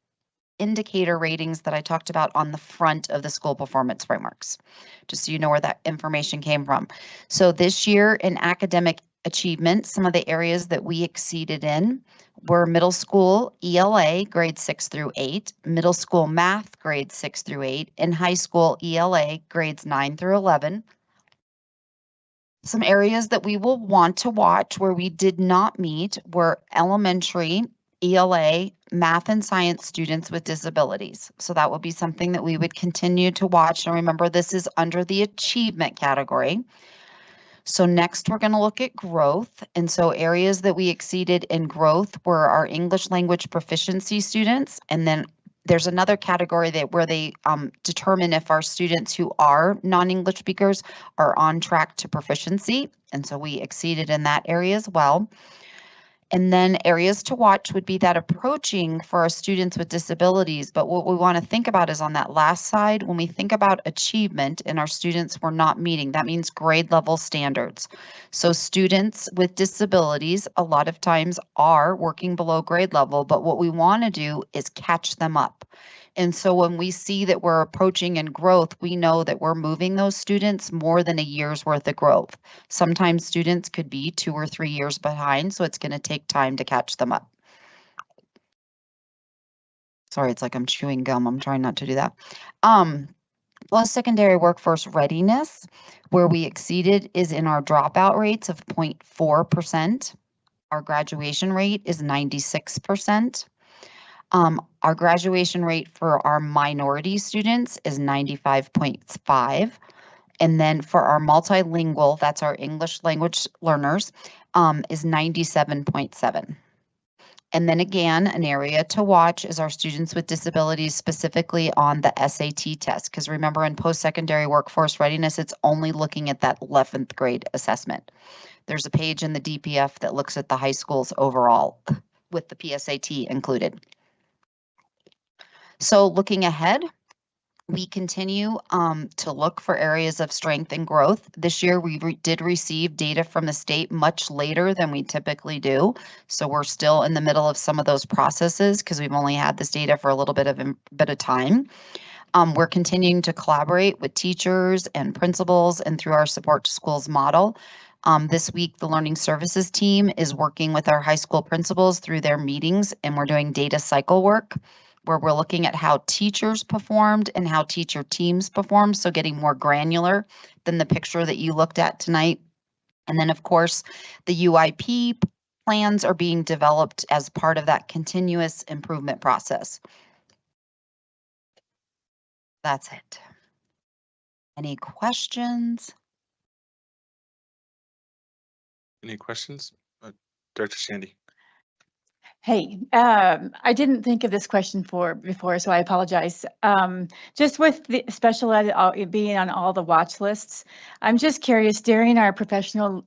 indicator ratings that I talked about on the front of the school performance frameworks, just so you know where that information came from. So this year in academic achievement, some of the areas that we exceeded in were middle school ELA grades 6 through 8, middle school math grades 6 through 8, and high school ELA grades 9 through 11. Some areas that we will want to watch where we did not meet were elementary ELA math and science students with disabilities. So that would be something that we would continue to watch. And remember, this is under the achievement category. So next we're going to look at growth. And so areas that we exceeded in growth were our English language proficiency students. And then there's another category that where they determine if our students who are non-English speakers are on track to proficiency. And so we exceeded in that area as well. And then areas to watch would be that approaching for our students with disabilities. But what we want to think about is on that last side, when we think about achievement and our students were not meeting, that means grade level standards. So students with disabilities a lot of times are working below grade level, but what we want to do is catch them up. And so when we see that we're approaching in growth, we know that we're moving those students more than a year's worth of growth. Sometimes students could be 2 or 3 years behind, so it's going to take time to catch them up. Sorry, it's like I'm chewing gum. I'm trying not to do that. Post-secondary workforce readiness, where we exceeded is in our dropout rates of 0.4%. Our graduation rate is 96%. Our graduation rate for our minority students is 95.5. And then for our multilingual, that's our English language learners, is 97.7. And then again, an area to watch is our students with disabilities, specifically on the SAT test. Because remember, in post-secondary workforce readiness, it's only looking at that 11th grade assessment. There's a page in the DPF that looks at the high schools overall with the PSAT included. So looking ahead, we continue to look for areas of strength and growth. This year, we did receive data from the state much later than we typically do. So we're still in the middle of some of those processes because we've only had this data for a little bit of time. We're continuing to collaborate with teachers and principals and through our Support to Schools model. This week, the Learning Services team is working with our high school principals through their meetings, and we're doing data cycle work, where we're looking at how teachers performed and how teacher teams performed, so getting more granular than the picture that you looked at tonight. And then, of course, the UIP plans are being developed as part of that continuous improvement process. That's it. Any questions? Any questions? Director Shandy. Hey, I didn't think of this question before, so I apologize. Just with the special ed being on all the watch lists, I'm just curious, during our professional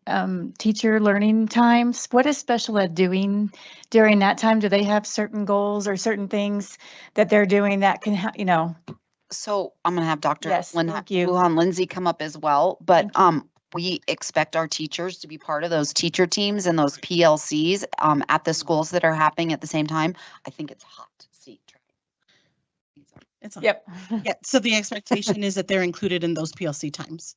teacher learning times, what is special ed doing during that time? Do they have certain goals or certain things that they're doing that can, So I'm going to have Dr. Yes, thank you. Lujan Lindsay come up as well, but we expect our teachers to be part of those teacher teams and those PLCs at the schools that are happening at the same time. I think it's hot to see. It's on. Yep. Yeah. So the expectation is that they're included in those PLC times,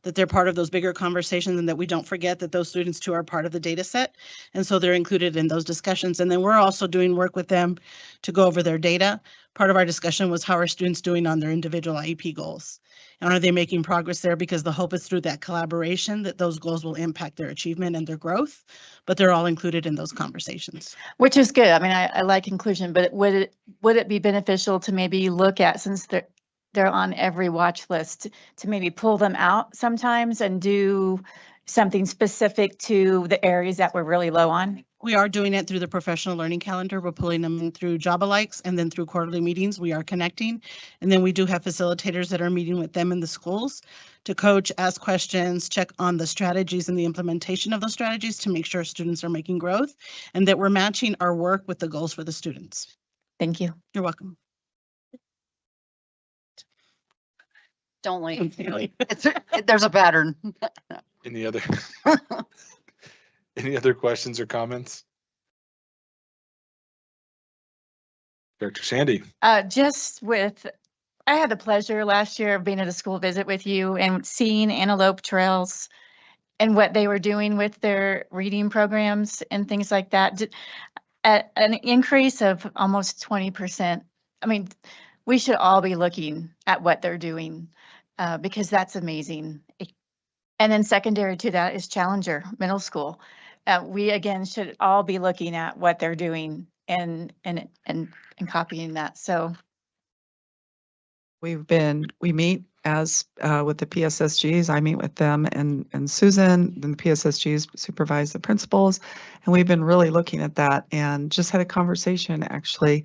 that they're part of those bigger conversations, and that we don't forget that those students too are part of the data set. And so they're included in those discussions. And then we're also doing work with them to go over their data. Part of our discussion was how are students doing on their individual IEP goals. And are they making progress there? Because the hope is through that collaboration that those goals will impact their achievement and their growth, but they're all included in those conversations. Which is good. I mean, I like inclusion, but would it be beneficial to maybe look at, since they're on every watch list, to maybe pull them out sometimes and do something specific to the areas that we're really low on? We are doing it through the professional learning calendar. We're pulling them in through Job Alikes, and then through quarterly meetings, we are connecting. And then we do have facilitators that are meeting with them in the schools to coach, ask questions, check on the strategies and the implementation of those strategies to make sure students are making growth and that we're matching our work with the goals for the students. Thank you. You're welcome. Don't leave. There's a pattern. Any other? Any other questions or comments? Director Sandy. I had the pleasure last year of being at a school visit with you and seeing Antelope Trails and what they were doing with their reading programs and things like that. At an increase of almost 20%. I mean, we should all be looking at what they're doing because that's amazing. And then secondary to that is Challenger Middle School. We again should all be looking at what they're doing and copying that. So we meet as with the PSSGs. I meet with them and Susan, then the PSSGs supervise the principals. And we've been really looking at that and just had a conversation actually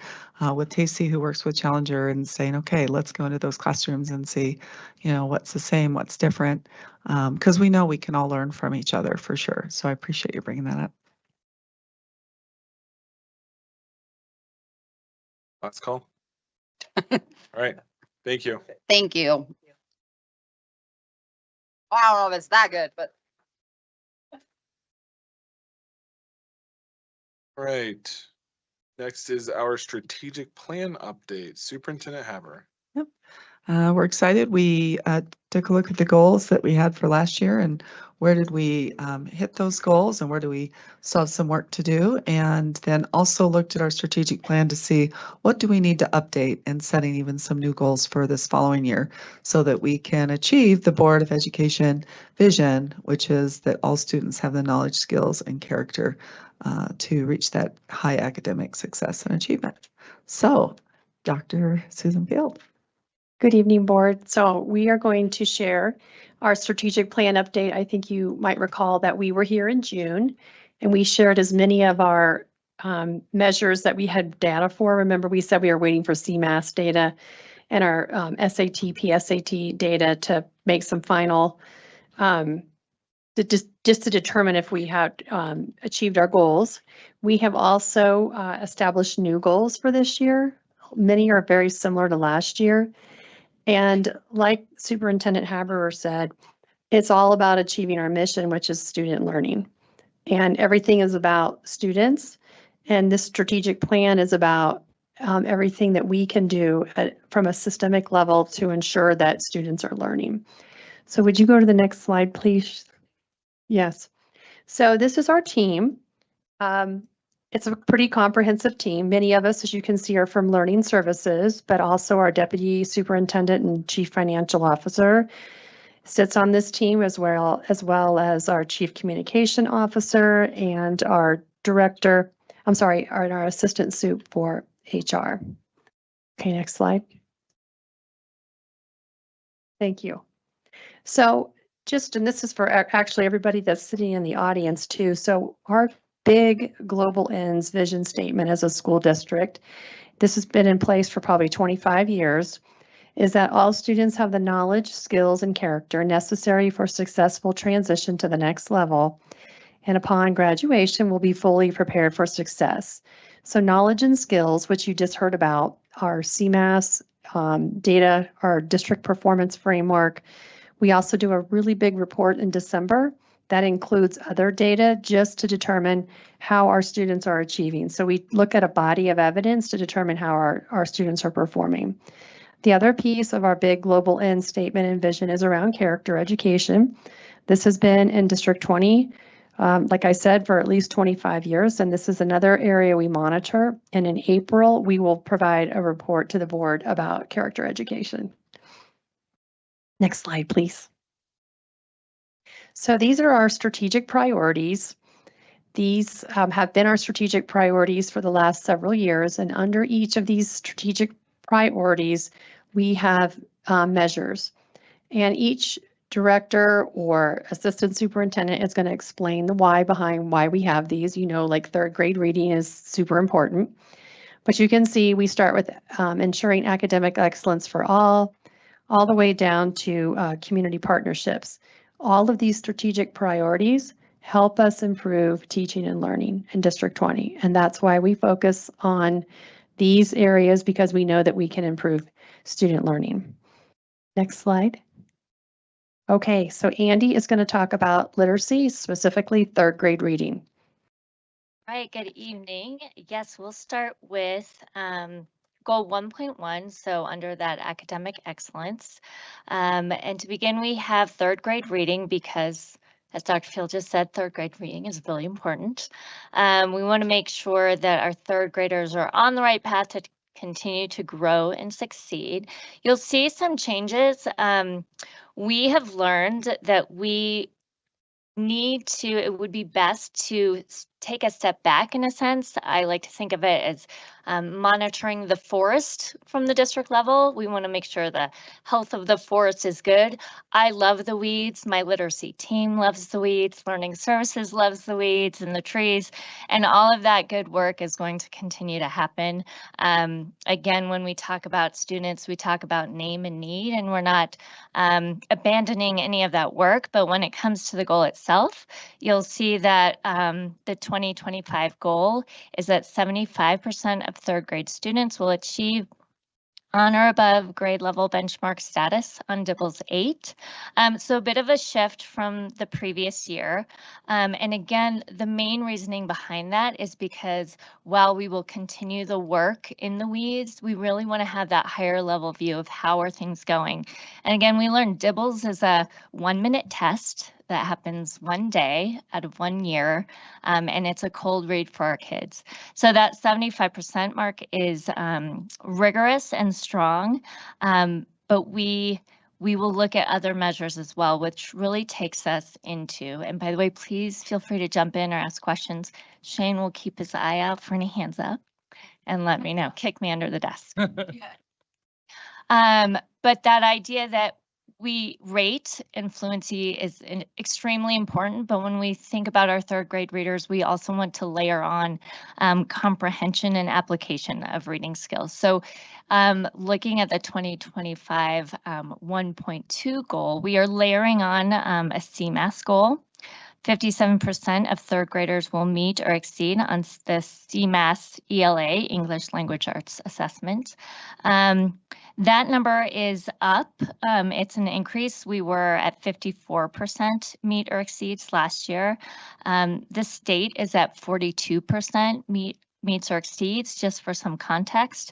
with Tacey, who works with Challenger, and saying, okay, let's go into those classrooms and see, what's the same, what's different. Because we know we can all learn from each other for sure. So I appreciate you bringing that up. Last call. All right. Thank you. Thank you. I don't know if it's that good, but. All right. Next is our strategic plan update. Superintendent Haber. We're excited. We took a look at the goals that we had for last year and where did we hit those goals and where do we still have some work to do, and then also looked at our strategic plan to see what do we need to update and setting even some new goals for this following year so that we can achieve the Board of Education vision, which is that all students have the knowledge, skills, and character to reach that high academic success and achievement. So, Dr. Susan Field. Good evening, board. So we are going to share our strategic plan update. I think you might recall that we were here in June and we shared as many of our measures that we had data for. Remember, we said we were waiting for CMAS data and our SAT, PSAT data to make some final, just to determine if we had achieved our goals. We have also established new goals for this year. Many are very similar to last year. And like Superintendent Haberer said, it's all about achieving our mission, which is student learning. And everything is about students. And this strategic plan is about everything that we can do from a systemic level to ensure that students are learning. So would you go to the next slide, please? Yes. So this is our team. It's a pretty comprehensive team. Many of us, as you can see, are from Learning Services, but also our Deputy Superintendent and Chief Financial Officer sits on this team, as well as our Chief Communication Officer and our Director, our Assistant Sup for HR. Okay, next slide. Thank you. So and this is for actually everybody that's sitting in the audience too. So our big global ends vision statement as a school district, this has been in place for probably 25 years, is that all students have the knowledge, skills, and character necessary for successful transition to the next level, and upon graduation will be fully prepared for success. So knowledge and skills, which you just heard about, our CMAS data, our district performance framework. We also do a really big report in December that includes other data just to determine how our students are achieving. So we look at a body of evidence to determine how our students are performing. The other piece of our big global end statement and vision is around character education. This has been in District 20, like I said, for at least 25 years, and this is another area we monitor. And in April, we will provide a report to the board about character education. Next slide, please. So these are our strategic priorities. These have been our strategic priorities for the last several years, and under each of these strategic priorities, we have measures. And each director or assistant superintendent is going to explain the why behind why we have these. You know, like third grade reading is super important. But you can see we start with ensuring academic excellence for all the way down to community partnerships. All of these strategic priorities help us improve teaching and learning in District 20. And that's why we focus on these areas, because we know that we can improve student learning. Next slide. Okay, so Andy is going to talk about literacy, specifically third grade reading. All right, good evening. Yes, we'll start with goal 1.1, so under that academic excellence. And to begin, we have third grade reading because, as Dr. Field just said, third grade reading is really important. We want to make sure that our third graders are on the right path to continue to grow and succeed. You'll see some changes. We have learned that it would be best to take a step back in a sense. I like to think of it as monitoring the forest from the district level. We want to make sure the health of the forest is good. I love the weeds. My literacy team loves the weeds. Learning services loves the weeds and the trees. And all of that good work is going to continue to happen. Again, when we talk about students, we talk about name and need, and we're not abandoning any of that work. But when it comes to the goal itself, you'll see that the 2025 goal is that 75% of third grade students will achieve on or above grade level benchmark status on DIBELS 8. So a bit of a shift from the previous year. And again, the main reasoning behind that is because while we will continue the work in the weeds, we really want to have that higher level view of how are things going. And again, we learned DIBELS is a 1-minute test that happens one day out of 1 year, and it's a cold read for our kids. So that 75% mark is rigorous and strong, but we will look at other measures as well, which really takes us into, and by the way, please feel free to jump in or ask questions. Shane will keep his eye out for any hands up and let me know, kick me under the desk. But that idea that we rate and fluency is extremely important, but when we think about our third grade readers, we also want to layer on comprehension and application of reading skills. So looking at the 2025 1.2 goal, we are layering on a CMAS goal. 57% of third graders will meet or exceed on the CMAS ELA, English Language Arts Assessment. That number is up. It's an increase. We were at 54% meet or exceeds last year. The state is at 42% meets or exceeds, just for some context.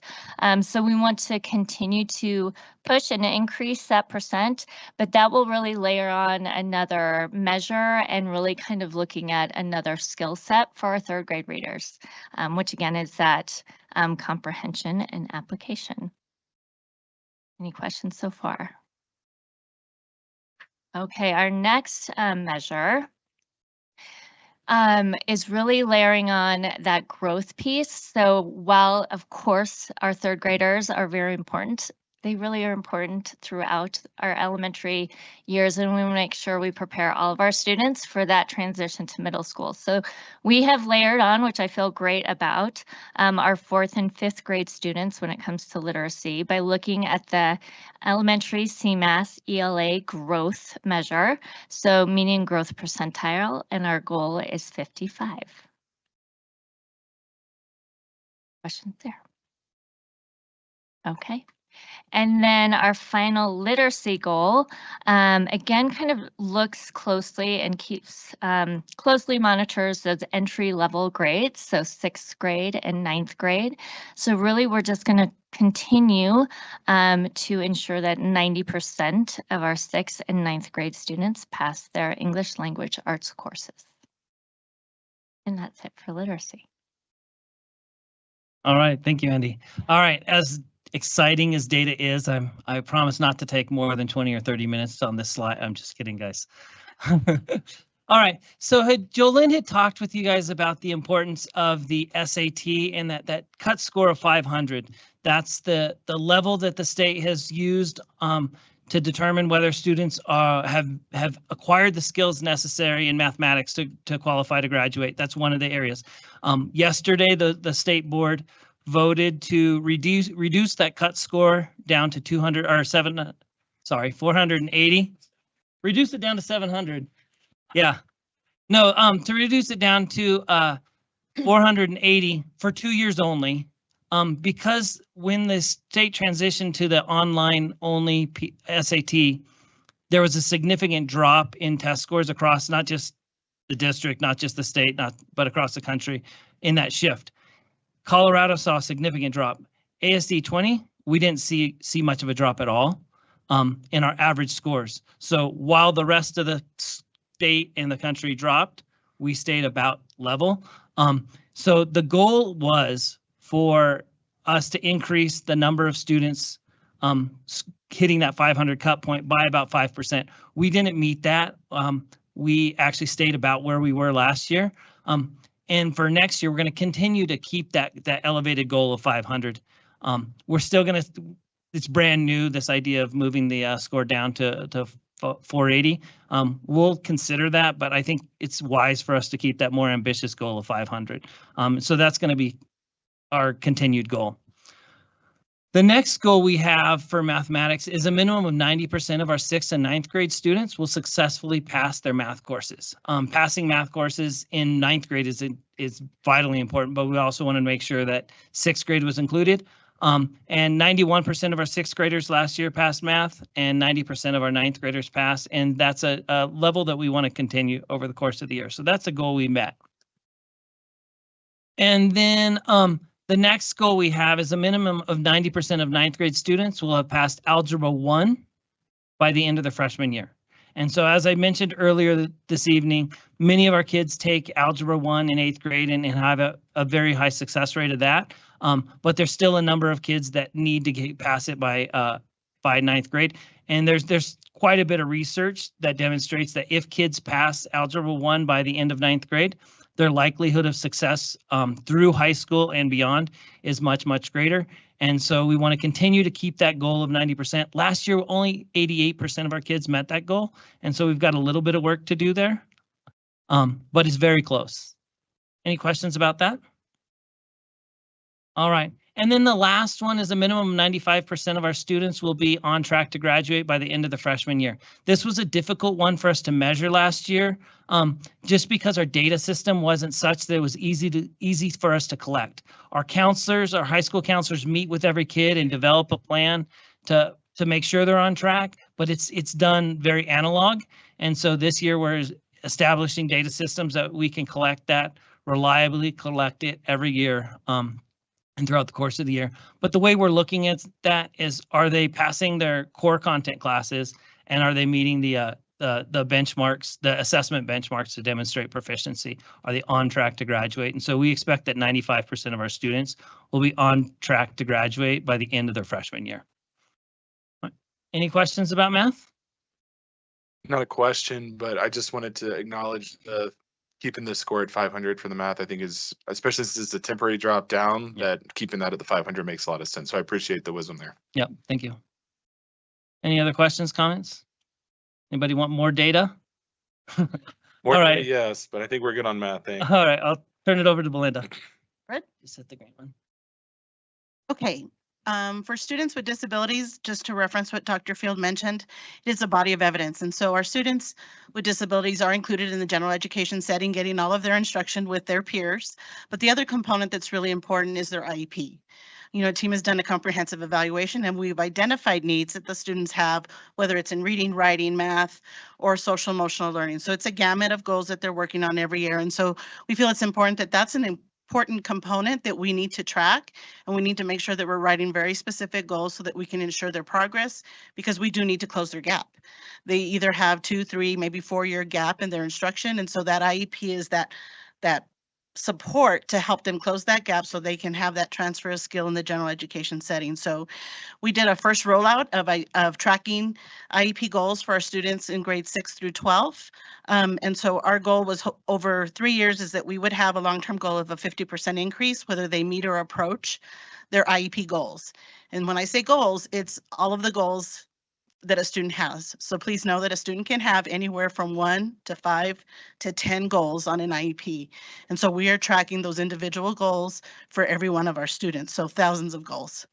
So we want to continue to push and increase that percent, but that will really layer on another measure and really kind of looking at another skill set for our third grade readers, which again is that comprehension and application. Any questions so far? Okay, our next measure is really layering on that growth piece. So while, of course, our third graders are very important, they really are important throughout our elementary years, and we want to make sure we prepare all of our students for that transition to middle school. So we have layered on, which I feel great about, our 4th and 5th grade students when it comes to literacy by looking at the elementary CMAS ELA growth measure, so median growth percentile, and our goal is 55. Questions there? Okay. And then our final literacy goal, again, kind of looks closely and keeps closely monitors those entry level grades, so 6th grade and 9th grade. So really, we're just going to continue to ensure that 90% of our 6th and 9th grade students pass their English language arts courses. And that's it for literacy. All right, thank you, Andy. All right, as exciting as data is, I promise not to take more than 20 or 30 minutes on this slide. I'm just kidding, guys. All right, so Jolynn had talked with you guys about the importance of the SAT and that cut score of 500. That's the level that the state has used to determine whether students have acquired the skills necessary in mathematics to qualify to graduate. That's one of the areas. Yesterday, the state board voted to reduce that cut score down to 480. Reduce it down to 700. Yeah. No, to reduce it down to 480 for 2 years only. Because when the state transitioned to the online only SAT, there was a significant drop in test scores across not just the district, not just the state, but across the country in that shift. Colorado saw a significant drop. ASD 20, we didn't see much of a drop at all in our average scores. So while the rest of the state and the country dropped, we stayed about level. So the goal was for us to increase the number of students hitting that 500 cut point by about 5%. We didn't meet that. We actually stayed about where we were last year. And for next year, we're going to continue to keep that elevated goal of 500. We're still going to, it's brand new, this idea of moving the score down to 480. We'll consider that, but I think it's wise for us to keep that more ambitious goal of 500. So that's going to be our continued goal. The next goal we have for mathematics is a minimum of 90% of our 6th and 9th grade students will successfully pass their math courses. Passing math courses in 9th grade is vitally important, but we also want to make sure that 6th grade was included. And 91% of our 6th graders last year passed math, and 90% of our 9th graders passed, and that's a level that we want to continue over the course of the year. So that's a goal we met. And then the next goal we have is a minimum of 90% of 9th grade students will have passed Algebra 1 by the end of the freshman year. And so as I mentioned earlier this evening, many of our kids take Algebra 1 in 8th grade and have a very high success rate of that. But there's still a number of kids that need to pass it by 9th grade. And there's quite a bit of research that demonstrates that if kids pass Algebra 1 by the end of 9th grade, their likelihood of success through high school and beyond is much, much greater. And so we want to continue to keep that goal of 90%. Last year, only 88% of our kids met that goal. And so we've got a little bit of work to do there, but it's very close. Any questions about that? All right. And then the last one is a minimum of 95% of our students will be on track to graduate by the end of the freshman year. This was a difficult one for us to measure last year, just because our data system wasn't such that it was easy for us to collect. Our counselors, our high school counselors meet with every kid and develop a plan to make sure they're on track, but it's done very analog. And so this year we're establishing data systems that we can collect that, reliably collect it every year. And throughout the course of the year. But the way we're looking at that is, are they passing their core content classes, and are they meeting the benchmarks, the assessment benchmarks to demonstrate proficiency? Are they on track to graduate? And so we expect that 95% of our students will be on track to graduate by the end of their freshman year. Any questions about math? Not a question, but I just wanted to acknowledge keeping the score at 500 for the math, I think is, especially since it's a temporary drop down, that keeping that at the 500 makes a lot of sense. So I appreciate the wisdom there. Yep, thank you. Any other questions, comments? Anybody want more data? More All data, right. yes, but I think we're good on math. Thanks. All right, I'll turn it over to Belinda. Fred? Just hit the green one. Okay, for students with disabilities, just to reference what Dr. Field mentioned, it is a body of evidence. And so our students with disabilities are included in the general education setting, getting all of their instruction with their peers. But the other component that's really important is their IEP. You know, a team has done a comprehensive evaluation, and we've identified needs that the students have, whether it's in reading, writing, math, or social emotional learning. So it's a gamut of goals that they're working on every year. And so we feel it's important that that's an important component that we need to track, and we need to make sure that we're writing very specific goals so that we can ensure their progress, because we do need to close their gap. They either have 2, 3, maybe 4-year gap in their instruction, and so that IEP is that support to help them close that gap so they can have that transfer of skill in the general education setting. So we did a first rollout of tracking IEP goals for our students in grades 6 through 12. And so our goal was over 3 years is that we would have a long-term goal of a 50% increase, whether they meet or approach their IEP goals. And when I say goals, it's all of the goals that a student has. So please know that a student can have anywhere from 1 to 5 to 10 goals on an IEP. And so we are tracking those individual goals for every one of our students, so thousands of goals.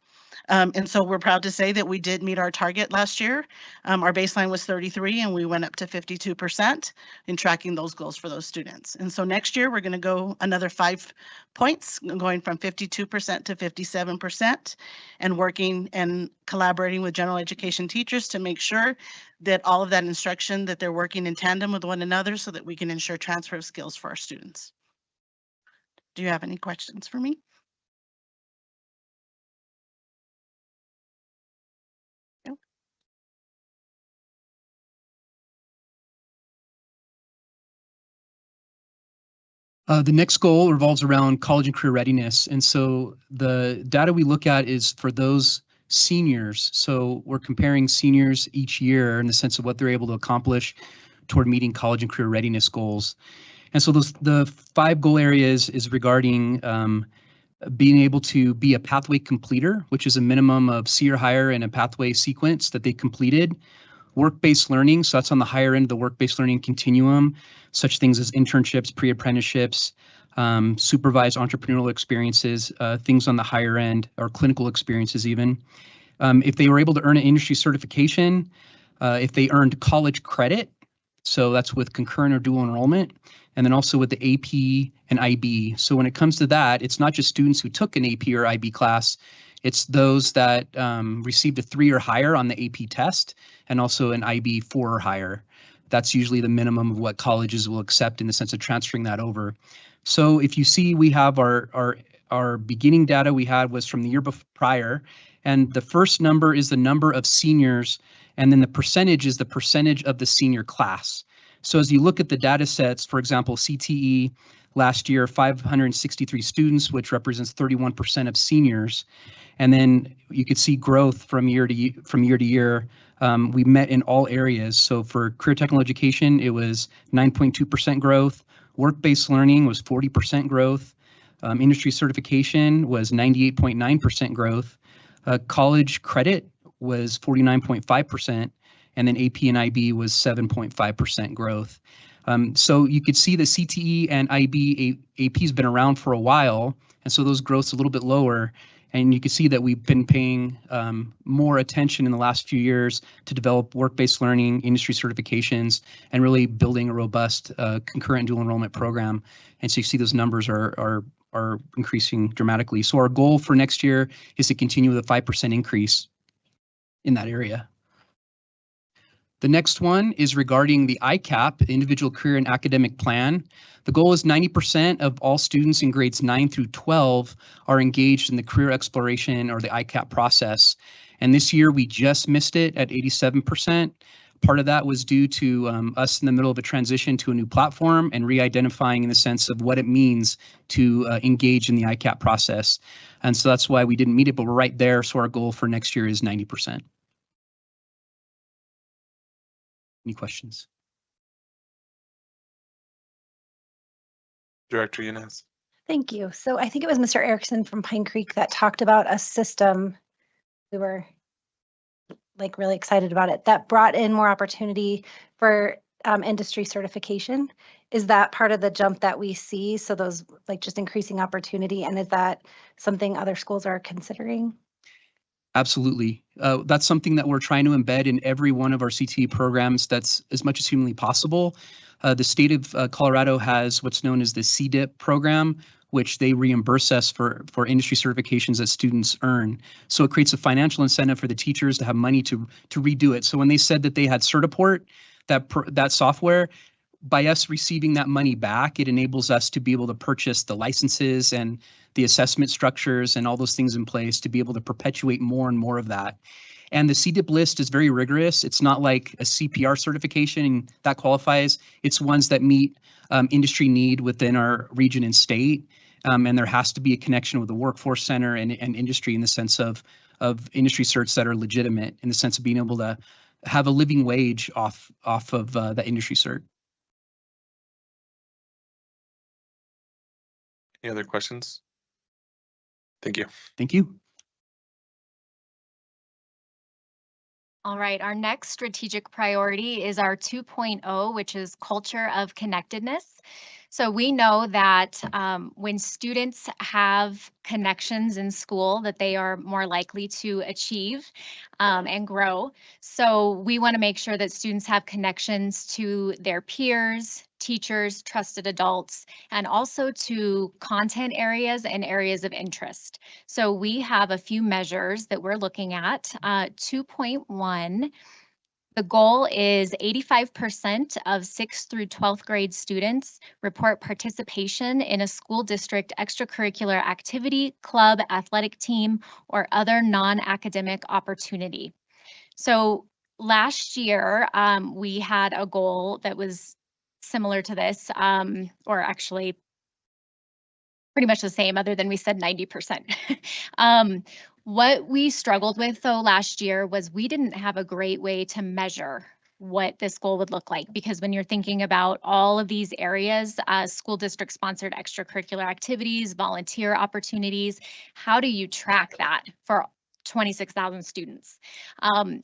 And so we're proud to say that we did meet our target last year. Our baseline was 33 and we went up to 52% in tracking those goals for those students. And so next year we're going to go another 5 points, going from 52% to 57%, and working and collaborating with general education teachers to make sure that all of that instruction, that they're working in tandem with one another so that we can ensure transfer of skills for our students. Do you have any questions for me? The next goal revolves around college and career readiness. And so the data we look at is for those seniors. So we're comparing seniors each year in the sense of what they're able to accomplish toward meeting college and career readiness goals. And so the 5 goal areas is regarding being able to be a pathway completer, which is a minimum of C or higher in a pathway sequence that they completed. Work-based learning, so that's on the higher end of the work-based learning continuum, such things as internships, pre-apprenticeships, supervised entrepreneurial experiences, things on the higher end, or clinical experiences even. If they were able to earn an industry certification, if they earned college credit, so that's with concurrent or dual enrollment, and then also with the AP and IB. So when it comes to that, it's not just students who took an AP or IB class, it's those that received a 3 or higher on the AP test, and also an IB 4 or higher. That's usually the minimum of what colleges will accept in the sense of transferring that over. So if you see, we have our beginning data we had was from the year prior, and the first number is the number of seniors, and then the percentage is the percentage of the senior class. So as you look at the data sets, for example, CTE last year, 563 students, which represents 31% of seniors. And then you could see growth from year to year. We met in all areas. So for career technical education, it was 9.2% growth. Work-based learning was 40% growth. Industry certification was 98.9% growth. College credit was 49.5%. And then AP and IB was 7.5% growth. So you could see the CTE and IB AP has been around for a while, and so those growths a little bit lower. And you can see that we've been paying more attention in the last few years to develop work-based learning, industry certifications, and really building a robust concurrent dual enrollment program. And so you see those numbers are increasing dramatically. So our goal for next year is to continue with a 5% increase in that area. The next one is regarding the ICAP, Individual Career and Academic Plan. The goal is 90% of all students in grades 9 through 12 are engaged in the career exploration or the ICAP process. And this year we just missed it at 87%. Part of that was due to us in the middle of a transition to a new platform and re-identifying in the sense of what it means to engage in the ICAP process. And so that's why we didn't meet it, but we're right there. So our goal for next year is 90%. Any questions? Director Yanez. Thank you. So I think it was Mr. Erickson from Pine Creek that talked about a system. We were like really excited about it, that brought in more opportunity for industry certification. Is that part of the jump that we see? So those like just increasing opportunity, and is that something other schools are considering? Absolutely. That's something that we're trying to embed in every one of our CTE programs that's as much as humanly possible. The state of Colorado has what's known as the CDIP program, which they reimburse us for industry certifications that students earn. So it creates a financial incentive for the teachers to have money to redo it. So when they said that they had Certiport, that software, by us receiving that money back, it enables us to be able to purchase the licenses and the assessment structures and all those things in place to be able to perpetuate more and more of that. And the CDIP list is very rigorous. It's not like a CPR certification that qualifies. It's ones that meet industry need within our region and state. And there has to be a connection with the workforce center and industry in the sense of industry certs that are legitimate, in the sense of being able to have a living wage off of that industry cert. Any other questions? Thank you. Thank you. All right, our next strategic priority is our 2.0, which is culture of connectedness. So we know that when students have connections in school, that they are more likely to achieve and grow. So we want to make sure that students have connections to their peers, teachers, trusted adults, and also to content areas and areas of interest. So we have a few measures that we're looking at. 2.1. The goal is 85% of 6th through 12th grade students report participation in a school district extracurricular activity, club, athletic team, or other non-academic opportunity. So last year, we had a goal that was similar to this, or actually pretty much the same, other than we said 90%. What we struggled with though last year was we didn't have a great way to measure what this goal would look like, because when you're thinking about all of these areas, school district sponsored extracurricular activities, volunteer opportunities, how do you track that for 26,000 students?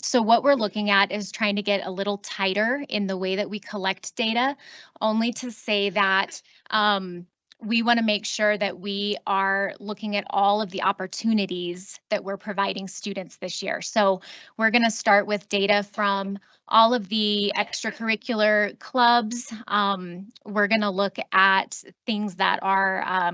So what we're looking at is trying to get a little tighter in the way that we collect data, only to say that we want to make sure that we are looking at all of the opportunities that we're providing students this year. So we're going to start with data from all of the extracurricular clubs. We're going to look at things that are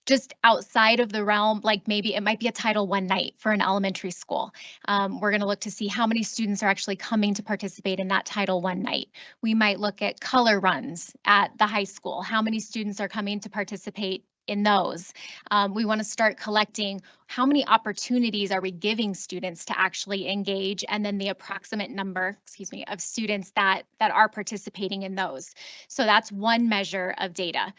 just outside of the realm, like maybe it might be a Title I night for an elementary school. We're going to look to see how many students are actually coming to participate in that Title I night. We might look at color runs at the high school. How many students are coming to participate in those? We want to start collecting how many opportunities are we giving students to actually engage, and then the approximate number, of students that are participating in those. So that's one measure of data.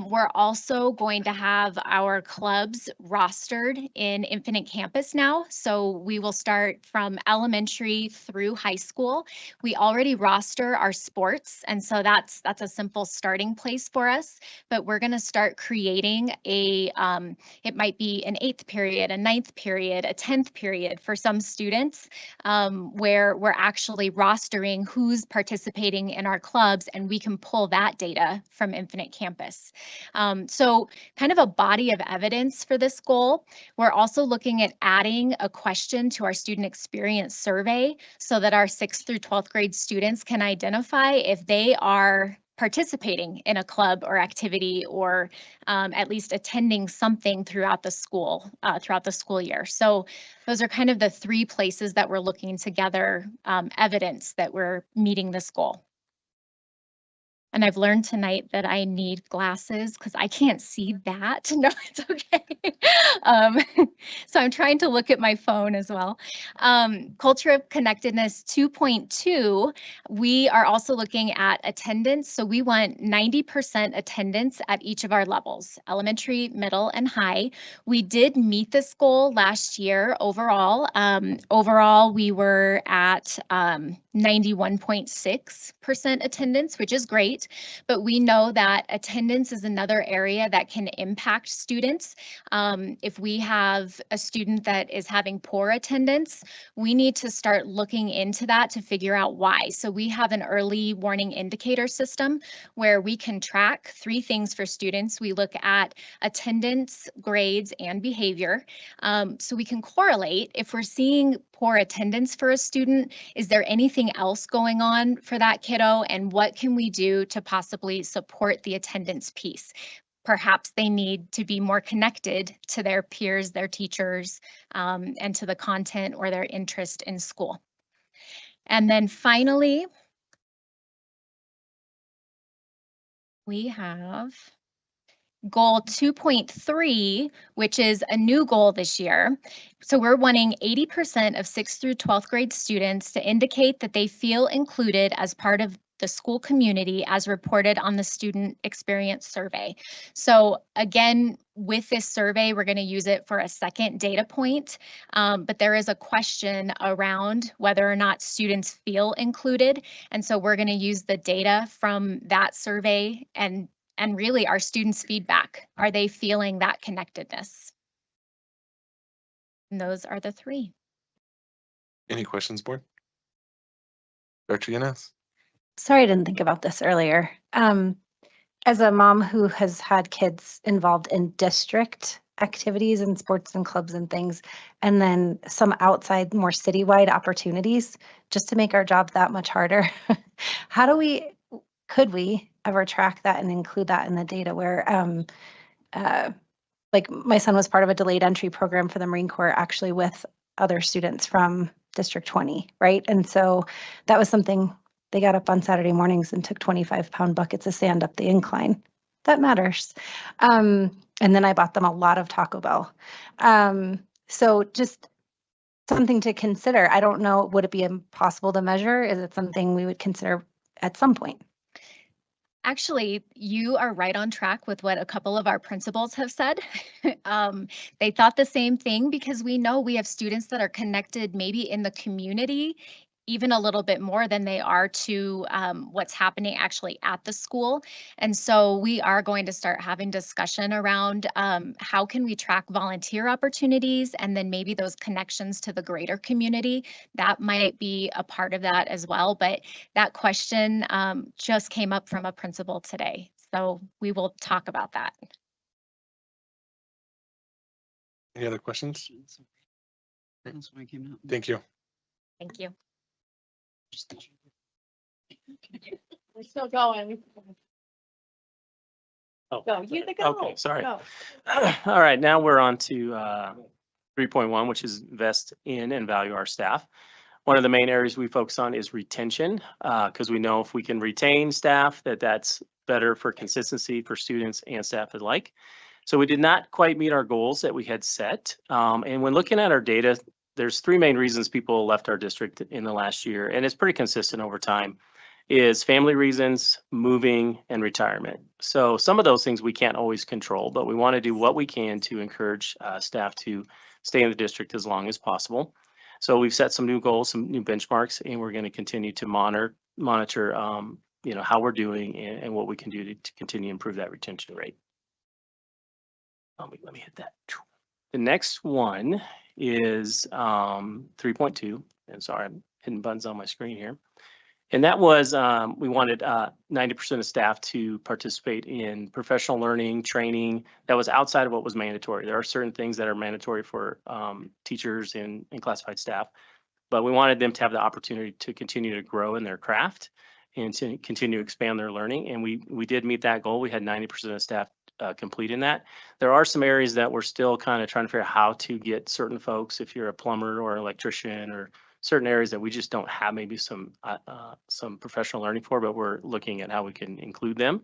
We're also going to have our clubs rostered in Infinite Campus now. So we will start from elementary through high school. We already roster our sports, and so that's a simple starting place for us, but we're going to start creating a, it might be an 8th period, a 9th period, a 10th period for some students, where we're actually rostering who's participating in our clubs, and we can pull that data from Infinite Campus. So kind of a body of evidence for this goal. We're also looking at adding a question to our student experience survey so that our 6th through 12th grade students can identify if they are participating in a club or activity, or at least attending something throughout the school year. So those are kind of the 3 places that we're looking to gather evidence that we're meeting this goal. And I've learned tonight that I need glasses because I can't see that. No, it's okay. So I'm trying to look at my phone as well. Culture of Connectedness 2.2, we are also looking at attendance. So we want 90% attendance at each of our levels, elementary, middle, and high. We did meet this goal last year overall. Overall, we were at 91.6% attendance, which is great, but we know that attendance is another area that can impact students. If we have a student that is having poor attendance, we need to start looking into that to figure out why. So we have an early warning indicator system where we can track 3 things for students. We look at attendance, grades, and behavior. So we can correlate if we're seeing poor attendance for a student, is there anything else going on for that kiddo, and what can we do to possibly support the attendance piece? Perhaps they need to be more connected to their peers, their teachers, and to the content or their interest in school. And then finally, we have goal 2.3, which is a new goal this year. So we're wanting 80% of 6th through 12th grade students to indicate that they feel included as part of the school community as reported on the student experience survey. So again, with this survey, we're going to use it for a second data point, but there is a question around whether or not students feel included. And so we're going to use the data from that survey and really our students' feedback. Are they feeling that connectedness? And those are the three. Any questions, board? Dr. Yanez? Sorry, I didn't think about this earlier. As a mom who has had kids involved in district activities and sports and clubs and things, and then some outside, more citywide opportunities, just to make our job that much harder, could we ever track that and include that in the data where, like my son was part of a delayed entry program for the Marine Corps, actually with other students from District 20, right? And so that was something. They got up on Saturday mornings and took 25-pound buckets of sand up the incline. That matters. And then I bought them a lot of Taco Bell. So just something to consider. I don't know, would it be impossible to measure? Is it something we would consider at some point? Actually, you are right on track with what a couple of our principals have said. They thought the same thing because we know we have students that are connected maybe in the community even a little bit more than they are to what's happening actually at the school. And so we are going to start having discussion around how can we track volunteer opportunities and then maybe those connections to the greater community. That might be a part of that as well. But that question just came up from a principal today. So we will talk about that. Any other questions? That's why I came out. Thank you. Thank you. We're still going. Oh, Go, you the go. okay, sorry. Go. All right, now we're on to 3.1, which is invest in and value our staff. One of the main areas we focus on is retention, because we know if we can retain staff, that's better for consistency for students and staff alike. So we did not quite meet our goals that we had set. And when looking at our data, there's three main reasons people left our district in the last year, and it's pretty consistent over time, is family reasons, moving, and retirement. So some of those things we can't always control, but we want to do what we can to encourage staff to stay in the district as long as possible. So we've set some new goals, some new benchmarks, and we're going to continue to monitor how we're doing and what we can do to continue to improve that retention rate. Let me hit that. The next one is 3.2, and sorry, I'm hitting buttons on my screen here. And that was, we wanted 90% of staff to participate in professional learning, training that was outside of what was mandatory. There are certain things that are mandatory for teachers and classified staff, but we wanted them to have the opportunity to continue to grow in their craft and to continue to expand their learning. And we did meet that goal. We had 90% of staff completing that. There are some areas that we're still kind of trying to figure out how to get certain folks, if you're a plumber or electrician or certain areas that we just don't have maybe some professional learning for, but we're looking at how we can include them.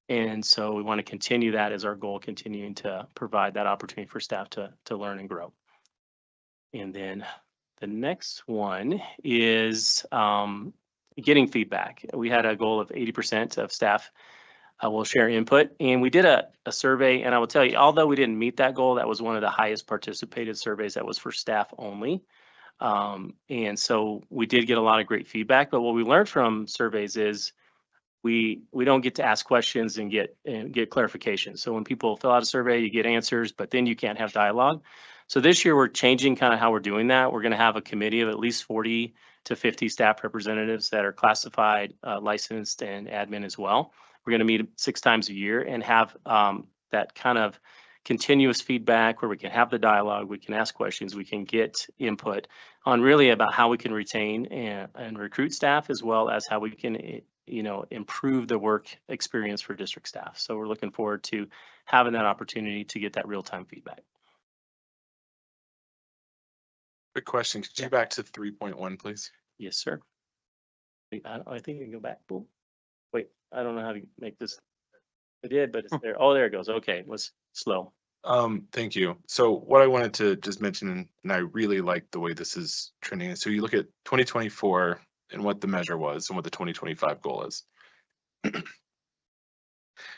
And so we want to continue that as our goal, continuing to provide that opportunity for staff to learn and grow. And then the next one is getting feedback. We had a goal of 80% of staff will share input, and we did a survey, and I will tell you, although we didn't meet that goal, that was one of the highest participated surveys that was for staff only. And so we did get a lot of great feedback, but what we learned from surveys is we don't get to ask questions and get clarification. So when people fill out a survey, you get answers, but then you can't have dialogue. So this year we're changing kind of how we're doing that. We're going to have a committee of at least 40 to 50 staff representatives that are classified, licensed, and admin as well. We're going to meet 6 times a year and have that kind of continuous feedback where we can have the dialogue, we can ask questions, we can get input on really about how we can retain and recruit staff, as well as how we can improve the work experience for district staff. So we're looking forward to having that opportunity to get that real-time feedback. Quick question, could you back to 3.1, please? Yes, sir. I think you can go back. Boom. Wait, I don't know how to make this. I did, but it's there. Oh, there it goes. Okay, it was slow. Thank you. So what I wanted to just mention, and I really like the way this is trending. So you look at 2024 and what the measure was and what the 2025 goal is.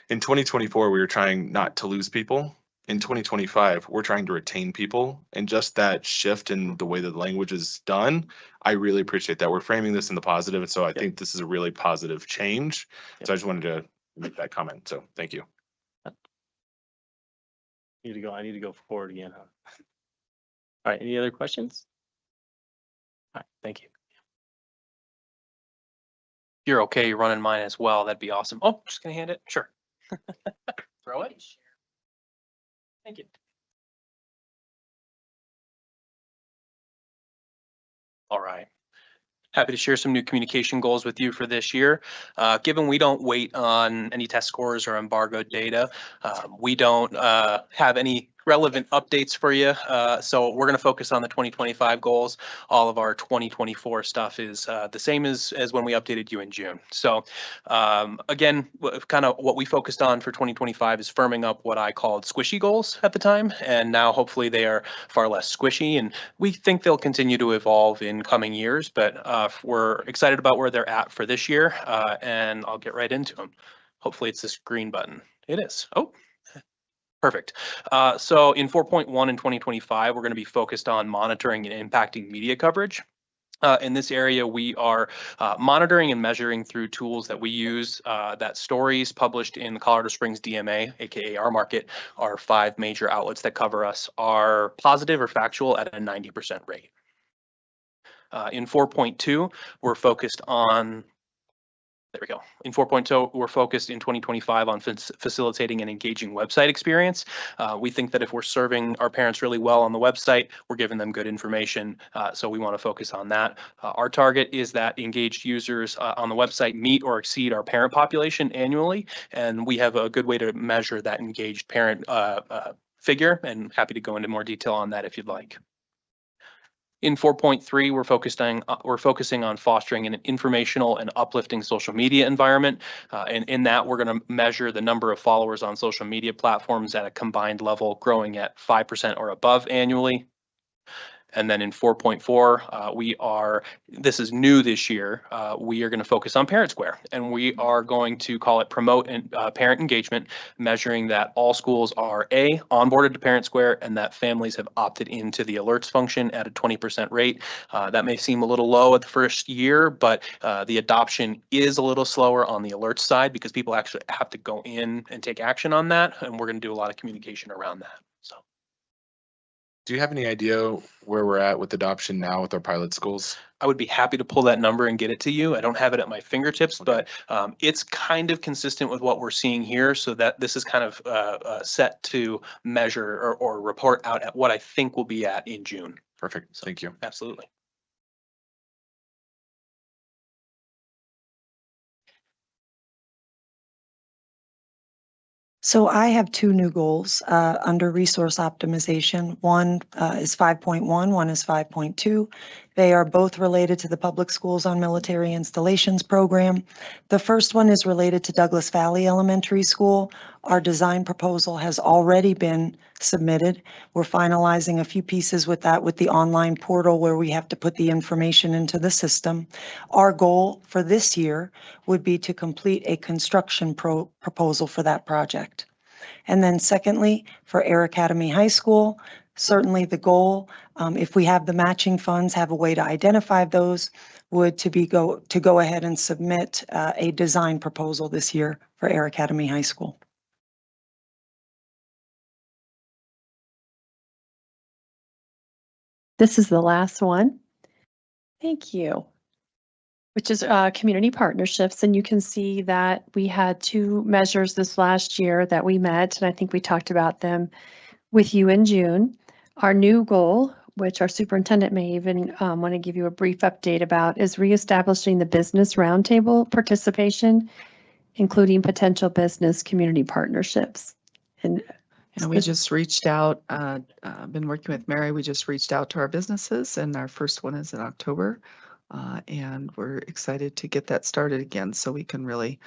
In 2024, we were trying not to lose people. In 2025, we're trying to retain people. And just that shift in the way that the language is done, I really appreciate that. We're framing this in the positive, and so I think this is a really positive change. So I just wanted to make that comment. So thank you. I need to go forward again. Huh? All right, any other questions? All right, thank you. If you're okay running mine as well, that'd be awesome. Oh, just gonna hand it? Sure. Throw it. Thank you. All right. Happy to share some new communication goals with you for this year. Given we don't wait on any test scores or embargoed data, we don't have any relevant updates for you. So we're going to focus on the 2025 goals. All of our 2024 stuff is the same as when we updated you in June. So again, kind of what we focused on for 2025 is firming up what I called squishy goals at the time. And now hopefully they are far less squishy. And we think they'll continue to evolve in coming years. But we're excited about where they're at for this year. And I'll get right into them. Hopefully it's this green button. It is. Oh. Perfect. So in 4.1 in 2025, we're going to be focused on monitoring and impacting media coverage. In this area, we are monitoring and measuring through tools that we use that stories published in the Colorado Springs DMA, aka our market, our 5 major outlets that cover us, are positive or factual at a 90% rate. In 4.2, we're focused on there we go. In 4.0, we're focused in 2025 on facilitating an engaging website experience. We think that if we're serving our parents really well on the website, we're giving them good information. So we want to focus on that. Our target is that engaged users on the website meet or exceed our parent population annually. And we have a good way to measure that engaged parent figure, and happy to go into more detail on that if you'd like. In 4.3, we're focusing on fostering an informational and uplifting social media environment. And in that, we're going to measure the number of followers on social media platforms at a combined level, growing at 5% or above annually. And then in 4.4, this is new this year, we are going to focus on Parent Square, and we are going to call it promote parent engagement, measuring that all schools are onboarded to Parent Square and that families have opted into the alerts function at a 20% rate. That may seem a little low at the first year, but the adoption is a little slower on the alerts side because people actually have to go in and take action on that, and we're going to do a lot of communication around that. So. Do you have any idea where we're at with adoption now with our pilot schools? I would be happy to pull that number and get it to you. I don't have it at my fingertips, but it's kind of consistent with what we're seeing here. So that this is kind of set to measure or report out at what I think we'll be at in June. Perfect. Thank you. Absolutely. So I have 2 new goals under resource optimization. One is 5.1, one is 5.2. They are both related to the Public Schools on Military Installations program. The first one is related to Douglas Valley Elementary School. Our design proposal has already been submitted. We're finalizing a few pieces with that with the online portal where we have to put the information into the system. Our goal for this year would be to complete a construction proposal for that project. And then secondly, for Air Academy High School, certainly the goal, if we have the matching funds, have a way to identify those, would to go ahead and submit a design proposal this year for Air Academy High School. This is the last one. Thank you. Which is community partnerships. And you can see that we had 2 measures this last year that we met, and I think we talked about them with you in June. Our new goal, which our superintendent may even want to give you a brief update about, is reestablishing the business roundtable participation, including potential business community partnerships. And we just reached out, been working with Mary. We just reached out to our businesses, and our first one is in October. And we're excited to get that started again so we can really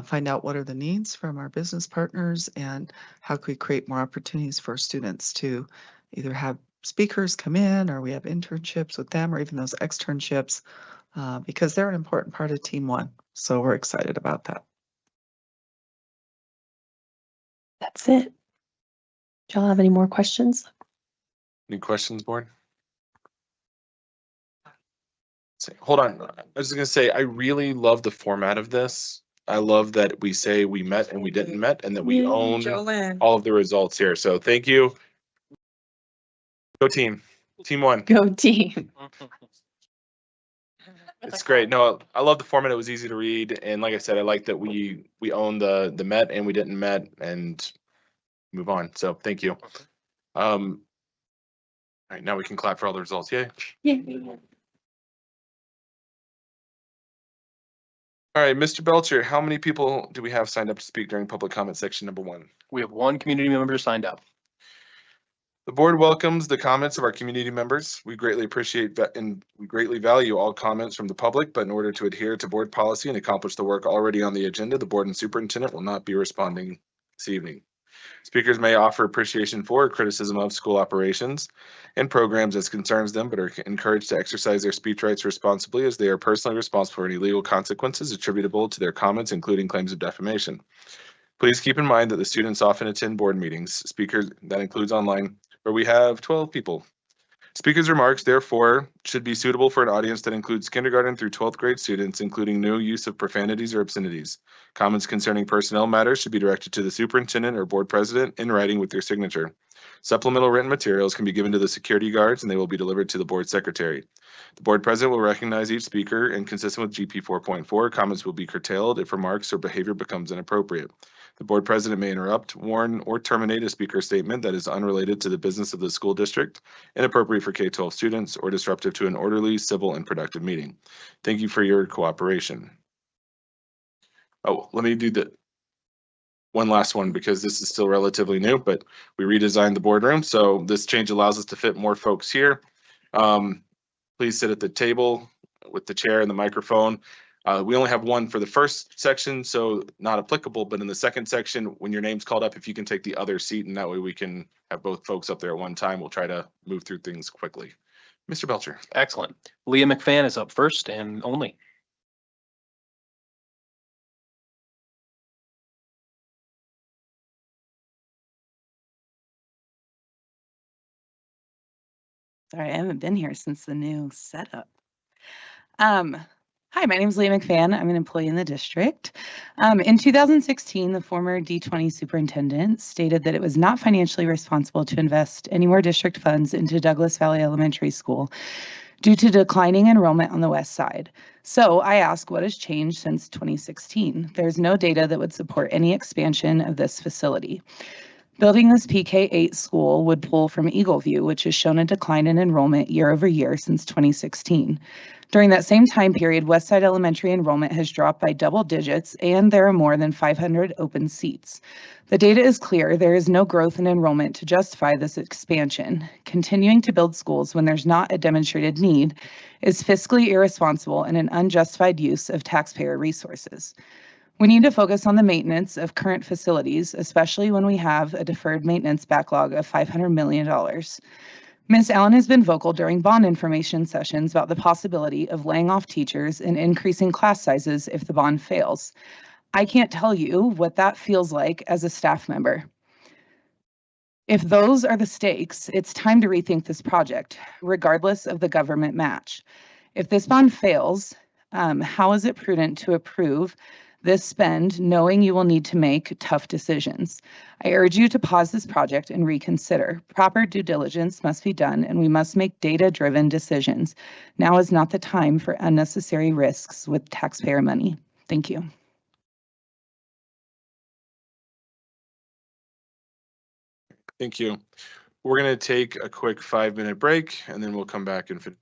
find out what are the needs from our business partners and how can we create more opportunities for students to either have speakers come in or we have internships with them or even those externships because they're an important part of Team One. So we're excited about that. That's it. Do y'all have any more questions? Any questions, board? Hold on. I was just gonna say, I really love the format of this. I love that we say we met and we didn't met and that we own Jolene. all of the results here. So thank you. Go team. Team one. Go team. It's great. No, I love the format. It was easy to read. And like I said, I like that we own the met and we didn't met and move on. So thank you. All right, now we can clap for all the results. Yay. All right, Mr. Belcher, how many people do we have signed up to speak during public comment section number 1? We have 1 community member signed up. The board welcomes the comments of our community members. We greatly appreciate that and we greatly value all comments from the public, but in order to adhere to board policy and accomplish the work already on the agenda, the board and superintendent will not be responding this evening. Speakers may offer appreciation for or criticism of school operations and programs as concerns them, but are encouraged to exercise their speech rights responsibly as they are personally responsible for any legal consequences attributable to their comments, including claims of defamation. Please keep in mind that the students often attend board meetings, speakers that includes online, where we have 12 people. Speakers' remarks, therefore, should be suitable for an audience that includes kindergarten through 12th grade students, including no use of profanities or obscenities. Comments concerning personnel matters should be directed to the superintendent or board president in writing with their signature. Supplemental written materials can be given to the security guards and they will be delivered to the board secretary. The board president will recognize each speaker and consistent with GP 4.4, comments will be curtailed if remarks or behavior becomes inappropriate. The board president may interrupt, warn, or terminate a speaker's statement that is unrelated to the business of the school district, inappropriate for K-12 students, or disruptive to an orderly, civil, and productive meeting. Thank you for your cooperation. Oh, let me do the one last one because this is still relatively new, but we redesigned the boardroom. So this change allows us to fit more folks here. Please sit at the table with the chair and the microphone. We only have one for the first section, so not applicable, but in the second section, when your name's called up, if you can take the other seat and that way we can have both folks up there at one time, we'll try to move through things quickly. Mr. Belcher. Excellent. Leah McFan is up first and only. Sorry, I haven't been here since the new setup. Hi, my name is Leah McFan. I'm an employee in the district. In 2016, the former D20 superintendent stated that it was not financially responsible to invest any more district funds into Douglas Valley Elementary School due to declining enrollment on the west side. So I ask, what has changed since 2016? There's no data that would support any expansion of this facility. Building this PK-8 school would pull from Eagleview, which has shown a decline in enrollment year over year since 2016. During that same time period, Westside Elementary enrollment has dropped by double digits, and there are more than 500 open seats. The data is clear. There is no growth in enrollment to justify this expansion. Continuing to build schools when there's not a demonstrated need is fiscally irresponsible and an unjustified use of taxpayer resources. We need to focus on the maintenance of current facilities, especially when we have a deferred maintenance backlog of $500 million. Ms. Allen has been vocal during bond information sessions about the possibility of laying off teachers and increasing class sizes if the bond fails. I can't tell you what that feels like as a staff member. If those are the stakes, it's time to rethink this project, regardless of the government match. If this bond fails, how is it prudent to approve this spend, knowing you will need to make tough decisions? I urge you to pause this project and reconsider. Proper due diligence must be done, and we must make data-driven decisions. Now is not the time for unnecessary risks with taxpayer money. Thank you. Thank you. We're going to take a quick 5-minute break and then we'll come back and finish.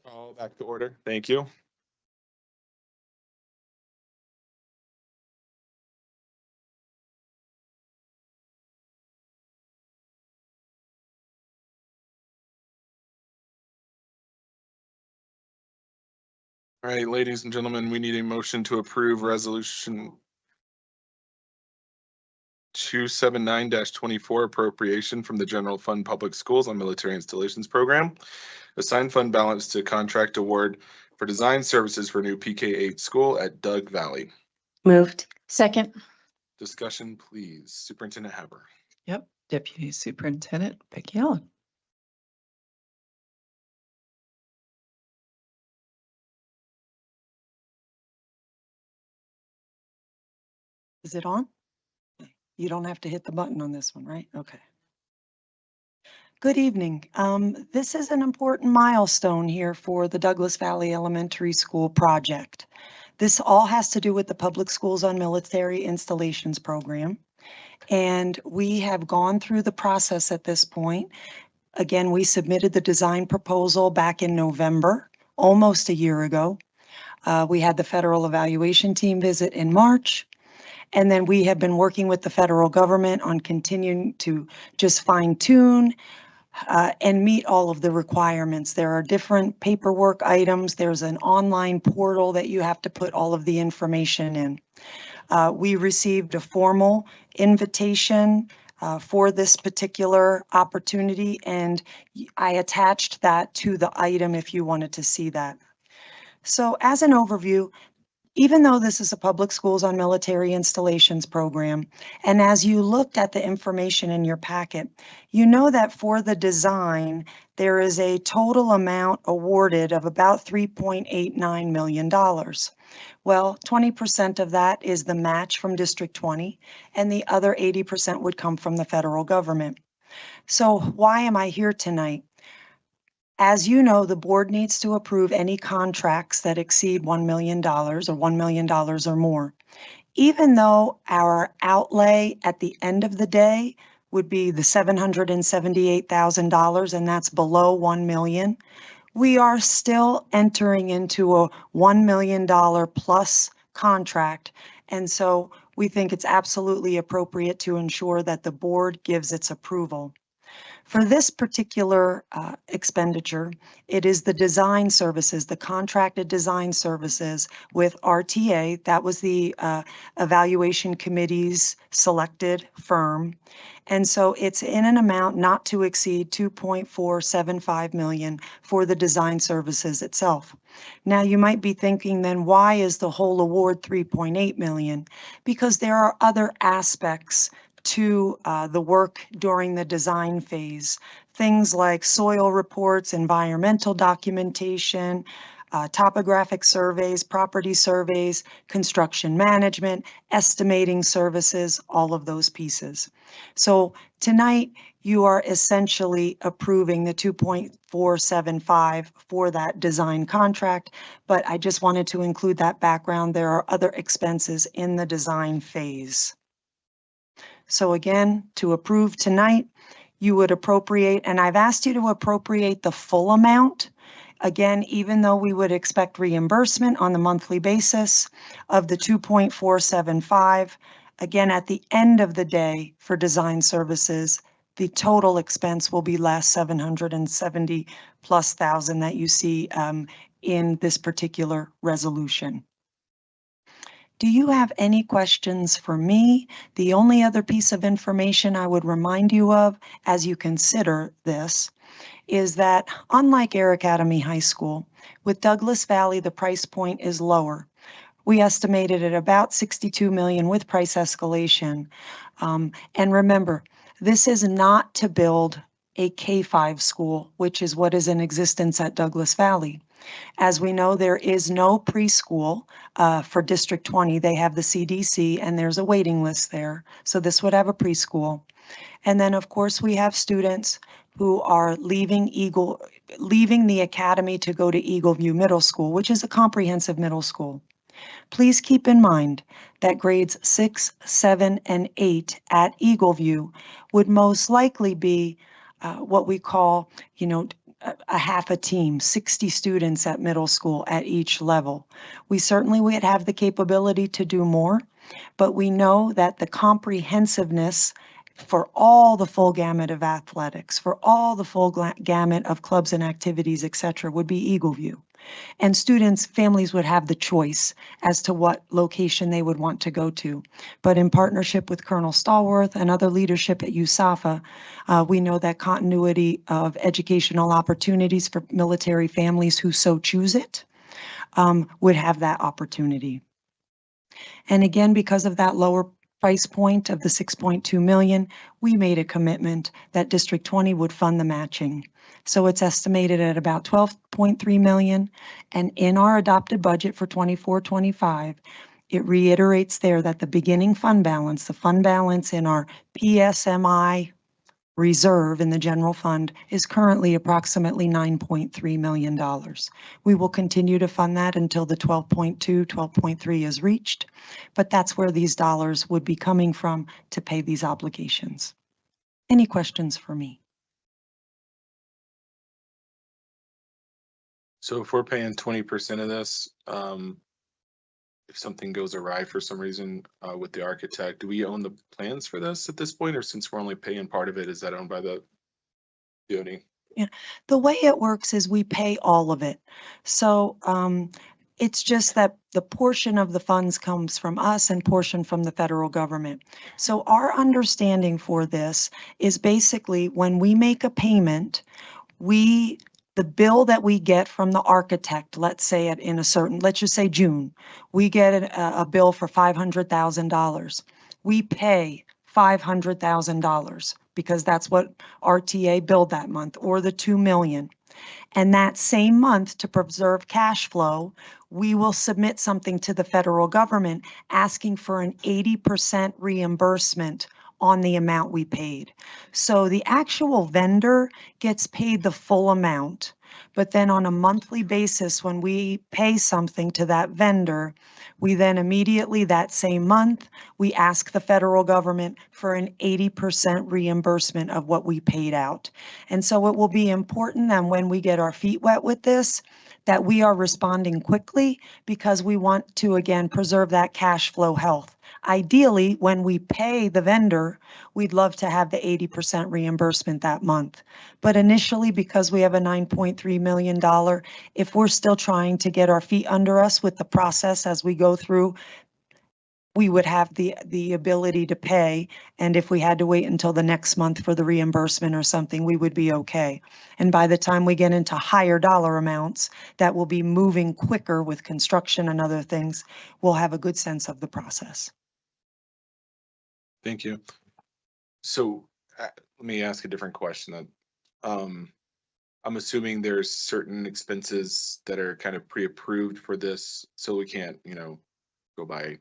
Call back to order. Thank you. All right, ladies and gentlemen, we need a motion to approve resolution 279-24 appropriation from the general fund public schools on military installations program. Assign fund balance to contract award for design services for new PK-8 school at Doug Valley. Moved. Second. Discussion, please. Superintendent Haber. Yep, Deputy Superintendent Becky Allen. Is it on? You don't have to hit the button on this one, right? Okay. Good evening. This is an important milestone here for the Douglas Valley Elementary School project. This all has to do with the Public Schools on Military Installations program. And we have gone through the process at this point. Again, we submitted the design proposal back in November, almost a year ago. We had the federal evaluation team visit in March. And then we have been working with the federal government on continuing to just fine tune and meet all of the requirements. There are different paperwork items. There's an online portal that you have to put all of the information in. We received a formal invitation for this particular opportunity, and I attached that to the item if you wanted to see that. So as an overview, even though this is a Public Schools on Military Installations program, and as you looked at the information in your packet, you know that for the design, there is a total amount awarded of about $3.89 million. Well, 20% of that is the match from District 20, and the other 80% would come from the federal government. So why am I here tonight? As you know, the board needs to approve any contracts that exceed $1 million or $1 million or more. Even though our outlay at the end of the day would be the $778,000, and that's below $1 million, we are still entering into a $1 million plus contract. And so we think it's absolutely appropriate to ensure that the board gives its approval. For this particular expenditure, it is the design services, the contracted design services with RTA. That was the evaluation committee's selected firm. And so it's in an amount not to exceed $2.475 million for the design services itself. Now you might be thinking, then why is the whole award $3.8 million? Because there are other aspects to the work during the design phase. Things like soil reports, environmental documentation, topographic surveys, property surveys, construction management, estimating services, all of those pieces. So tonight you are essentially approving the 2.475 for that design contract, but I just wanted to include that background. There are other expenses in the design phase. So again, to approve tonight, you would appropriate, and I've asked you to appropriate the full amount. Again, even though we would expect reimbursement on the monthly basis of the 2.475, again, at the end of the day for design services, the total expense will be less $770,000+ that you see in this particular resolution. Do you have any questions for me? The only other piece of information I would remind you of as you consider this is that unlike Air Academy High School, with Douglas Valley, the price point is lower. We estimated at about $62 million with price escalation. And remember, this is not to build a K-5 school, which is what is in existence at Douglas Valley. As we know, there is no preschool for District 20. They have the CDC and there's a waiting list there. So this would have a preschool. And then of course we have students who are leaving the academy to go to Eagle View Middle School, which is a comprehensive middle school. Please keep in mind that grades 6, 7, and 8 at Eagle View would most likely be what we call, a half a team, 60 students at middle school at each level. We certainly would have the capability to do more, but we know that the comprehensiveness for all the full gamut of athletics, for all the full gamut of clubs and activities, et cetera, would be Eagle View. And students, families would have the choice as to what location they would want to go to. But in partnership with Colonel Stallworth and other leadership at USAFA, we know that continuity of educational opportunities for military families who so choose it would have that opportunity. And again, because of that lower price point of the 6.2 million, we made a commitment that District 20 would fund the matching. So it's estimated at about 12.3 million. And in our adopted budget for 24-25, it reiterates there that the beginning fund balance, the fund balance in our PSMI reserve in the general fund is currently approximately $9.3 million. We will continue to fund that until the 12.3 is reached, but that's where these dollars would be coming from to pay these obligations. Any questions for me? So if we're paying 20% of this, if something goes awry for some reason with the architect, do we own the plans for this at this point, or since we're only paying part of it, is that owned by the DoD? Yeah, the way it works is we pay all of it. So it's just that the portion of the funds comes from us and portion from the federal government. So our understanding for this is basically when we make a payment, the bill that we get from the architect, let's say in a certain, let's just say June, we get a bill for $500,000. We pay $500,000 because that's what RTA billed that month, or the 2 million. And that same month, to preserve cash flow, we will submit something to the federal government asking for an 80% reimbursement on the amount we paid. So the actual vendor gets paid the full amount, but then on a monthly basis, when we pay something to that vendor, we then immediately that same month, we ask the federal government for an 80% reimbursement of what we paid out. And so it will be important that when we get our feet wet with this, that we are responding quickly because we want to, again, preserve that cash flow health. Ideally, when we pay the vendor, we'd love to have the 80% reimbursement that month. But initially, because we have a $9.3 million, if we're still trying to get our feet under us with the process as we go through, we would have the ability to pay. And if we had to wait until the next month for the reimbursement or something, we would be okay. And by the time we get into higher dollar amounts that will be moving quicker with construction and other things, we'll have a good sense of the process. Thank you. So let me ask a different question then. I'm assuming there's certain expenses that are kind of pre-approved for this, so we can't, go by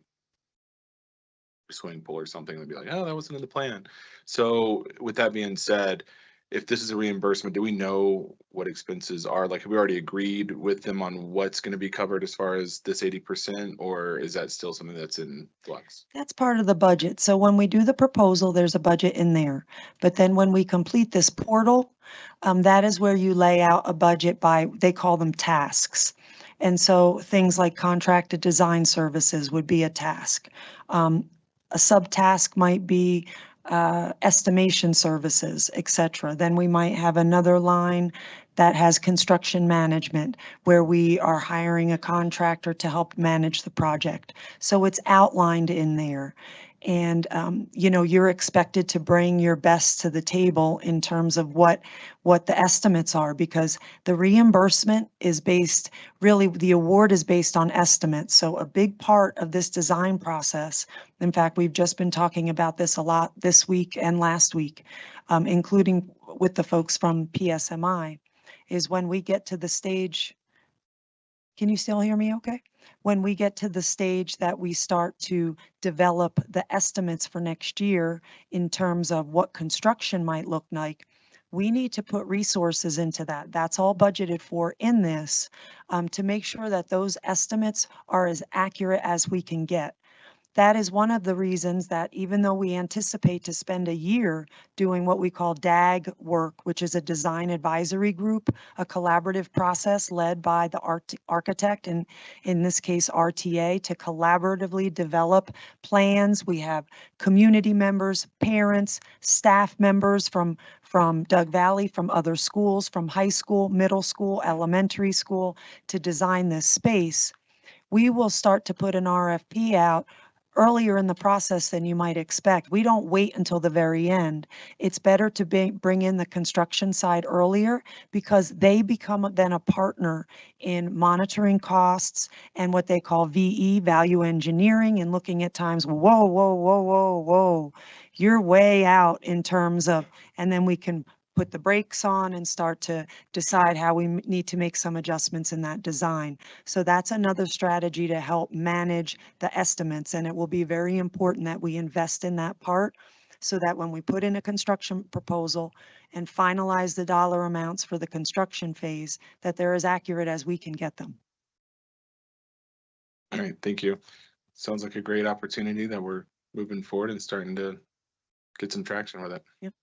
swimming pool or something and be like, oh, that wasn't in the plan. So with that being said, if this is a reimbursement, do we know what expenses are? Like, have we already agreed with them on what's going to be covered as far as this 80%, or is that still something that's in flux? That's part of the budget. So when we do the proposal, there's a budget in there. But then when we complete this portal, that is where you lay out a budget by, they call them tasks. And so things like contracted design services would be a task. A subtask might be estimation services, etc. Then we might have another line that has construction management where we are hiring a contractor to help manage the project. So it's outlined in there. And, you're expected to bring your best to the table in terms of what the estimates are, because the reimbursement is based, really, the award is based on estimates. So a big part of this design process, in fact, we've just been talking about this a lot this week and last week, including with the folks from PSMI, is when we get to the stage. Can you still hear me okay? When we get to the stage that we start to develop the estimates for next year in terms of what construction might look like, we need to put resources into that. That's all budgeted for in this to make sure that those estimates are as accurate as we can get. That is one of the reasons that even though we anticipate to spend a year doing what we call DAG work, which is a design advisory group, a collaborative process led by the architect, and in this case, RTA, to collaboratively develop plans. We have community members, parents, staff members from Doug Valley, from other schools, from high school, middle school, elementary school, to design this space. We will start to put an RFP out earlier in the process than you might expect. We don't wait until the very end. It's better to bring in the construction side earlier because they become then a partner in monitoring costs and what they call VE, value engineering, and looking at times, whoa, whoa, whoa, whoa, whoa, you're way out in terms of, and then we can put the brakes on and start to decide how we need to make some adjustments in that design. So that's another strategy to help manage the estimates. And it will be very important that we invest in that part so that when we put in a construction proposal and finalize the dollar amounts for the construction phase, that they're as accurate as we can get them. All right, thank you. Sounds like a great opportunity that we're moving forward and starting to get some traction with it. Yep.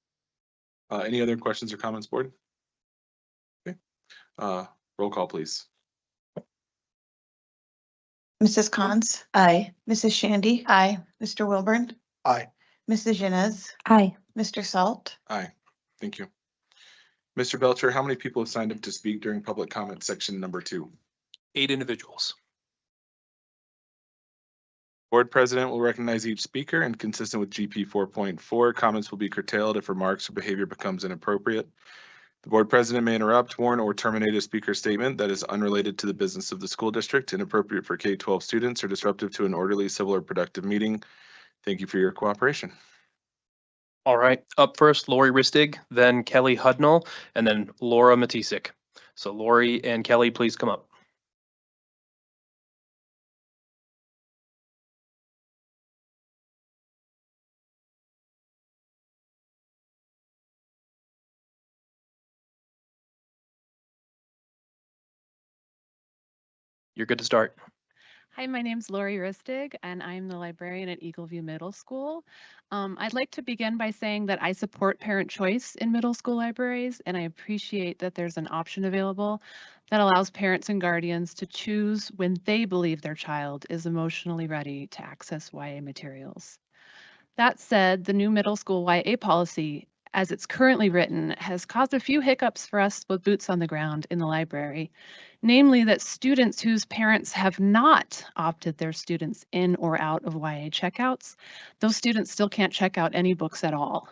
Any other questions or comments, board? Okay. Roll call, please. Mrs. Cons? Aye. Mrs. Shandy? Aye. Mr. Wilburn? Aye. Mrs. Yanez? Aye. Mr. Salt? Aye. Thank you. Mr. Belcher, how many people have signed up to speak during public comment section number 2? 8 individuals. Board president will recognize each speaker, and consistent with GP 4.4, comments will be curtailed if remarks or behavior becomes inappropriate. The board president may interrupt, warn, or terminate a speaker statement that is unrelated to the business of the school district, inappropriate for K-12 students, or disruptive to an orderly, civil, or productive meeting. Thank you for your cooperation. All right, up first, Lori Ristig, then Kelly Hudnall, and then Laura Matisik. So Lori and Kelly, please come up. You're good to start. Hi, my name's Lori Ristig, and I'm the librarian at Eagleview Middle School. I'd like to begin by saying that I support parent choice in middle school libraries, and I appreciate that there's an option available that allows parents and guardians to choose when they believe their child is emotionally ready to access YA materials. That said, the new middle school YA policy, as it's currently written, has caused a few hiccups for us with boots on the ground in the library. Namely, that students whose parents have not opted their students in or out of YA checkouts, those students still can't check out any books at all.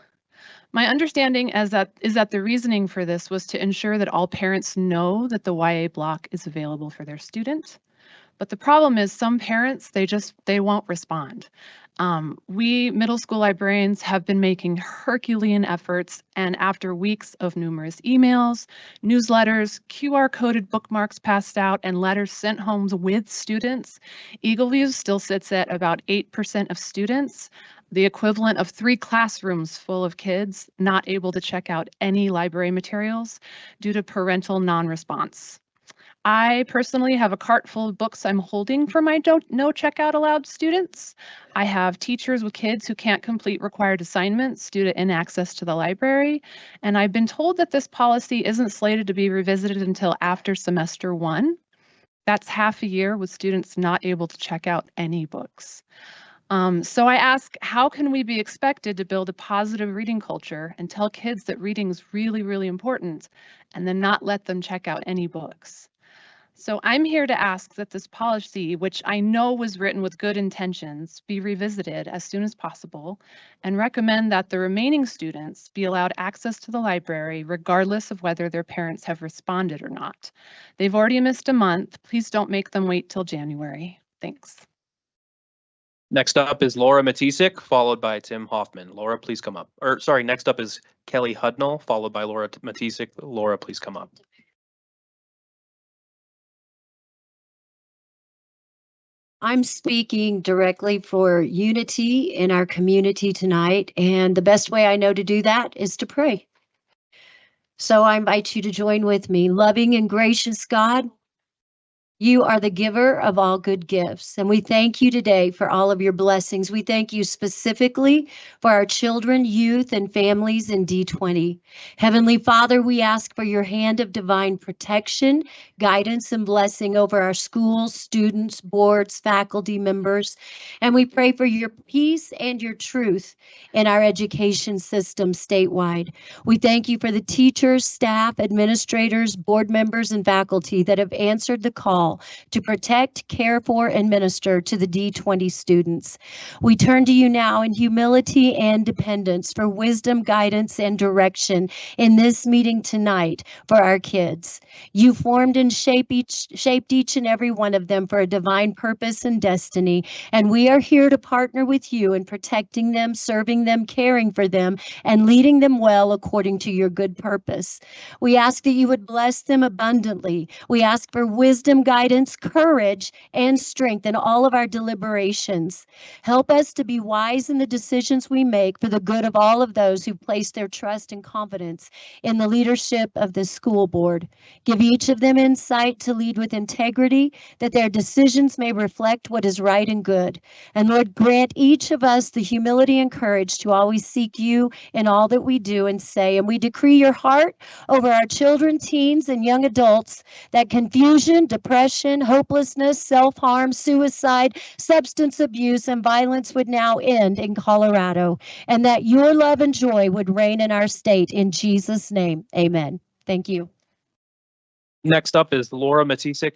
My understanding is that the reasoning for this was to ensure that all parents know that the YA block is available for their student. But the problem is some parents, they won't respond. We middle school librarians have been making Herculean efforts, and after weeks of numerous emails, newsletters, QR coded bookmarks passed out, and letters sent home with students, Eagleview still sits at about 8% of students, the equivalent of 3 classrooms full of kids not able to check out any library materials due to parental non-response. I personally have a cart full of books I'm holding for my no checkout allowed students. I have teachers with kids who can't complete required assignments due to inaccess to the library. And I've been told that this policy isn't slated to be revisited until after semester 1. That's half a year with students not able to check out any books. So I ask, how can we be expected to build a positive reading culture and tell kids that reading is really, really important and then not let them check out any books? So I'm here to ask that this policy, which I know was written with good intentions, be revisited as soon as possible and recommend that the remaining students be allowed access to the library regardless of whether their parents have responded or not. They've already missed a month. Please don't make them wait till January. Thanks. Next up is Laura Matisik, followed by Tim Hoffman. Laura, please come up. Or sorry, next up is Kelly Hudnall, followed by Laura Matisik. Laura, please come up. I'm speaking directly for unity in our community tonight, and the best way I know to do that is to pray. So I invite you to join with me. Loving and gracious God, You are the giver of all good gifts, and we thank you today for all of your blessings. We thank you specifically for our children, youth, and families in D20. Heavenly Father, we ask for your hand of divine protection, guidance, and blessing over our schools, students, boards, faculty members, and we pray for your peace and your truth in our education system statewide. We thank you for the teachers, staff, administrators, board members, and faculty that have answered the call to protect, care for, and minister to the D20 students. We turn to you now in humility and dependence for wisdom, guidance, and direction in this meeting tonight for our kids. You formed and shaped each and every one of them for a divine purpose and destiny, and we are here to partner with you in protecting them, serving them, caring for them, and leading them well according to your good purpose. We ask that you would bless them abundantly. We ask for wisdom, guidance, courage, and strength in all of our deliberations. Help us to be wise in the decisions we make for the good of all of those who place their trust and confidence in the leadership of the school board. Give each of them insight to lead with integrity, that their decisions may reflect what is right and good. And Lord, grant each of us the humility and courage to always seek you in all that we do and say. And we decree your heart over our children, teens, and young adults, that confusion, depression, hopelessness, self-harm, suicide, substance abuse, and violence would now end in Colorado, and that your love and joy would reign in our state. In Jesus' name, amen. Thank you. Next up is Laura Matisik,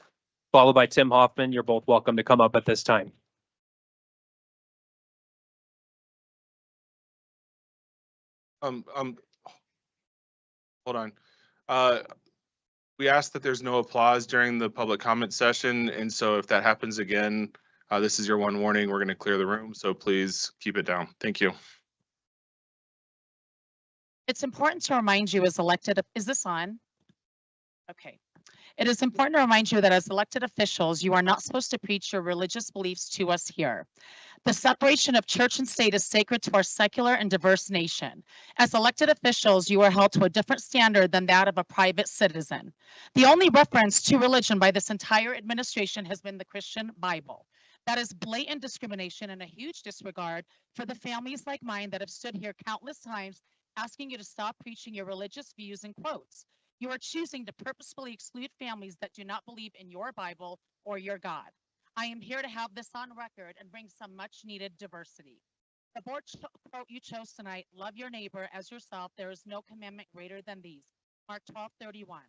followed by Tim Hoffman. You're both welcome to come up at this time. Hold on. We asked that there's no applause during the public comment session, and so if that happens again, this is your one warning. We're going to clear the room, so please keep it down. Thank you. It's important to remind you as elected, is this on? Okay. It is important to remind you that as elected officials, you are not supposed to preach your religious beliefs to us here. The separation of church and state is sacred to our secular and diverse nation. As elected officials, you are held to a different standard than that of a private citizen. The only reference to religion by this entire administration has been the Christian Bible. That is blatant discrimination and a huge disregard for the families like mine that have stood here countless times asking you to stop preaching your religious views and quotes. You are choosing to purposefully exclude families that do not believe in your Bible or your God. I am here to have this on record and bring some much needed diversity. The board quote you chose tonight, love your neighbor as yourself. There is no commandment greater than these. Mark 12:31.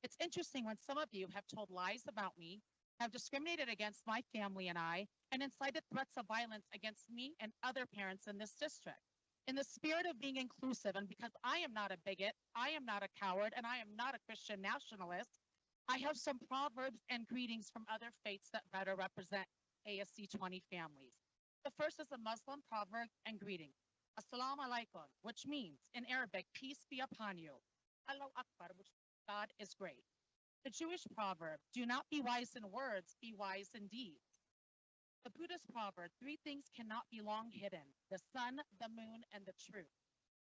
It's interesting when some of you have told lies about me, have discriminated against my family and I, and incited threats of violence against me and other parents in this district. In the spirit of being inclusive, and because I am not a bigot, I am not a coward, and I am not a Christian nationalist, I have some proverbs and greetings from other faiths that better represent ASC 20 families. The first is a Muslim proverb and greeting, Assalamu alaikum, which means in Arabic, peace be upon you. Allahu Akbar, which God is great. The Jewish proverb, do not be wise in words, be wise in deeds. The Buddhist proverb, three things cannot be long hidden, the sun, the moon, and the truth.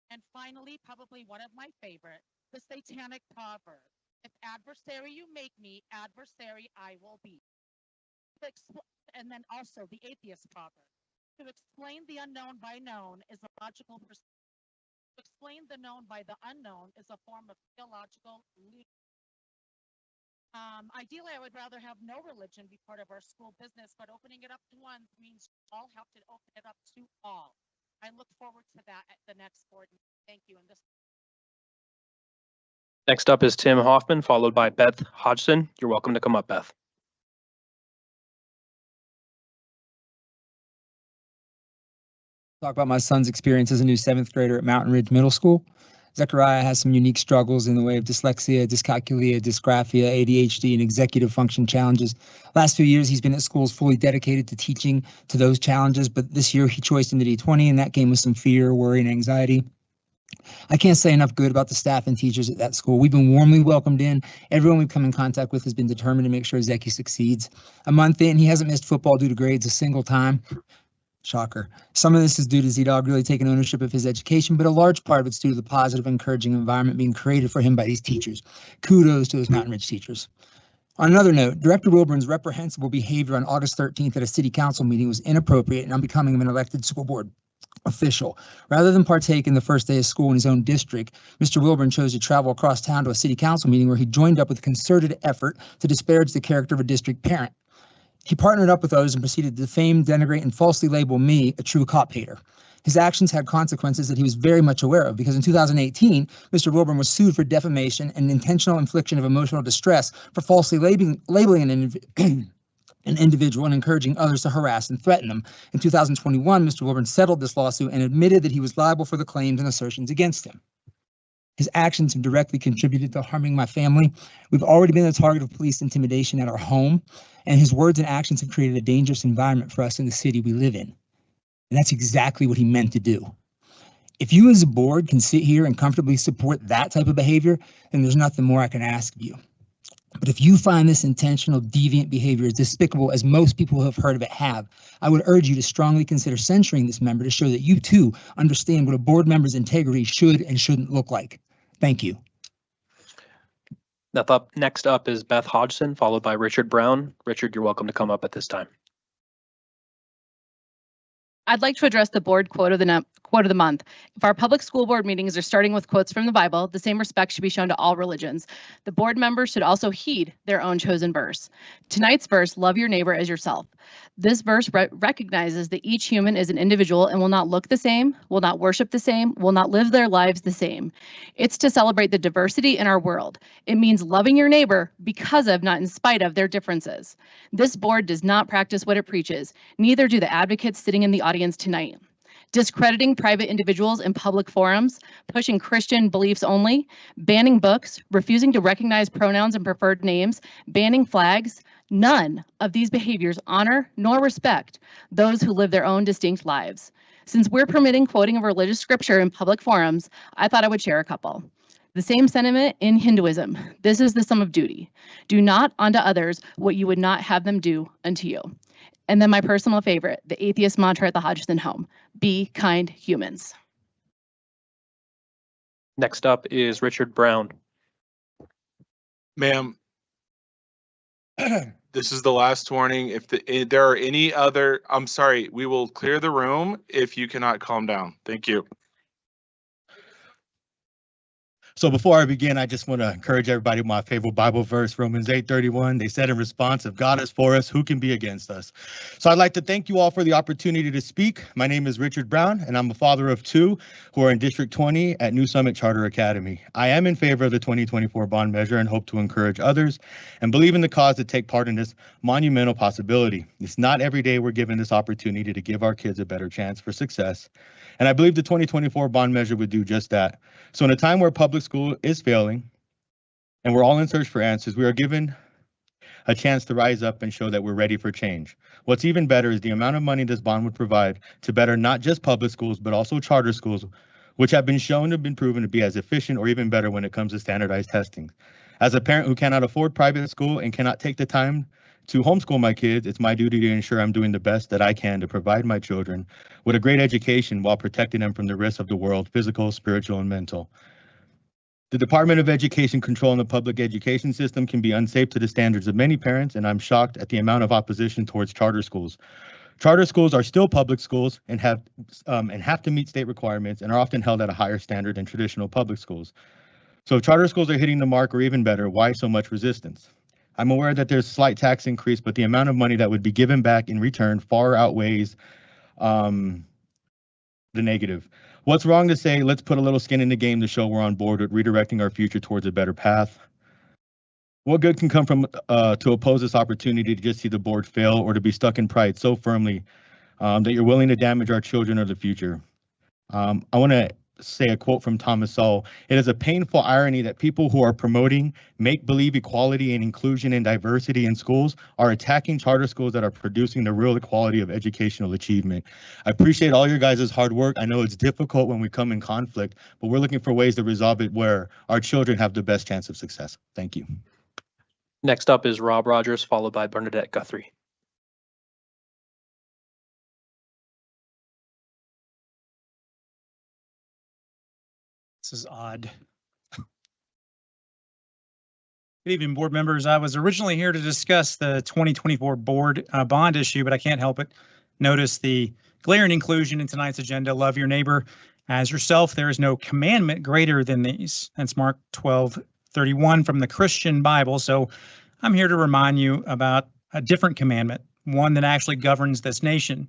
And finally, probably one of my favorite, the satanic proverb, if adversary you make me, adversary I will be. And then also the atheist proverb, to explain the unknown by known is a logical perspective. To explain the known by the unknown is a form of theological lunacy. Ideally, I would rather have no religion be part of our school business, but opening it up to one means all have to open it up to all. I look forward to that at the next board meeting. Thank you. And this. Next up is Tim Hoffman, followed by Beth Hodgson. You're welcome to come up, Beth. Talk about my son's experience as a new 7th grader at Mountain Ridge Middle School. Zechariah has some unique struggles in the way of dyslexia, dyscalculia, dysgraphia, ADHD, and executive function challenges. Last few years, he's been at schools fully dedicated to teaching to those challenges, but this year he choiced into D20, and that came with some fear, worry, and anxiety. I can't say enough good about the staff and teachers at that school. We've been warmly welcomed in. Everyone we've come in contact with has been determined to make sure Zeki succeeds. A month in, he hasn't missed football due to grades a single time. Shocker. Some of this is due to Z-Dog really taking ownership of his education, but a large part of it's due to the positive, encouraging environment being created for him by these teachers. Kudos to those Mountain Ridge teachers. On another note, Director Wilburn's reprehensible behavior on August 13th at a city council meeting was inappropriate and unbecoming of an elected school board official. Rather than partake in the first day of school in his own district, Mr. Wilburn chose to travel across town to a city council meeting where he joined up with a concerted effort to disparage the character of a district parent. He partnered up with others and proceeded to defame, denigrate, and falsely label me a true cop hater. His actions had consequences that he was very much aware of, because in 2018, Mr. Wilburn was sued for defamation and intentional infliction of emotional distress for falsely labeling an individual and encouraging others to harass and threaten them. In 2021, Mr. Wilburn settled this lawsuit and admitted that he was liable for the claims and assertions against him. His actions have directly contributed to harming my family. We've already been the target of police intimidation at our home, and his words and actions have created a dangerous environment for us in the city we live in. And that's exactly what he meant to do. If you as a board can sit here and comfortably support that type of behavior, then there's nothing more I can ask of you. But if you find this intentional deviant behavior as despicable as most people who have heard of it have, I would urge you to strongly consider censuring this member to show that you too understand what a board member's integrity should and shouldn't look like. Thank you. Next up is Beth Hodgson, followed by Richard Brown. Richard, you're welcome to come up at this time. I'd like to address the board quote of the month. If our public school board meetings are starting with quotes from the Bible, the same respect should be shown to all religions. The board members should also heed their own chosen verse. Tonight's verse, love your neighbor as yourself. This verse recognizes that each human is an individual and will not look the same, will not worship the same, will not live their lives the same. It's to celebrate the diversity in our world. It means loving your neighbor because of, not in spite of, their differences. This board does not practice what it preaches. Neither do the advocates sitting in the audience tonight. Discrediting private individuals in public forums, pushing Christian beliefs only, banning books, refusing to recognize pronouns and preferred names, banning flags, none of these behaviors honor nor respect those who live their own distinct lives. Since we're permitting quoting of religious scripture in public forums, I thought I would share a couple. The same sentiment in Hinduism. This is the sum of duty. Do not unto others what you would not have them do unto you. And then my personal favorite, the atheist mantra at the Hodgson home, be kind humans. Next up is Richard Brown. Ma'am, this is the last warning. If there are any other, I'm sorry, we will clear the room if you cannot calm down. Thank you. So before I begin, I just want to encourage everybody with my favorite Bible verse, Romans 8:31. They said in response, if God is for us, who can be against us? So I'd like to thank you all for the opportunity to speak. My name is Richard Brown, and I'm a father of two who are in District 20 at New Summit Charter Academy. I am in favor of the 2024 bond measure and hope to encourage others and believe in the cause to take part in this monumental possibility. It's not every day we're given this opportunity to give our kids a better chance for success. And I believe the 2024 bond measure would do just that. So in a time where public school is failing and we're all in search for answers, we are given a chance to rise up and show that we're ready for change. What's even better is the amount of money this bond would provide to better not just public schools, but also charter schools, which have been shown to have been proven to be as efficient or even better when it comes to standardized testing. As a parent who cannot afford private school and cannot take the time to homeschool my kids, it's my duty to ensure I'm doing the best that I can to provide my children with a great education while protecting them from the risks of the world, physical, spiritual, and mental. The Department of Education control in the public education system can be unsafe to the standards of many parents, and I'm shocked at the amount of opposition towards charter schools. Charter schools are still public schools and have to meet state requirements and are often held at a higher standard than traditional public schools. So if charter schools are hitting the mark, or even better, why so much resistance? I'm aware that there's a slight tax increase, but the amount of money that would be given back in return far outweighs the negative. What's wrong to say, let's put a little skin in the game to show we're on board with redirecting our future towards a better path? What good can come from to oppose this opportunity to just see the board fail or to be stuck in pride so firmly that you're willing to damage our children or the future? I want to say a quote from Thomas Sowell. It is a painful irony that people who are promoting make-believe equality and inclusion and diversity in schools are attacking charter schools that are producing the real equality of educational achievement. I appreciate all your guys' hard work. I know it's difficult when we come in conflict, but we're looking for ways to resolve it where our children have the best chance of success. Thank you. Next up is Rob Rogers, followed by Bernadette Guthrie. This is odd. Good evening, board members. I was originally here to discuss the 2024 board bond issue, but I can't help it. Notice the glaring inclusion in tonight's agenda, love your neighbor as yourself. There is no commandment greater than these. That's Mark 12:31 from the Christian Bible. So I'm here to remind you about a different commandment, one that actually governs this nation.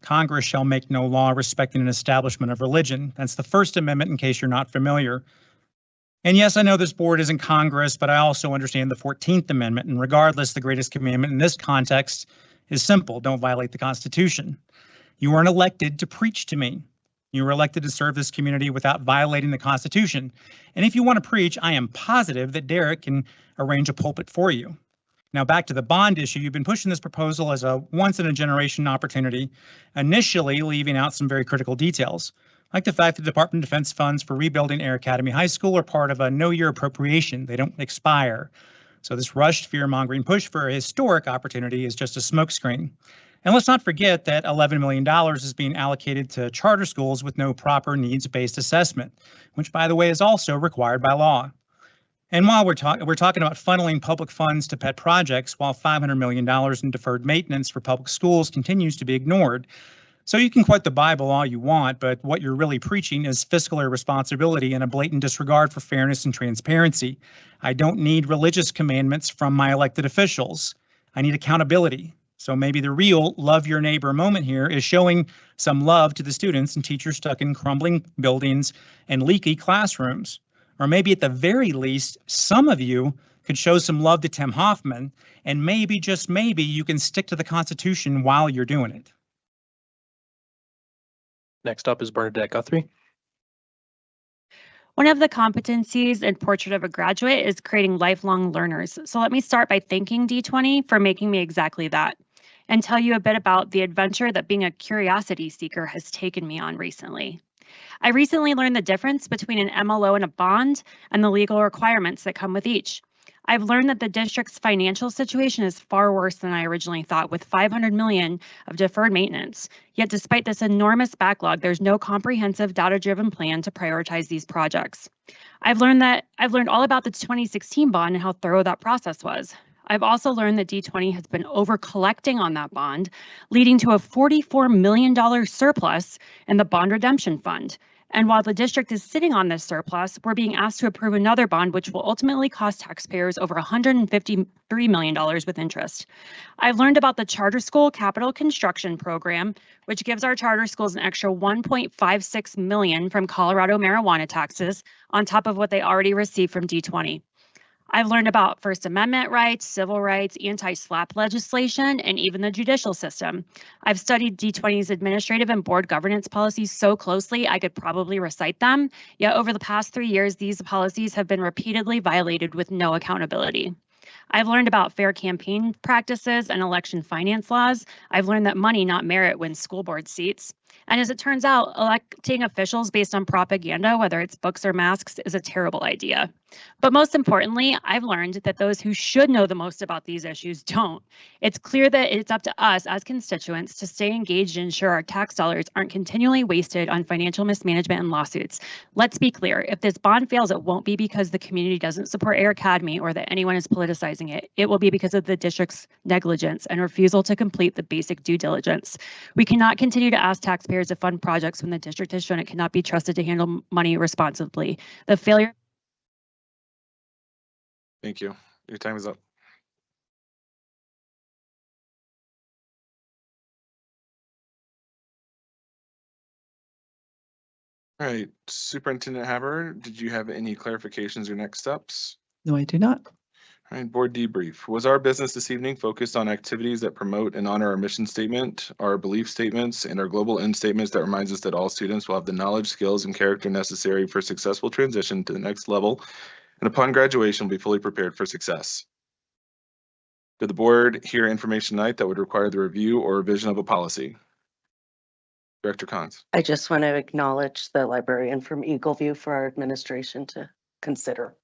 Congress shall make no law respecting an establishment of religion. That's the First Amendment, in case you're not familiar. And yes, I know this board isn't Congress, but I also understand the 14th Amendment. And regardless, the greatest commandment in this context is simple: don't violate the Constitution. You weren't elected to preach to me. You were elected to serve this community without violating the Constitution. And if you want to preach, I am positive that Derek can arrange a pulpit for you. Now back to the bond issue. You've been pushing this proposal as a once-in-a-generation opportunity, initially leaving out some very critical details, like the fact that the Department of Defense funds for rebuilding Air Academy High School are part of a no-year appropriation. They don't expire. So this rushed fear-mongering push for a historic opportunity is just a smokescreen. And let's not forget that $11 million is being allocated to charter schools with no proper needs-based assessment, which, by the way, is also required by law. And while we're talking about funneling public funds to pet projects, while $500 million in deferred maintenance for public schools continues to be ignored. So you can quote the Bible all you want, but what you're really preaching is fiscal irresponsibility and a blatant disregard for fairness and transparency. I don't need religious commandments from my elected officials. I need accountability. So maybe the real love your neighbor moment here is showing some love to the students and teachers stuck in crumbling buildings and leaky classrooms. Or maybe at the very least, some of you could show some love to Tim Hoffman, and maybe, just maybe, you can stick to the Constitution while you're doing it. Next up is Bernadette Guthrie. One of the competencies in Portrait of a Graduate is creating lifelong learners. So let me start by thanking D20 for making me exactly that, and tell you a bit about the adventure that being a curiosity seeker has taken me on recently. I recently learned the difference between an MLO and a bond and the legal requirements that come with each. I've learned that the district's financial situation is far worse than I originally thought, with $500 million of deferred maintenance. Yet despite this enormous backlog, there's no comprehensive data-driven plan to prioritize these projects. I've learned all about the 2016 bond and how thorough that process was. I've also learned that D20 has been over collecting on that bond, leading to a $44 million surplus in the bond redemption fund. And while the district is sitting on this surplus, we're being asked to approve another bond, which will ultimately cost taxpayers over $153 million with interest. I've learned about the Charter School Capital Construction Program, which gives our charter schools an extra $1.56 million from Colorado marijuana taxes on top of what they already receive from D20. I've learned about First Amendment rights, civil rights, anti-SLAPP legislation, and even the judicial system. I've studied D20's administrative and board governance policies so closely I could probably recite them, yet over the past 3 years, these policies have been repeatedly violated with no accountability. I've learned about fair campaign practices and election finance laws. I've learned that money, not merit, wins school board seats. And as it turns out, electing officials based on propaganda, whether it's books or masks, is a terrible idea. But most importantly, I've learned that those who should know the most about these issues don't. It's clear that it's up to us as constituents to stay engaged and ensure our tax dollars aren't continually wasted on financial mismanagement and lawsuits. Let's be clear, if this bond fails, it won't be because the community doesn't support Air Academy or that anyone is politicizing it. It will be because of the district's negligence and refusal to complete the basic due diligence. We cannot continue to ask taxpayers to fund projects when the district has shown it cannot be trusted to handle money responsibly. The failure. Thank you. Your time is up. All right, Superintendent Haber, did you have any clarifications or next steps? No, I do not. All right, board debrief. Was our business this evening focused on activities that promote and honor our mission statement, our belief statements, and our global end statements that reminds us that all students will have the knowledge, skills, and character necessary for successful transition to the next level, and upon graduation, will be fully prepared for success? Did the board hear information tonight that would require the review or revision of a policy? Director Cons. I just want to acknowledge the librarian from Eagle View for our administration to consider.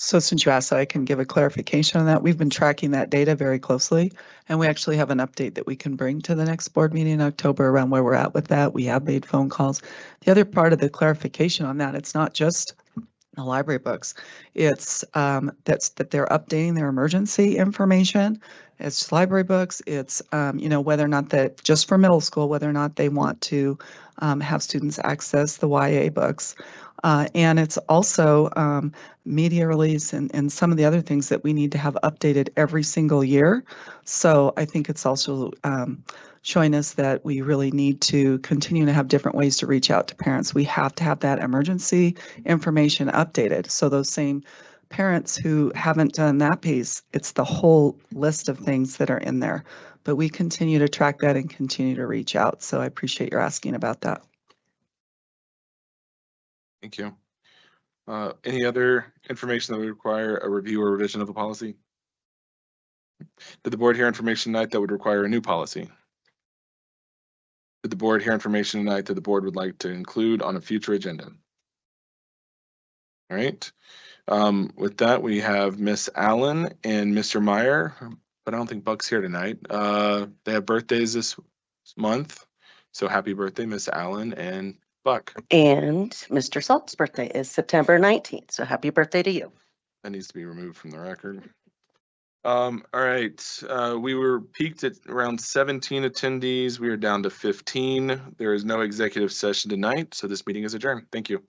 So since you asked, I can give a clarification on that. We've been tracking that data very closely, and we actually have an update that we can bring to the next board meeting in October around where we're at with that. We have made phone calls. The other part of the clarification on that, it's not just the library books. It's that they're updating their emergency information. It's library books. It's whether or not that just for middle school, whether or not they want to have students access the YA books. And it's also media release and some of the other things that we need to have updated every single year. So I think it's also showing us that we really need to continue to have different ways to reach out to parents. We have to have that emergency information updated. So those same parents who haven't done that piece, it's the whole list of things that are in there. But we continue to track that and continue to reach out. So I appreciate your asking about that. Thank you. Any other information that would require a review or revision of a policy? Did the board hear information tonight that would require a new policy? Did the board hear information tonight that the board would like to include on a future agenda? All right. With that, we have Miss Allen and Mr. Meyer, but I don't think Buck's here tonight. They have birthdays this month. So happy birthday, Miss Allen and Buck. And Mr. Salt's birthday is September 19th. So happy birthday to you. That needs to be removed from the record. All right, we were peaked at around 17 attendees. We are down to 15. There is no executive session tonight, so this meeting is adjourned. Thank you.